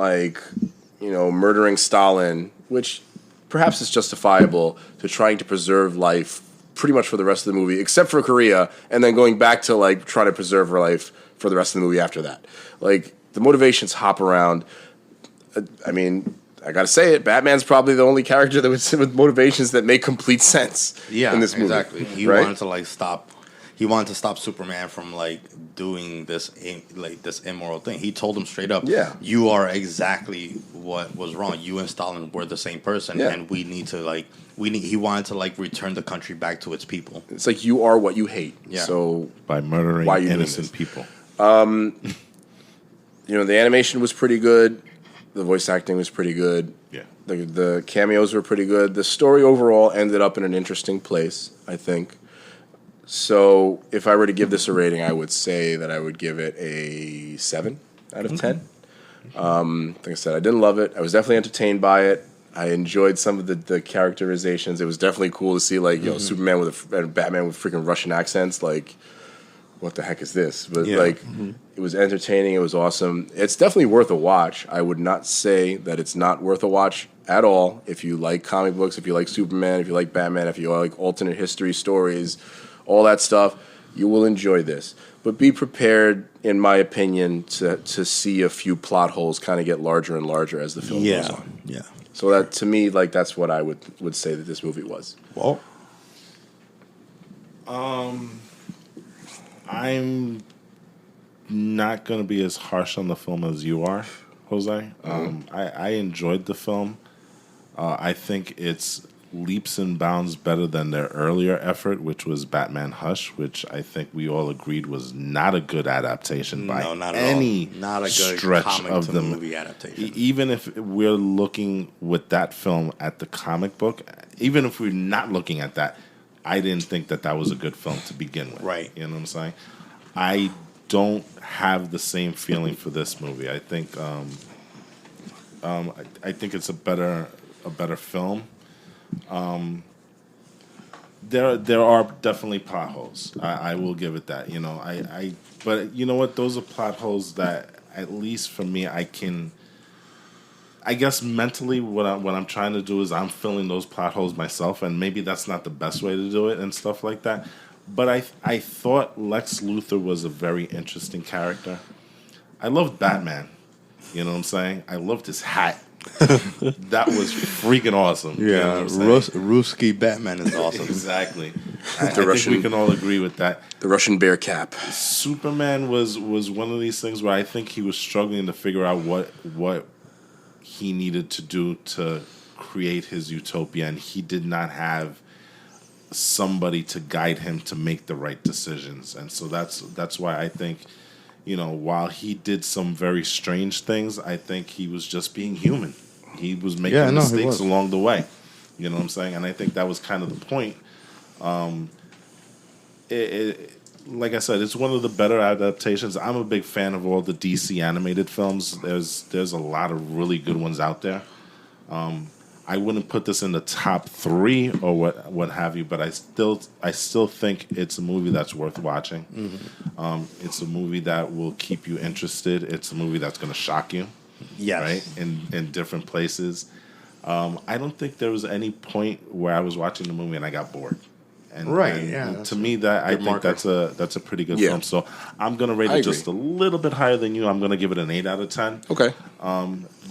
Speaker 1: murdering Stalin, which perhaps is justifiable, to trying to preserve life pretty much for the rest of the movie, except for Korea, and then going back to trying to preserve her life for the rest of the movie after that. The motivations hop around. I mean, I gotta say it. Batman's probably the only character that with motivations that make complete sense. In this movie,
Speaker 4: exactly. He
Speaker 1: right?
Speaker 4: wanted to stop. He wanted to stop Superman from doing this this immoral thing. He told him straight up,
Speaker 1: Yeah.
Speaker 4: you are exactly what was wrong. You and Stalin were the same person,
Speaker 1: Yeah.
Speaker 4: and we need to He wanted to return the country back to its people.
Speaker 1: It's like you are what you hate.
Speaker 4: Yeah.
Speaker 1: So
Speaker 2: by murdering
Speaker 1: Why are you doing
Speaker 2: innocent
Speaker 1: this?
Speaker 2: people.
Speaker 1: the animation was pretty good. The voice acting was pretty good.
Speaker 2: Yeah.
Speaker 1: The cameos were pretty good. The story overall ended up in an interesting place, I think. So if I were to give this a rating, I would say that I would give it a 7 out of 10. Like I said, I didn't love it. I was definitely entertained by it. I enjoyed some of the characterizations. It was definitely cool to see Superman and Batman with freaking Russian accents. What the heck is this? But it was entertaining. It was awesome. It's definitely worth a watch. I would not say that it's not worth a watch at all. If you like comic books, if you like Superman, if you like Batman, if you like alternate history stories, all that stuff, you will enjoy this. But be prepared, in my opinion, to see a few plot holes kind of get larger and larger as the film goes on.
Speaker 4: Yeah.
Speaker 1: So that to me, like that's what I would say that this movie was.
Speaker 4: Well,
Speaker 2: I'm not going to be as harsh on the film as you are, Jose. I enjoyed the film. I think it's leaps and bounds better than their earlier effort, which was Batman Hush, which I think we all agreed was not a good adaptation by
Speaker 4: no, not at
Speaker 2: any
Speaker 4: all. Not a good
Speaker 2: stretch
Speaker 4: comic
Speaker 2: of
Speaker 4: to
Speaker 2: the
Speaker 4: movie adaptation.
Speaker 2: Even if we're looking with that film at the comic book, even if we're not looking at that, I didn't think that was a good film to begin with.
Speaker 4: Right.
Speaker 2: You know what I'm saying? I don't have the same feeling for this movie. I think I think it's a better film. There are definitely plot holes. I will give it that. You know, but you know what? Those are plot holes that, at least for me, I guess mentally what I'm trying to do is I'm filling those plot holes myself, and maybe that's not the best way to do it and stuff like that. But I thought Lex Luthor was a very interesting character. I loved Batman. You know what I'm saying? I loved his hat. That was freaking awesome. You know what I'm saying?
Speaker 4: Ruski Batman is awesome.
Speaker 2: Exactly. I think we can all agree with that.
Speaker 1: The Russian bear cap.
Speaker 2: Superman was one of these things where I think he was struggling to figure out what he needed to do to create his utopia, and he did not have somebody to guide him to make the right decisions. And so that's why I think, you know, while he did some very strange things, I think he was just being human. He was making mistakes along the way. You know what I'm saying? And I think that was kind of the point. Like I said, it's one of the better adaptations. I'm a big fan of all the DC animated films. There's a lot of really good ones out there. I wouldn't put this in the top 3 or what have you, but I still think it's a movie that's worth watching. Mm-hmm. It's a movie that will keep you interested. It's a movie that's going to shock you.
Speaker 4: Yes.
Speaker 2: Right? In different places. I don't think there was any point where I was watching the movie and I got bored. And to me, that I think that's a pretty good film. So I'm gonna rate it just a little bit higher than you. I'm gonna give it an 8 out of 10.
Speaker 1: Okay.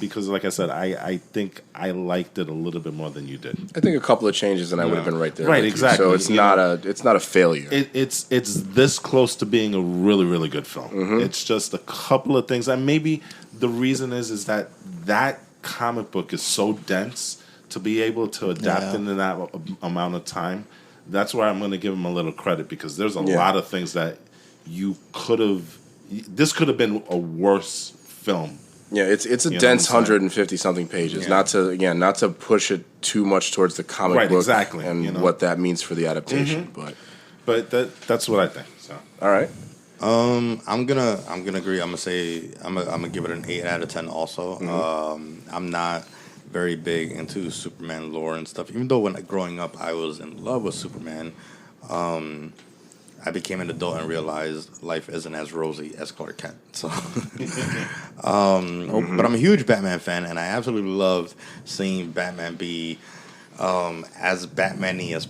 Speaker 2: Because like I said, I think I liked it a little bit more than you did.
Speaker 1: I think a couple of changes and I would have been right there.
Speaker 2: Right,
Speaker 1: with you.
Speaker 2: exactly.
Speaker 1: So it's not a failure.
Speaker 2: It's this close to being a really, really good film. Mm-hmm. It's just a couple of things, and maybe the reason is that comic book is so dense to be able to adapt in that amount of time. That's why I'm going to give him a little credit, because there's a lot of things that you could have. This could have been a worse film.
Speaker 1: Yeah, it's a dense 150 something pages. Yeah. Not to push it too much towards the comic book and what that means for the adaptation. Mm-hmm.
Speaker 2: But that's what I think. So
Speaker 1: all right.
Speaker 4: I'm gonna agree. I'm gonna give it an 8 out of 10 also. Mm-hmm. I'm not very big into Superman lore and stuff. Even though when growing up I was in love with Superman, I became an adult and realized life isn't as rosy as Clark Kent. So, but I'm a huge Batman fan, and I absolutely loved seeing Batman be as Batman-y as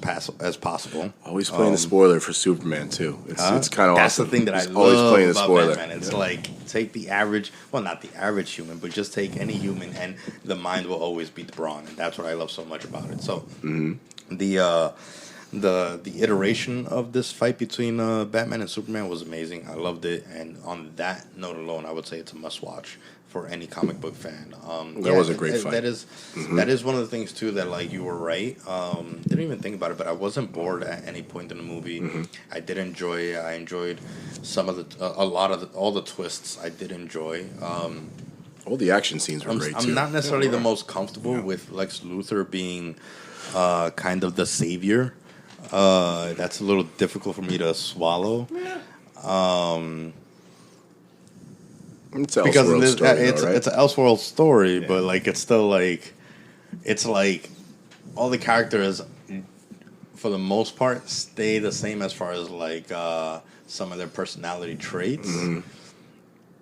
Speaker 4: possible.
Speaker 1: Always playing the spoiler for Superman too. It's kind of awesome.
Speaker 4: That's the thing that I
Speaker 1: always
Speaker 4: love
Speaker 1: playing the
Speaker 4: about
Speaker 1: spoiler.
Speaker 4: Batman. It's like take the average, well, not the average human, but just take any human, and the mind will always beat the brawn, and that's what I love so much about it. So the iteration of this fight between Batman and Superman was amazing. I loved it, and on that note alone, I would say it's a must-watch for any comic book fan.
Speaker 1: That was a great fight.
Speaker 4: That is one of the things too that, like, you were right. Didn't even think about it, but I wasn't bored at any point in the movie. Mm-hmm. I did enjoy it. I enjoyed some of all the twists. I did enjoy.
Speaker 1: All the action scenes were great too.
Speaker 4: I'm not necessarily the most comfortable with Lex Luthor being kind of the savior. That's a little difficult for me to swallow.
Speaker 1: It's an
Speaker 4: because
Speaker 1: Elseworld story,
Speaker 4: it's an Elseworld story, but like it's still like it's like all the characters for the most part stay the same as far as like some of their personality traits. Mm-hmm.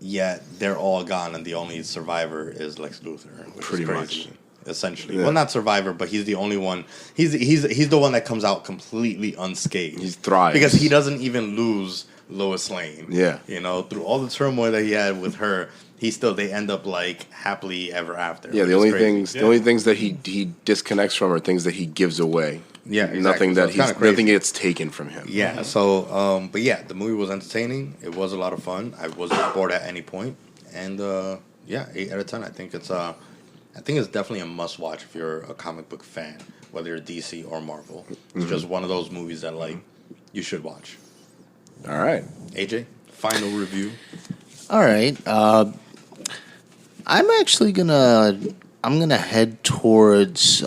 Speaker 4: Yet they're all gone, and the only survivor is Lex Luthor.
Speaker 1: Pretty much.
Speaker 4: Essentially, well, not survivor, but he's the only one. He's the one that comes out completely unscathed.
Speaker 1: He thrives
Speaker 4: because he doesn't even lose Lois Lane.
Speaker 1: Yeah.
Speaker 4: You know, through all the turmoil that he had with her, they end up like happily ever after.
Speaker 1: Yeah,
Speaker 4: which
Speaker 1: the
Speaker 4: is
Speaker 1: only
Speaker 4: crazy.
Speaker 1: things the only things that he disconnects from are things that he gives away.
Speaker 4: Yeah, exactly.
Speaker 1: Nothing
Speaker 4: So
Speaker 1: that
Speaker 4: it's kinda
Speaker 1: he's
Speaker 4: crazy.
Speaker 1: nothing gets taken from him.
Speaker 4: Yeah. So, but yeah, the movie was entertaining. It was a lot of fun. I wasn't bored at any point, and yeah, 8 out of 10. I think it's definitely a must watch if you're a comic book fan, whether you're DC or Marvel. It's just one of those movies that like you should watch.
Speaker 1: All right.
Speaker 4: AJ, final review.
Speaker 3: All right. I'm actually gonna head towards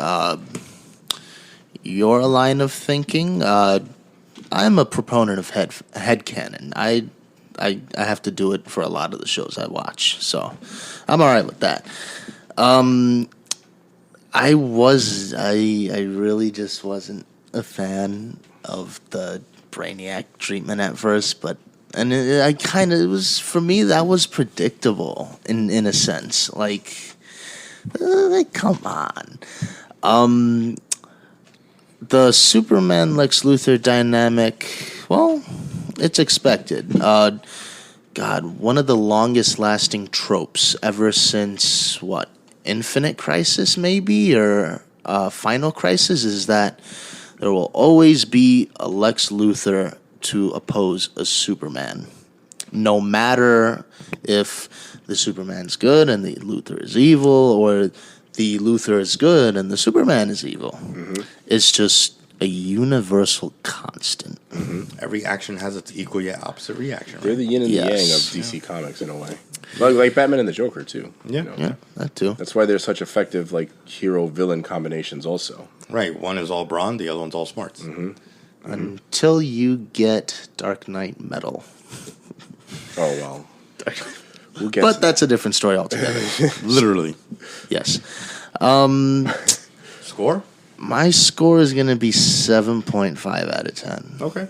Speaker 3: your line of thinking. I'm a proponent of headcanon. I have to do it for a lot of the shows I watch, so I'm all right with that. I really just wasn't a fan of the Brainiac treatment at first, but it was, for me, that was predictable in a sense. Like come on. The Superman Lex Luthor dynamic, well, it's expected. God, one of the longest lasting tropes ever since what? Infinite Crisis, maybe, or Final Crisis, is that there will always be a Lex Luthor to oppose a Superman. No matter if the Superman's good and the Luthor is evil, or the Luthor is good and the Superman is evil. Mm-hmm. It's just a universal constant.
Speaker 1: Mm-hmm.
Speaker 4: Every action has its equal yet opposite reaction.
Speaker 1: They're
Speaker 4: Right?
Speaker 1: the yin and the yang of DC Comics in a way. Like Batman and the Joker too.
Speaker 4: Yeah.
Speaker 1: You know?
Speaker 3: Yeah, that too.
Speaker 1: That's why they're such effective like hero villain combinations also.
Speaker 4: Right. One is all brawn, the other one's all smarts.
Speaker 1: Mm-hmm.
Speaker 3: Until you get Dark Knight Metal.
Speaker 1: Oh well. We'll get
Speaker 3: But
Speaker 1: to
Speaker 3: that's a different story altogether.
Speaker 4: Literally.
Speaker 3: Yes.
Speaker 4: Score?
Speaker 3: My score is going to be 7.5 out of 10.
Speaker 4: Okay.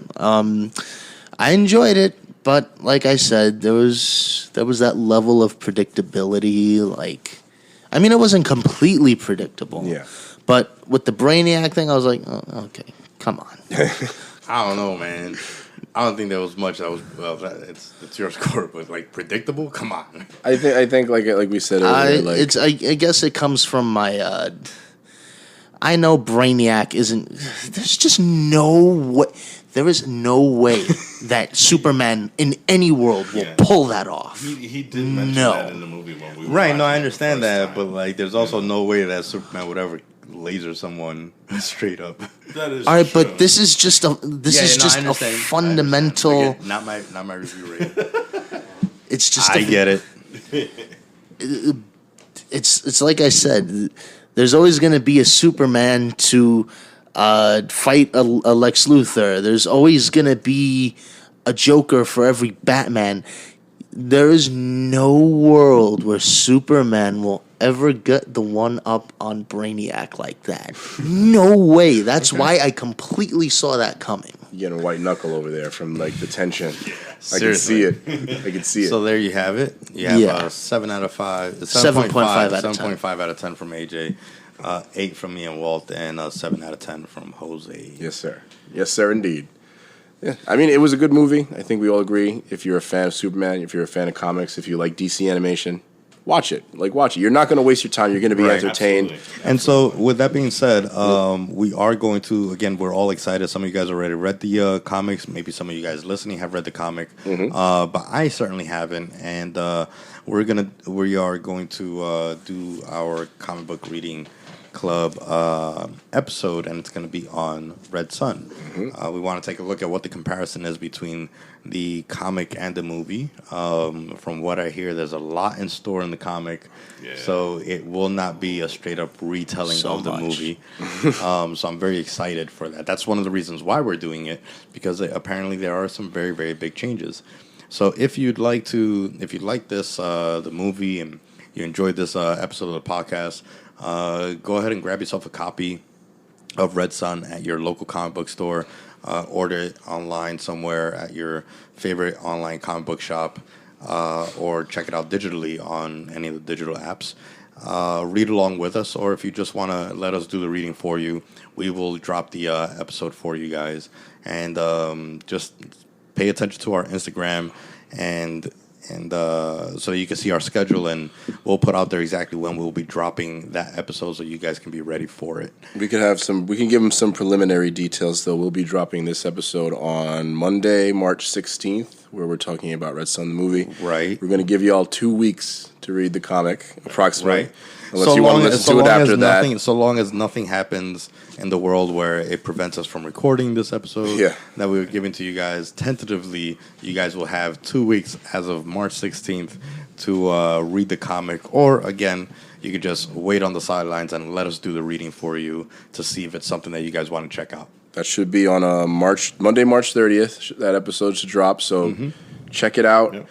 Speaker 3: I enjoyed it, but like I said, there was that level of predictability. Like, I mean, it wasn't completely predictable.
Speaker 1: Yeah.
Speaker 3: But with the Brainiac thing, I was like, oh, okay, come on.
Speaker 4: I don't know, man. I don't think there was much that was. Well, it's your score, but like predictable. Come on.
Speaker 1: I think like we said earlier,
Speaker 3: I guess it comes from my. I know Brainiac isn't. There's just no way. There is no way that Superman in any world will pull that off.
Speaker 2: He did mention
Speaker 3: No.
Speaker 2: that in the movie when we were
Speaker 4: Right. No, I
Speaker 2: watching it the
Speaker 4: understand
Speaker 2: first
Speaker 4: that,
Speaker 2: time.
Speaker 4: but like, there's also no way that Superman would ever laser someone straight up.
Speaker 2: That is
Speaker 3: All right,
Speaker 2: true.
Speaker 3: but this is just a
Speaker 4: I understand.
Speaker 3: fundamental.
Speaker 4: Again, not my review rating.
Speaker 3: It's just
Speaker 4: I get it.
Speaker 3: it's like I said. There's always going to be a Superman to fight a Lex Luthor. There's always going to be a Joker for every Batman. There is no world where Superman will ever get the one up on Brainiac like that. No way. That's why I completely saw that coming.
Speaker 1: You're getting white knuckle over there from like the tension. I can
Speaker 4: Seriously.
Speaker 1: see it. I can see it.
Speaker 4: So there you have it. You have
Speaker 3: Yeah.
Speaker 4: 7 out of 5.
Speaker 3: 7.5 out of 10.
Speaker 4: 7.5 out of 10 from AJ. 8 from me and Walt, and 7 out of 10 from Jose.
Speaker 1: Yes, sir. Yes, sir, indeed. Yeah, I mean, it was a good movie. I think we all agree. If you're a fan of Superman, if you're a fan of comics, if you like DC animation, watch it. Watch it. You're not going to waste your time. You're going to be
Speaker 4: Right.
Speaker 1: entertained.
Speaker 2: Absolutely.
Speaker 4: And so, with that being said, we are going to, again, we're all excited. Some of you guys already read the comics. Maybe some of you guys listening have read the comic. But I certainly haven't. And we are going to do our comic book reading club episode, and it's going to be on Red Sun. We want to take a look at what the comparison is between the comic and the movie. From what I hear, there's a lot in store in the comic, so it will not be a straight up retelling
Speaker 3: So
Speaker 4: of the
Speaker 3: much.
Speaker 4: movie. So I'm very excited for that. That's one of the reasons why we're doing it, because apparently there are some very, very big changes. So if you'd like this, the movie, and you enjoyed this episode of the podcast, go ahead and grab yourself a copy of Red Sun at your local comic book store. Order it online somewhere at your favorite online comic book shop, or check it out digitally on any of the digital apps. Read along with us, or if you just want to let us do the reading for you, we will drop the episode for you guys. And just pay attention to our Instagram and so you can see our schedule, and we'll put out there exactly when we'll be dropping that episode, so you guys can be ready for it.
Speaker 1: We can give them some preliminary details, though. We'll be dropping this episode on Monday, March 16th, where we're talking about Red Son, the movie.
Speaker 4: Right.
Speaker 1: We're going to give you all 2 weeks to read the comic, approximately.
Speaker 4: Right.
Speaker 1: Unless you want to listen to it after that.
Speaker 4: So long as nothing happens in the world where it prevents us from recording this episode that we were giving to you guys, tentatively, you guys will have 2 weeks as of March 16th to read the comic. Or, again, you could just wait on the sidelines and let us do the reading for you to see if it's something that you guys want to check out.
Speaker 1: That should be on Monday, March 30th. That episode should drop, so check it out.
Speaker 2: Yep.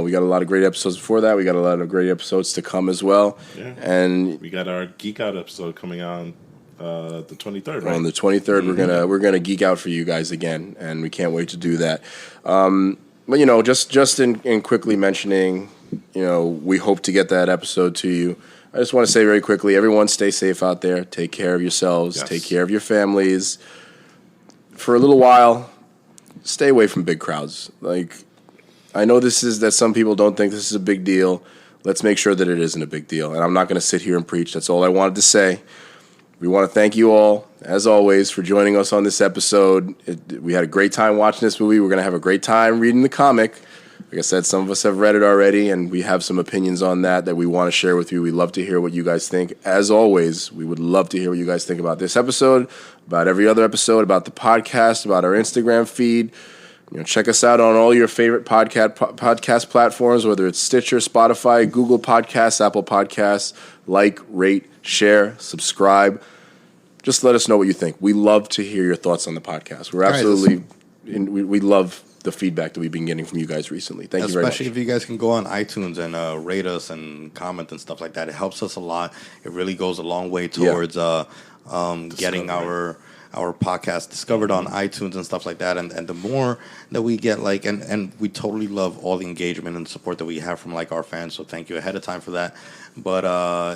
Speaker 1: We got a lot of great episodes before that. We got a lot of great episodes to come as well.
Speaker 2: Yeah.
Speaker 1: And
Speaker 2: we got our Geek Out episode coming on the 23rd, right?
Speaker 1: on the 23rd, we're gonna geek out for you guys again, and we can't wait to do that. But just in quickly mentioning, we hope to get that episode to you. I just want to say very quickly, everyone stay safe out there. Take care of yourselves.
Speaker 2: Yes.
Speaker 1: Take care of your families. For a little while, stay away from big crowds. I know that some people don't think this is a big deal. Let's make sure that it isn't a big deal. And I'm not going to sit here and preach. That's all I wanted to say. We want to thank you all, as always, for joining us on this episode. We had a great time watching this movie. We're going to have a great time reading the comic. Like I said, some of us have read it already, and we have some opinions on that we want to share with you. We'd love to hear what you guys think. As always, we would love to hear what you guys think about this episode, about every other episode, about the podcast, about our Instagram feed. Check us out on all your favorite podcast platforms, whether it's Stitcher, Spotify, Google Podcasts, Apple Podcasts. Like, rate, share, subscribe. Just let us know what you think. We love to hear your thoughts on the podcast. We're absolutely, we love the feedback that we've been getting from you guys recently. Thank you very much.
Speaker 4: Especially if you guys can go on iTunes and rate us and comment and stuff like that. It helps us a lot. It really goes a long way towards getting our podcast discovered on iTunes and stuff like that. And the more that we get, and we totally love all the engagement and support that we have from our fans. So thank you ahead of time for that. But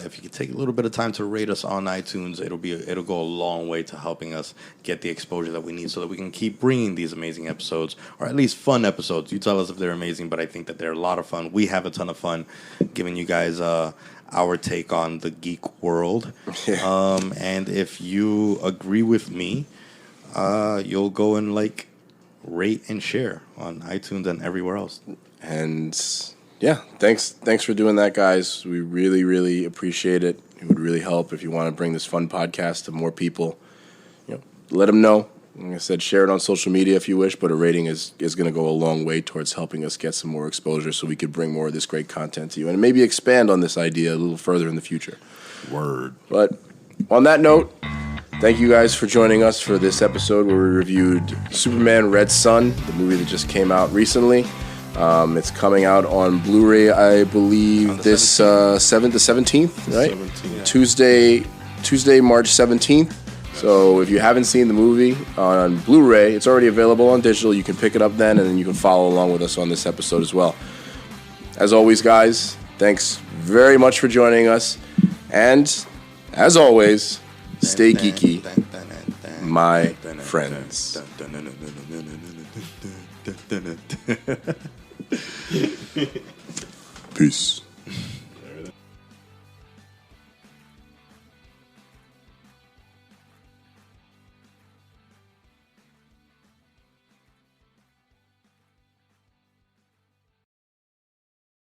Speaker 4: if you could take a little bit of time to rate us on iTunes, it'll go a long way to helping us get the exposure that we need, so that we can keep bringing these amazing episodes, or at least fun episodes. You tell us if they're amazing, but I think that they're a lot of fun. We have a ton of fun giving you guys our take on the geek world. And if you agree with me, you'll go and rate and share on iTunes and everywhere else.
Speaker 1: And thanks for doing that, guys. We really, really appreciate it. It would really help if you want to bring this fun podcast to more people. Let them know. Like I said, share it on social media if you wish, but a rating is going to go a long way towards helping us get some more exposure, so we could bring more of this great content to you and maybe expand on this idea a little further in the future.
Speaker 2: Word.
Speaker 1: But on that note, thank you guys for joining us for this episode where we reviewed Superman Red Son, the movie that just came out recently. It's coming out on Blu-ray, I believe, this 17th, right?
Speaker 2: 17th, yeah.
Speaker 1: Tuesday, March 17th. So if you haven't seen the movie on Blu-ray, it's already available on digital. You can pick it up then, and then you can follow along with us on this episode as well. As always, guys, thanks very much for joining us. And as always, stay geeky, my friends. Peace.